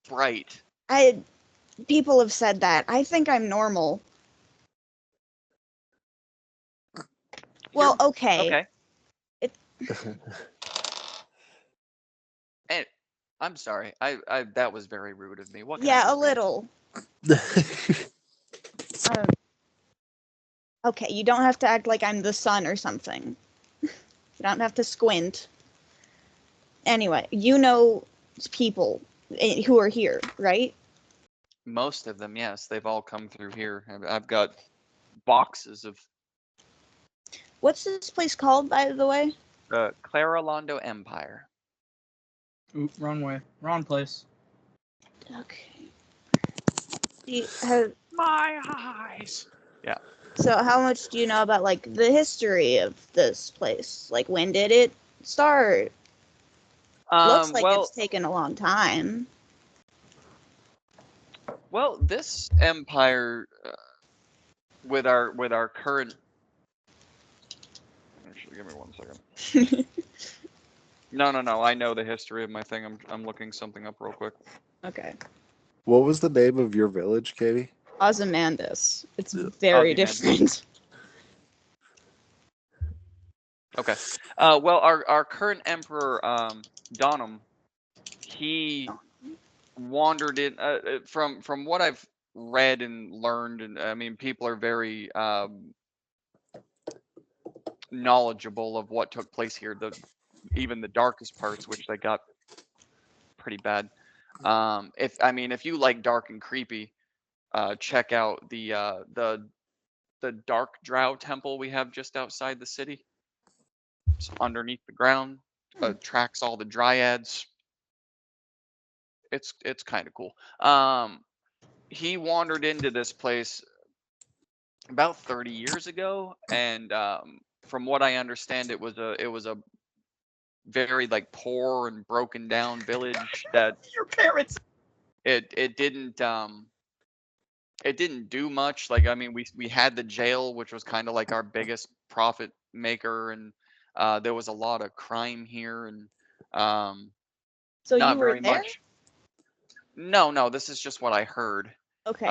bright." People have said that. I think I'm normal. Well, okay. And I'm sorry. I that was very rude of me. What? Yeah, a little. Okay, you don't have to act like I'm the sun or something. You don't have to squint. Anyway, you know people who are here, right? Most of them, yes. They've all come through here. I've got boxes of What's this place called, by the way? the Claralondo Empire. Oop, wrong way. Wrong place. Okay. My eyes. Yeah. So how much do you know about like the history of this place? Like when did it start? Looks like Well, it's taken a long time. well, this empire, with our current. Actually, give me 1 second. No. I know the history of my thing. I'm looking something up real quick. Okay. What was the name of your village, Katie? Ozymandias. It's very Ozymandias. different. Okay. Well, our current emperor, Donham, he wandered in. From what I've read and learned, and I mean, people are very knowledgeable of what took place here. Even the darkest parts, which they got pretty bad. If you like dark and creepy, check out the Dark Drow temple we have just outside the city. It's underneath the ground. Attracts all the dryads. It's kind of cool. He wandered into this place about 30 years ago, and from what I understand, it was a very like poor and broken down village that Your parents. it didn't do much. Like, I mean, we had the jail, which was kind of like our biggest profit maker, and there was a lot of crime here, and So not you were very there? much. No, this is just what I heard. Okay.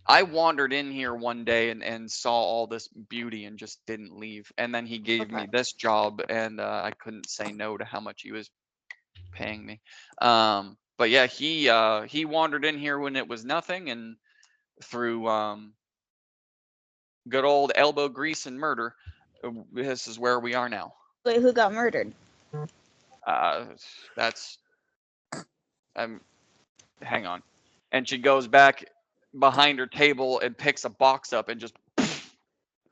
I wandered in here one day and saw all this beauty and just didn't leave. And then he gave me Okay. this job, and I couldn't say no to how much he was paying me. But yeah, he wandered in here when it was nothing, and through good old elbow grease and murder, this is where we are now. Wait, who got murdered? That's hang on. And she goes back behind her table and picks a box up and just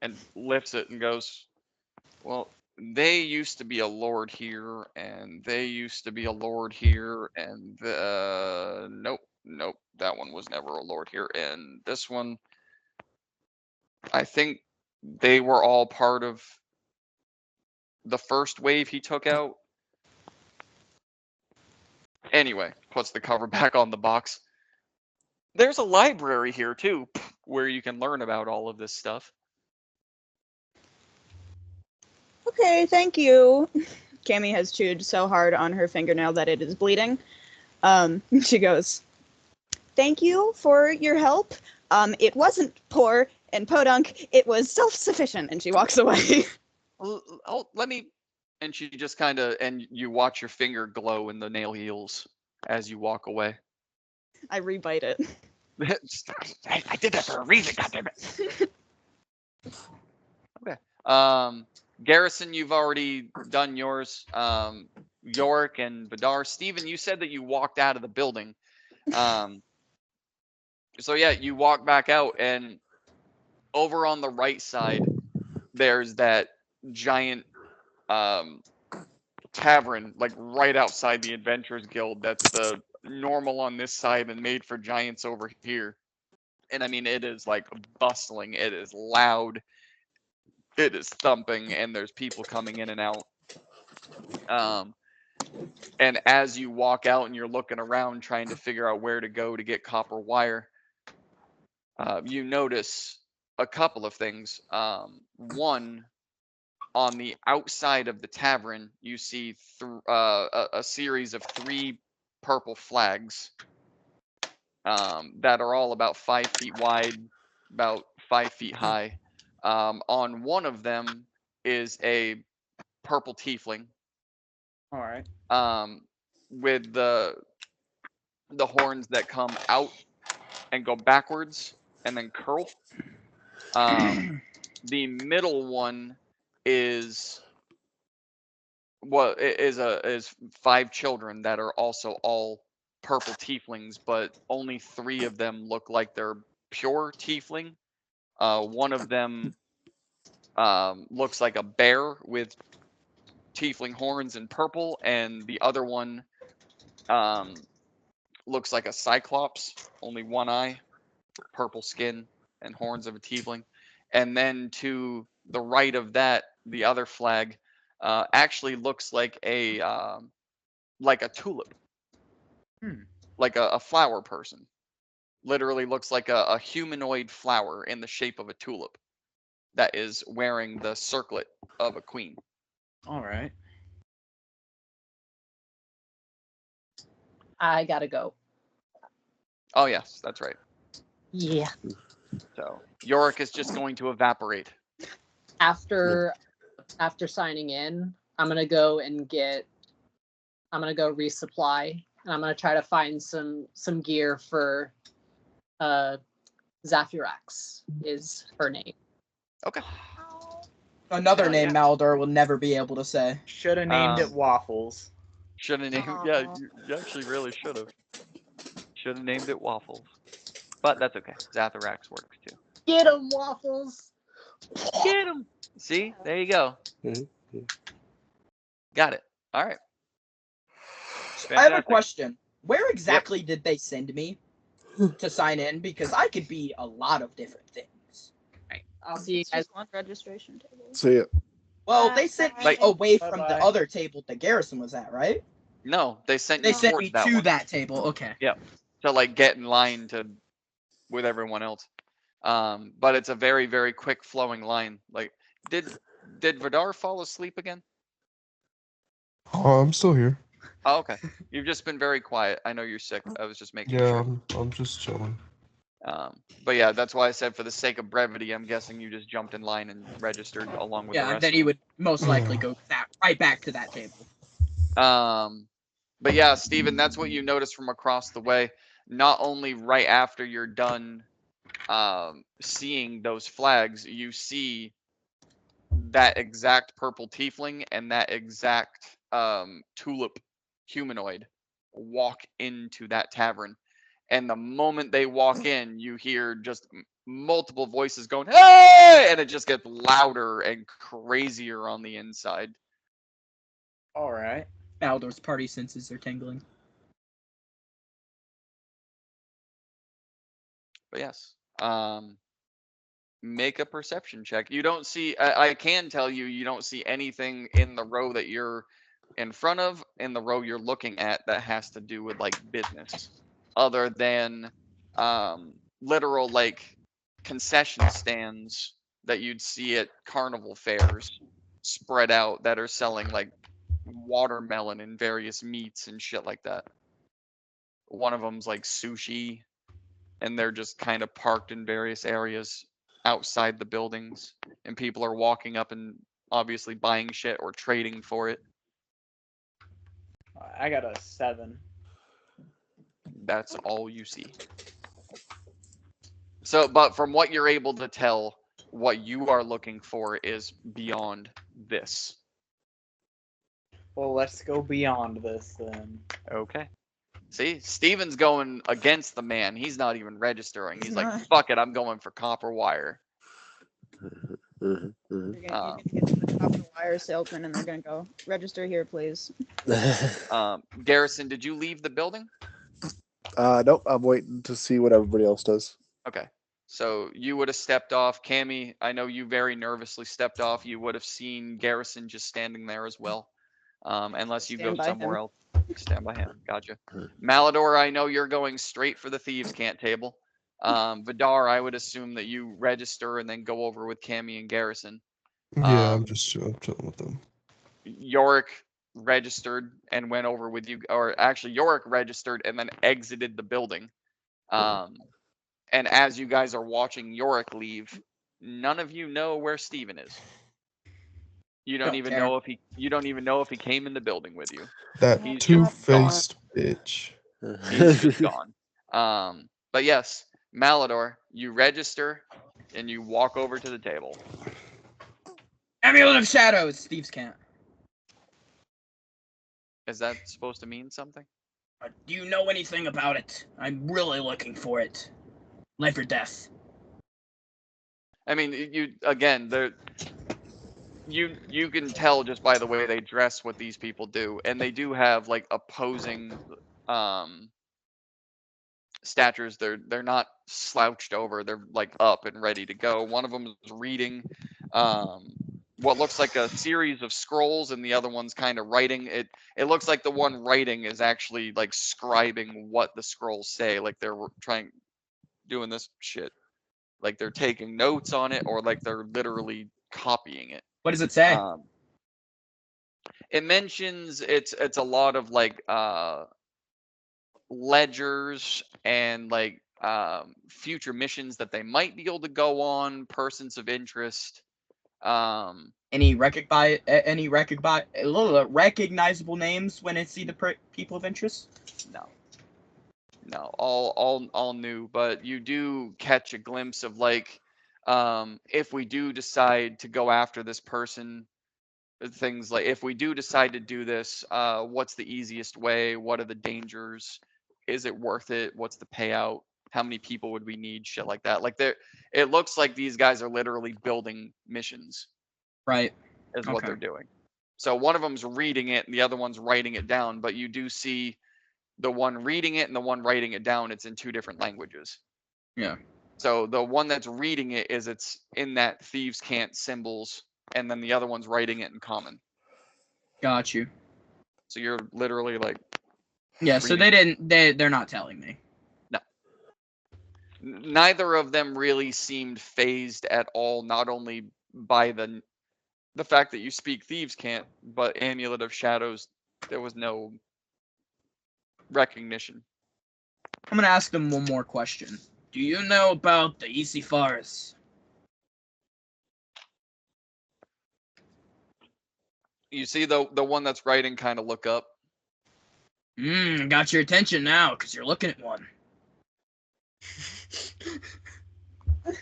and lifts it and goes, well, they used to be a lord here, and they used to be a lord here, and nope, that one was never a lord here, and this one, I think they were all part of the first wave he took out. Anyway, puts the cover back on the box. There's a library here too, where you can learn about all of this stuff. Okay, thank you. Cammy has chewed so hard on her fingernail that it is bleeding. She goes, thank you for your help. It wasn't poor and podunk, it was self-sufficient, and she walks away. Let me, and she just kind of, and you watch your finger glow in the nail heels as you walk away. I rebite it. I did that for a reason, goddammit. Okay. Garrison, you've already done yours. Yorick and Vidar. Steven, you said that you walked out of the building. So yeah, you walk back out, and over on the right side, there's that giant tavern, like right outside the Adventurers Guild. That's the normal on this side and made for giants over here. And I mean, it is like bustling. It is loud. It is thumping, and there's people coming in and out. And as you walk out and you're looking around trying to figure out where to go to get copper wire, you notice a couple of things. One, on the outside of the tavern, you see a series of 3 purple flags that are all about 5 feet wide, about 5 feet high. On one of them is a purple tiefling. All right. With the horns that come out and go backwards and then curl. The middle one is is 5 children that are also all purple tieflings, but only 3 of them look like they're pure tiefling. One of them looks like a bear with tiefling horns and purple, and the other one looks like a cyclops, only one eye, purple skin, and horns of a tiefling. and then to the right of that, the other flag actually looks like a tulip, like a flower person. Literally looks like a humanoid flower in the shape of a tulip that is wearing the circlet of a queen. All right. I gotta go. Oh yes, that's right. Yeah. So Yorick is just going to evaporate. After signing in, I'm gonna go resupply, and I'm gonna try to find some gear for Zaphirax is her name. Okay. Another name Yeah. Maldor will never be able to say. Should have named it Um, Waffles. Should have named. Yeah, you actually really should have. Should have named it Waffles. But that's okay. Zatharax works too. Get 'em, Waffles! Get him. See, there you go. Mhm. Got it. All right. I have a Fantastic. question. Where exactly did they send me to sign in? Because I could be a lot of different things. I'll see you It's guys. just one registration table. See ya. Well, they sent me Like- away from Bye-bye. the other table the Garrison was at, right? No, they sent They you sent towards me that to one that table. Okay. to like get in line with everyone else. But it's a very, very quick flowing line. Like, did Vidar fall asleep again? Oh, I'm still here. Oh, okay. You've just been very quiet. I know you're sick. I was just making Yeah, sure. I'm just chilling. But yeah, that's why I said for the sake of brevity, I'm guessing you just jumped in line and registered along with the Yeah, rest. then he would most likely go right back to that table. But yeah, Steven, that's what you notice from across the way. Not only right after you're done seeing those flags, you see that exact purple tiefling and that exact tulip humanoid walk into that tavern. And the moment they walk in, you hear just multiple voices going, "Hey!" And it just gets louder and crazier on the inside. All right. Maldor's party senses are tingling. But yes, make a perception check. You don't see. I can tell you, you don't see anything in the row that you're in front of, in the row you're looking at, that has to do with like business, other than literal like concession stands that you'd see at carnival fairs spread out that are selling like watermelon and various meats and shit like that. One of them's like sushi, and they're just kind of parked in various areas outside the buildings, and people are walking up and obviously buying shit or trading for it. I got a 7. That's all you see. So, but from what you're able to tell, what you are looking for is beyond this. Well, let's go beyond this then. Okay. See, Steven's going against the man. He's not even registering. He's like, Not. fuck it, I'm going for copper wire. Mhm, You're gonna get to the copper wire salesman, and they're gonna go register here, please. mhm. Garrison, did you leave the building? Nope. I'm waiting to see what everybody else does. Okay. So you would have stepped off. Cammy, I know you very nervously stepped off. You would have seen Garrison just standing there as well. Unless you go Stand by somewhere him. else. Stand by him. Gotcha. Malador, I know you're going straight for the thieves' cant table. Vidar, I would assume that you register and then go over with Cammy and Garrison. Yeah, I'm Um, just chilling with them. Yorick registered and went over with you, or actually Yorick registered and then exited the building. And as you guys are watching Yorick leave, none of you know where Steven is. You don't Don't even care. know if he came in the building with you. That He's just two-faced bitch. He's just gone. But yes, Malador, you register and you walk over to the table. Amulet of Shadows. Thieves can't. Is that supposed to mean something? Do you know anything about it? I'm really looking for it. Life or death. I mean, you again, you can tell just by the way they dress what these people do, and they do have like opposing statures. They're not slouched over. They're like up and ready to go. One of them is reading what looks like a series of scrolls, and the other one's kind of writing. It looks like the one writing is actually like scribing what the scrolls say, like they're doing this shit. Like they're taking notes on it, or like they're literally copying it. What does it say? It mentions it's a lot of like ledgers and like future missions that they might be able to go on, persons of interest. Any recognizable names when I see the people of interest? No, all new, but you do catch a glimpse of like if we do decide to go after this person, things like if we do decide to do this, what's the easiest way? What are the dangers? Is it worth it? What's the payout? How many people would we need? Shit like that. Like it looks like these guys are literally building missions. Right. Is what they're doing. So one of them's reading it and the other one's writing it down, but you do see the one reading it and the one writing it down, it's in two different languages. Yeah. So the one that's reading it it's in that thieves' cant symbols, and then the other one's writing it in common. Got you. So you're literally like. Yeah. So they're not telling me. No. Neither of them really seemed phased at all. Not only by the fact that you speak thieves' cant, but Amulet of Shadows, there was no recognition. I'm gonna ask them one more question. Do you know about the Isifars? You see the one that's writing kind of look up. Got your attention now because you're looking at one.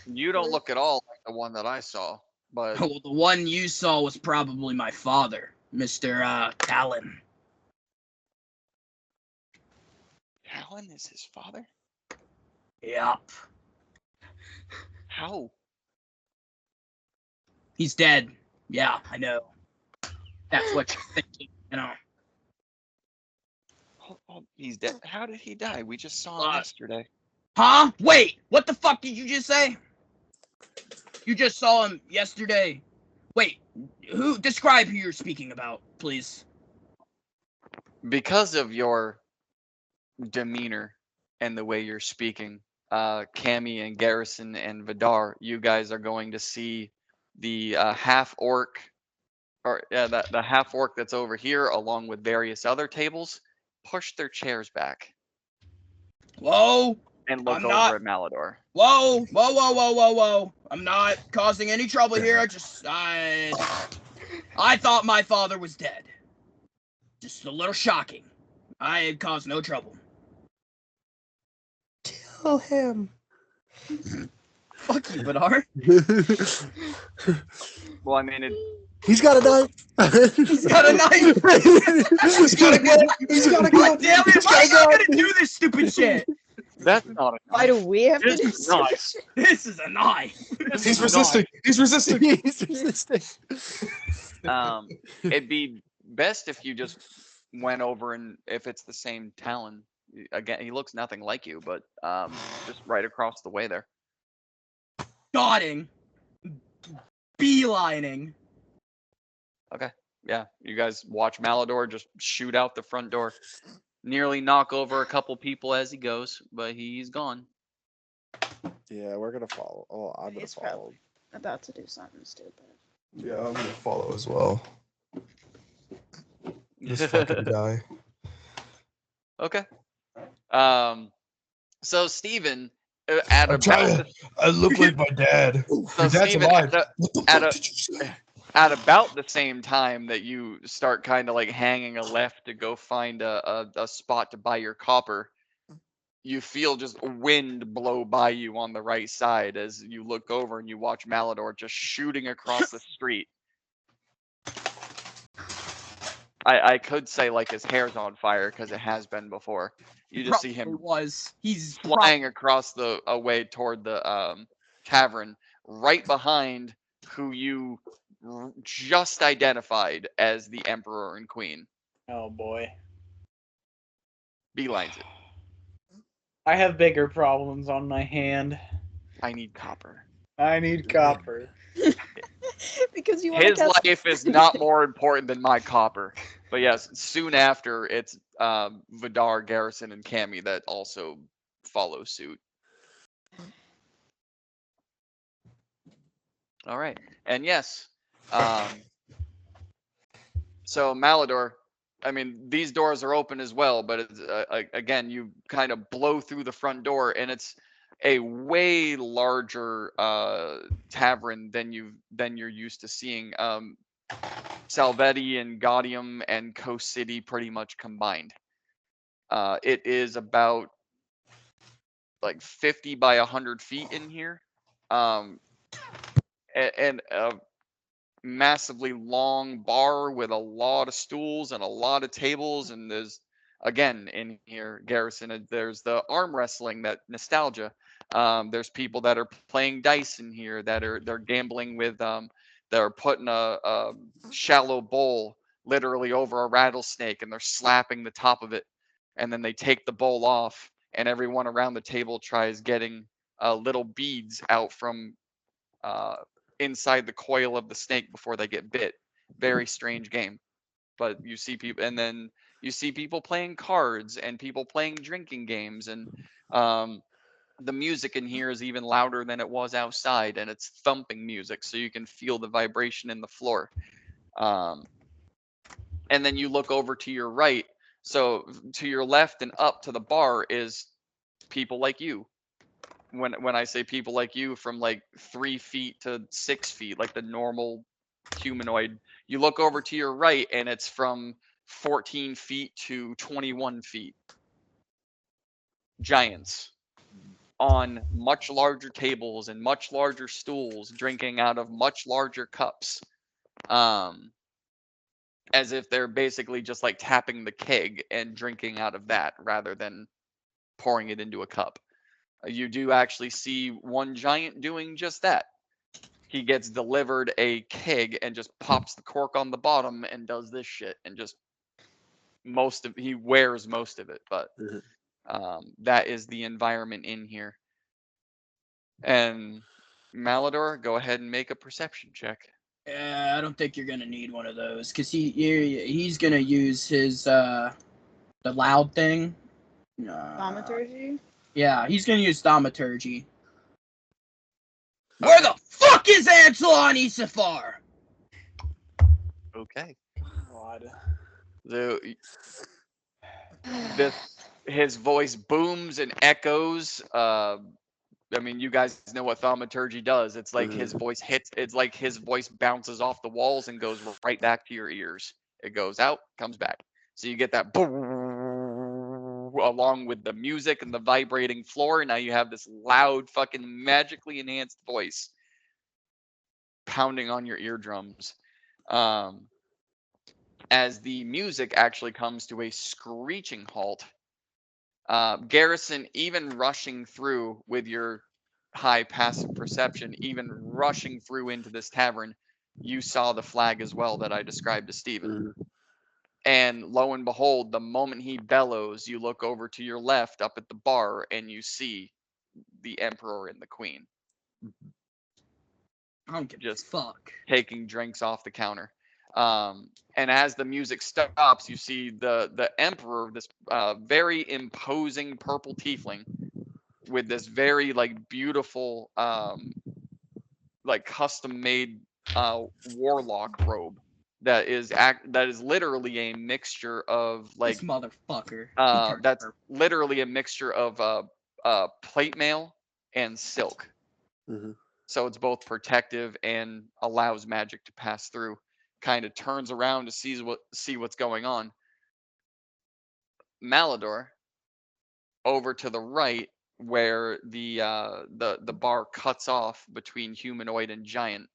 You don't look at all like the one that I saw, but Well, the one you saw was probably my father, Mr. Talon. Talon is his father? Yup. How? He's dead. Yeah, I know. That's what you're thinking, you know. Oh, he's dead. How did he die? We just saw him yesterday. Huh? Wait, what the fuck did you just say? You just saw him yesterday. Wait, describe who you're speaking about, please. Because of your demeanor and the way you're speaking, Cammy and Garrison and Vidar, you guys are going to see the half orc, or the half orc that's over here, along with various other tables, push their chairs back. Whoa! And look over at Malador. Whoa! I'm not causing any trouble here. I thought my father was dead. Just a little shocking. I had caused no trouble. Kill him. Fuck you, Vidar. Well, I mean, He's got a knife. He's got a knife. He's got a gun. He's got a gun. God damn it! Why are you gonna do this stupid shit? That's not a Why do we have to This do is nice. shit? This is a knife. He's resisting. He's resisting. He's resisting. It'd be best if you just went over, and if it's the same Talon, again, he looks nothing like you, but just right across the way there. Dotting. Beelining. Okay. Yeah, you guys watch Malador just shoot out the front door. Nearly knock over a couple people as he goes, but he's gone. Yeah, we're gonna follow. Oh, I'm gonna He's follow. probably about to do something stupid. Yeah, I'm gonna follow as well. This fucking guy. Okay. So Steven, at I'm trying about to, I look like my dad. so Your dad's Steven, alive. at What the at fuck a- did you say? at about the same time that you start kind of like hanging a left to go find a spot to buy your copper, you feel just wind blow by you on the right side as you look over and you watch Malador just shooting across the street. I could say like his hair's on fire because it has been before. You just see him He's flying across the away toward the tavern, right behind who you just identified as the Emperor and Queen. Oh boy. Beelines it. I have bigger problems on my hand. I need copper. I need copper. Because you want His to life is not more important than my copper. But yes, soon after, it's Vidar, Garrison, and Cammy that also follow suit. All right, and yes, so Malador, I mean, these doors are open as well, but it's, again, you kind of blow through the front door, and it's a way larger tavern than you're used to seeing. Salvetti and Gaudium and Coast City pretty much combined. It is about like 50 by 100 feet in here, and a massively long bar with a lot of stools and a lot of tables. And there's, again, in here, Garrison, there's the arm wrestling, that nostalgia. There's people that are playing dice in here they're gambling with they're putting a shallow bowl literally over a rattlesnake, and they're slapping the top of it, and then they take the bowl off, and everyone around the table tries getting little beads out from inside the coil of the snake before they get bit. Very strange game. But you see people, and then you see people playing cards and people playing drinking games, and the music in here is even louder than it was outside, and it's thumping music, so you can feel the vibration in the floor. And then you look over to your right, so to your left and up to the bar is people like you. When I say people like you, from like 3 feet to 6 feet, like the normal humanoid. You look over to your right, and it's from 14 feet to 21 feet. Giants on much larger tables and much larger stools, drinking out of much larger cups, as if they're basically just like tapping the keg and drinking out of that rather than pouring it into a cup. You do actually see one giant doing just that. He gets delivered a keg and just pops the cork on the bottom and does this shit, and just he wears most of it. But that is the environment in here. And Malador, go ahead and make a perception check. Yeah, I don't think you're gonna need one of those, cause he's gonna use his the loud thing. Thaumaturgy? Yeah, he's gonna use thaumaturgy. Where the fuck is Ansel on Isafar? Okay. God. His voice booms and echoes. I mean, you guys know what thaumaturgy does. It's like his voice hits. It's like his voice bounces off the walls and goes right back to your ears. It goes out, comes back. So you get that boom along with the music and the vibrating floor. Now you have this loud, fucking magically enhanced voice pounding on your eardrums. As the music actually comes to a screeching halt, Garrison, even rushing through with your high passive perception, even rushing through into this tavern, you saw the flag as well that I described to Steven. And lo and behold, the moment he bellows, you look over to your left up at the bar, and you see the Emperor and the Queen. I don't give Just a fuck. Taking drinks off the counter. And as the music stops, you see the Emperor, this very imposing purple tiefling with this very like beautiful like custom made warlock robe that is literally a mixture of like This motherfucker. that's literally a mixture of plate mail and silk. So it's both protective and allows magic to pass through. Kind of turns around to see what's going on. Malador, over to the right, where the bar cuts off between humanoid and giant,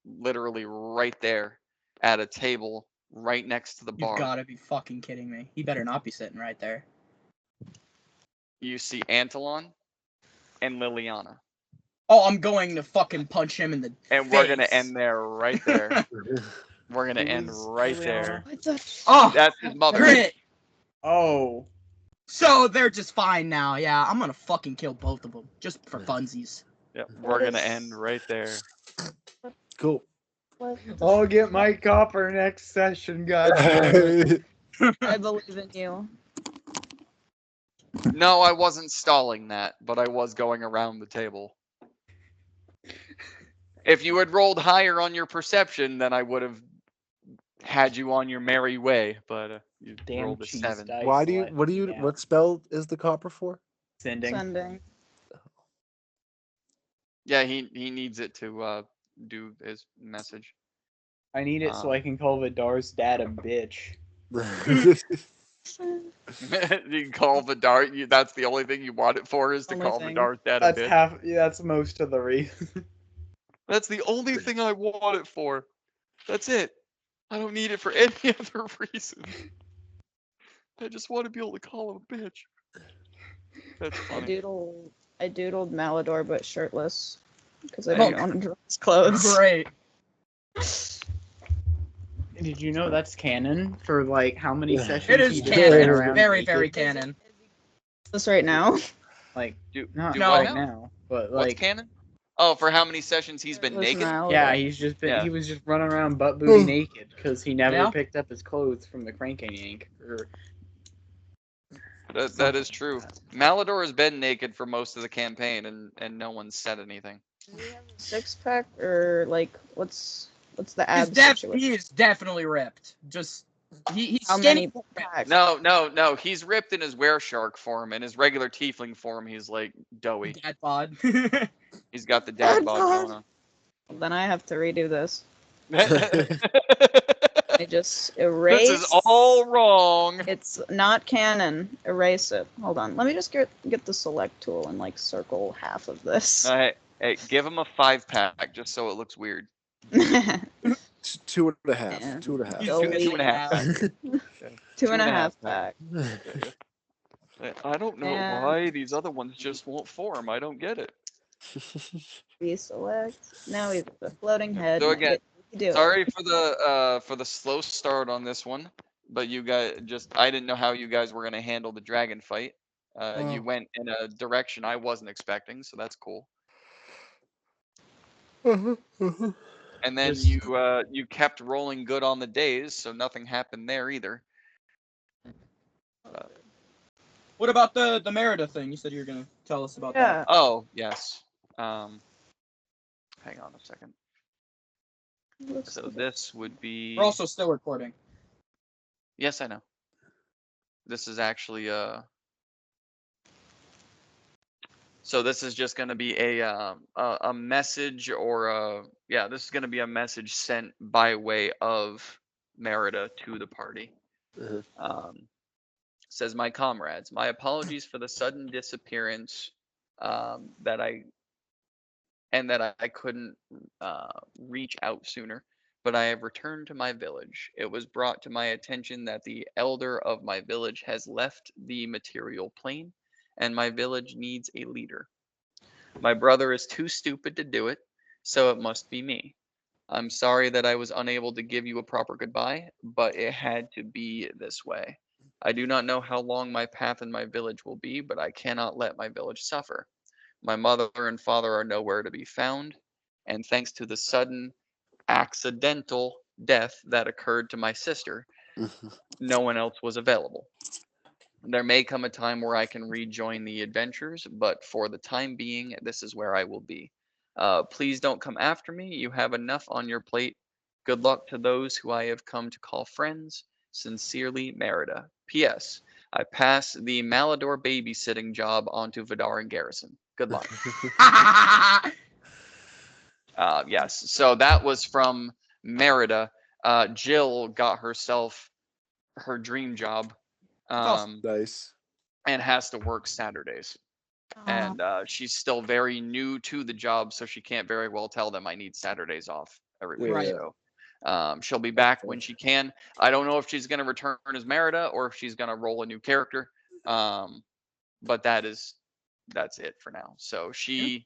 literally right there at a table right next to the bar. You gotta be fucking kidding me. He better not be sitting right there. You see Antolon and Liliana. Oh, I'm going to fucking punch him in the And face. we're gonna end there right there. We're gonna end right there. What the Oh, That's his mother. crit. Oh. So they're just fine now. Yeah, I'm gonna fucking kill both of them just for funsies. Yep, What we're gonna is- end right there. Cool. What I'll get my copper next session, guys. I believe in you. No, I wasn't stalling that, but I was going around the table. If you had rolled higher on your perception, then I would have had you on your merry way. But you Damn rolled a cheese 7. dice. Why do you? let What do you? me down. What spell is the copper for? Sending. Sending. Yeah, he needs it to do his message. I need it so I can call Vidar's dad a bitch. You can call Vidar. That's the only thing you want it for is to Only call thing. Vidar's dad a That's bitch. that's most of the reason. That's the only thing I want it for. That's it. I don't need it for any other reason. I just want to be able to call him a bitch. That's I funny. doodled Malador but shirtless because I There you didn't go. want to draw his clothes. Great. Did you know that's canon for like how many Yeah. sessions? It is he just canon. ran It's around very, naked? very canon. This right now. Like Do, not do No. what right now? now, but What's like canon? Oh, for how many sessions he's been Shirtless naked? Malador. yeah, he's just been Yeah. he was just running around butt booty naked because he never Yeah. picked up his clothes from the cranking yank. Or That is true. Malador has been naked for most of the campaign, and no one said anything. Does he have a six pack or like what's the He's abs he is definitely ripped. Just he's How skinny. many packs? No. He's ripped in his wereshark form. In his regular tiefling form, he's like doughy. Dad bod. He's got the dad Dad bod bod. going on. Then I have to redo this. This I just erase. is all wrong. It's not canon. Erase it. Hold on. Let me just get the select tool and like circle half of this. Hey, give him a 5-pack just so it looks weird. 2.5. And 2.5. He's Delete. gonna Two and a half. Two and a half 2.5 pack. pack. I don't know And- why these other ones just won't form. I don't get it. Deselect. Now we have the floating head. So and again, do it. Sorry for the slow start on this one, but you guys I didn't know how you guys were gonna handle the dragon fight. You went in a direction I wasn't expecting, so that's cool. And then Just- you kept rolling good on the days, so nothing happened there either. What about the Merida thing? You said you were gonna tell us about Yeah. Oh yes. Hang on a second. Looks So good. this would be. that. We're also still recording. Yes, I know. This is actually So this is just going to be a message or this is going to be a message sent by way of Merida to the party. Says, my comrades, my apologies for the sudden disappearance that I couldn't reach out sooner, but I have returned to my village. It was brought to my attention that the elder of my village has left the material plane, and my village needs a leader. My brother is too stupid to do it, so it must be me. I'm sorry that I was unable to give you a proper goodbye, but it had to be this way. I do not know how long my path in my village will be, but I cannot let my village suffer. My mother and father are nowhere to be found, and thanks to the sudden accidental death that occurred to my sister, no one else was available. There may come a time where I can rejoin the adventures, but for the time being, this is where I will be. Please don't come after me. You have enough on your plate. Good luck to those who I have come to call friends. Sincerely, Merida. P.S. I pass the Malador babysitting job onto Vidar and Garrison. Good luck. Yes. So that was from Merida. Jill got herself her dream job. awesome. Nice. And has to work Saturdays. And she's still very new to the job, so she can't very well tell them I need Saturdays off every week. Right. So she'll be back when she can. I don't know if she's going to return as Merida or if she's going to roll a new character. But that's it for now. So she's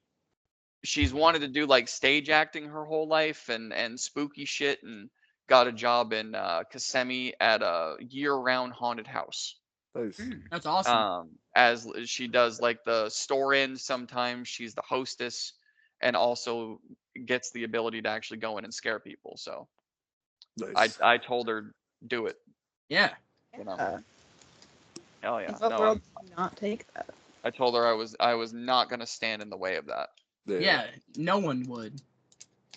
wanted to do like stage acting her whole life and spooky shit, and got a job in Kissimmee at a year-round haunted house. Nice. That's awesome. As she does like the store in. Sometimes she's the hostess, and also gets the ability to actually go in and scare people. So Nice. I told her do it. Yeah. You know. Uh, Hell yeah. what No, world do you not take that? I told her I was not gonna stand in the way of that. Yeah. No one would.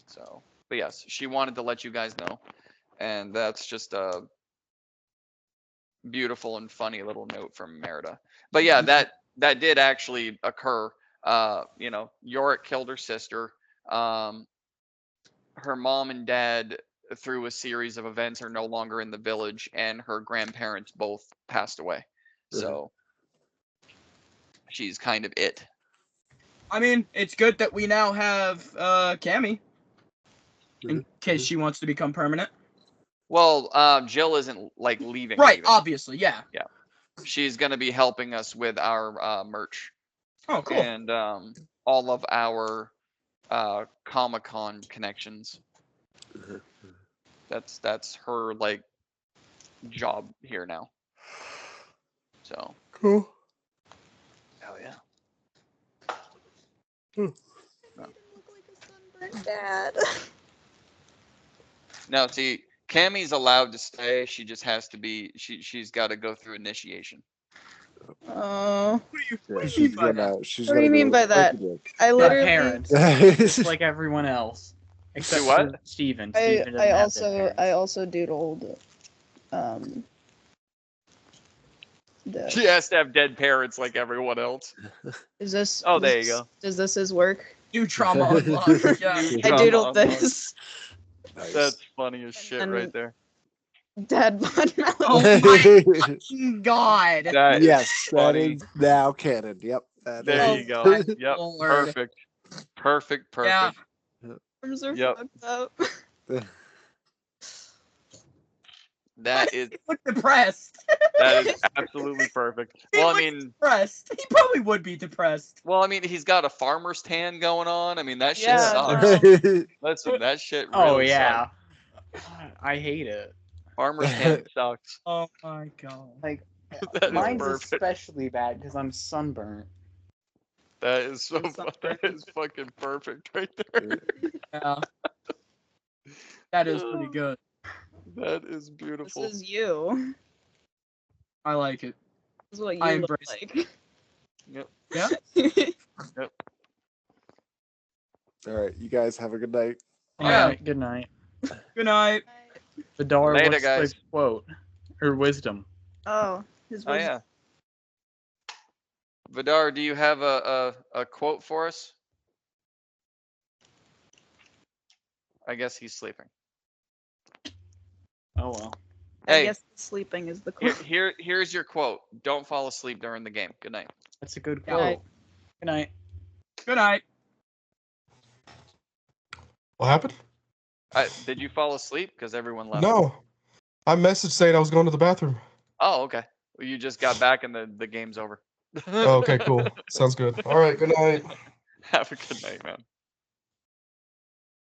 So, but yes, she wanted to let you guys know, and that's just a beautiful and funny little note from Merida. But yeah, that did actually occur. You know, Yorick killed her sister. Her mom and dad, through a series of events, are no longer in the village, and her grandparents both passed away. So she's kind of it. I mean, it's good that we now have Cammy. In case she wants to become permanent. Well, Jill isn't like leaving. Right, leaving. obviously, yeah. She's gonna be helping us with our merch Oh, cool. and all of our Comic-Con connections. That's her like job here now. So Cool. hell yeah. Dad. Now see, Cammy's allowed to stay. She just has to be. She's got to go through initiation. Oh, Yeah, she's gonna- she's What do you gonna mean go by to that? Reykjavik. I The literally. parents, just Like, like everyone else, except what? for Steven. I, Steven doesn't I have also dead I parents. also doodled the She has to have dead parents like everyone else. is this Oh, there you go. Does this is work? New trauma unlocked. Yeah. New I trauma doodled unlocked. this. nice. That's funny as shit And- right there. Dad Bud Melon. Oh my fucking god. That is yes, that funny. is now canon. Yep. that There is- you go. my Yep. lord. Perfect. Perfect. Yeah. Perfect. Arms are Yep. fucked up. That is He looked depressed. that is absolutely perfect. He Well, I looks mean, depressed. He probably would be depressed. he's got a farmer's tan going on. I mean, that shit Yeah, sucks. no. Listen, that shit Oh really yeah, sucks. I hate it. Farmer's tan sucks. Oh my god. Like That is mine's perfect. especially bad because I'm sunburnt. That is so It's not that is fucking perfect right there. Yeah. That is pretty good. That is This beautiful. is you. I like it. This is what you I look embrace like. Yep. Yeah. All right, you guys have a good night. Yeah. Alright, good night. Good night. Vidar, Later, what's guys. the quote or wisdom? Oh, his Oh yeah. Vidar, do you have a quote for us? I guess he's sleeping. Oh well. I Hey, guess sleeping is the here, quote. here's your quote. Don't fall asleep during the game. Good night. That's a good Yeah. quote. Good night. Good night. What happened? Did you fall asleep? Because everyone left. No. I messaged saying I was going to the bathroom. Oh, okay. Well, you just got back and the game's over. Oh, okay, cool. Sounds good. All right, good night. Have a good night, man.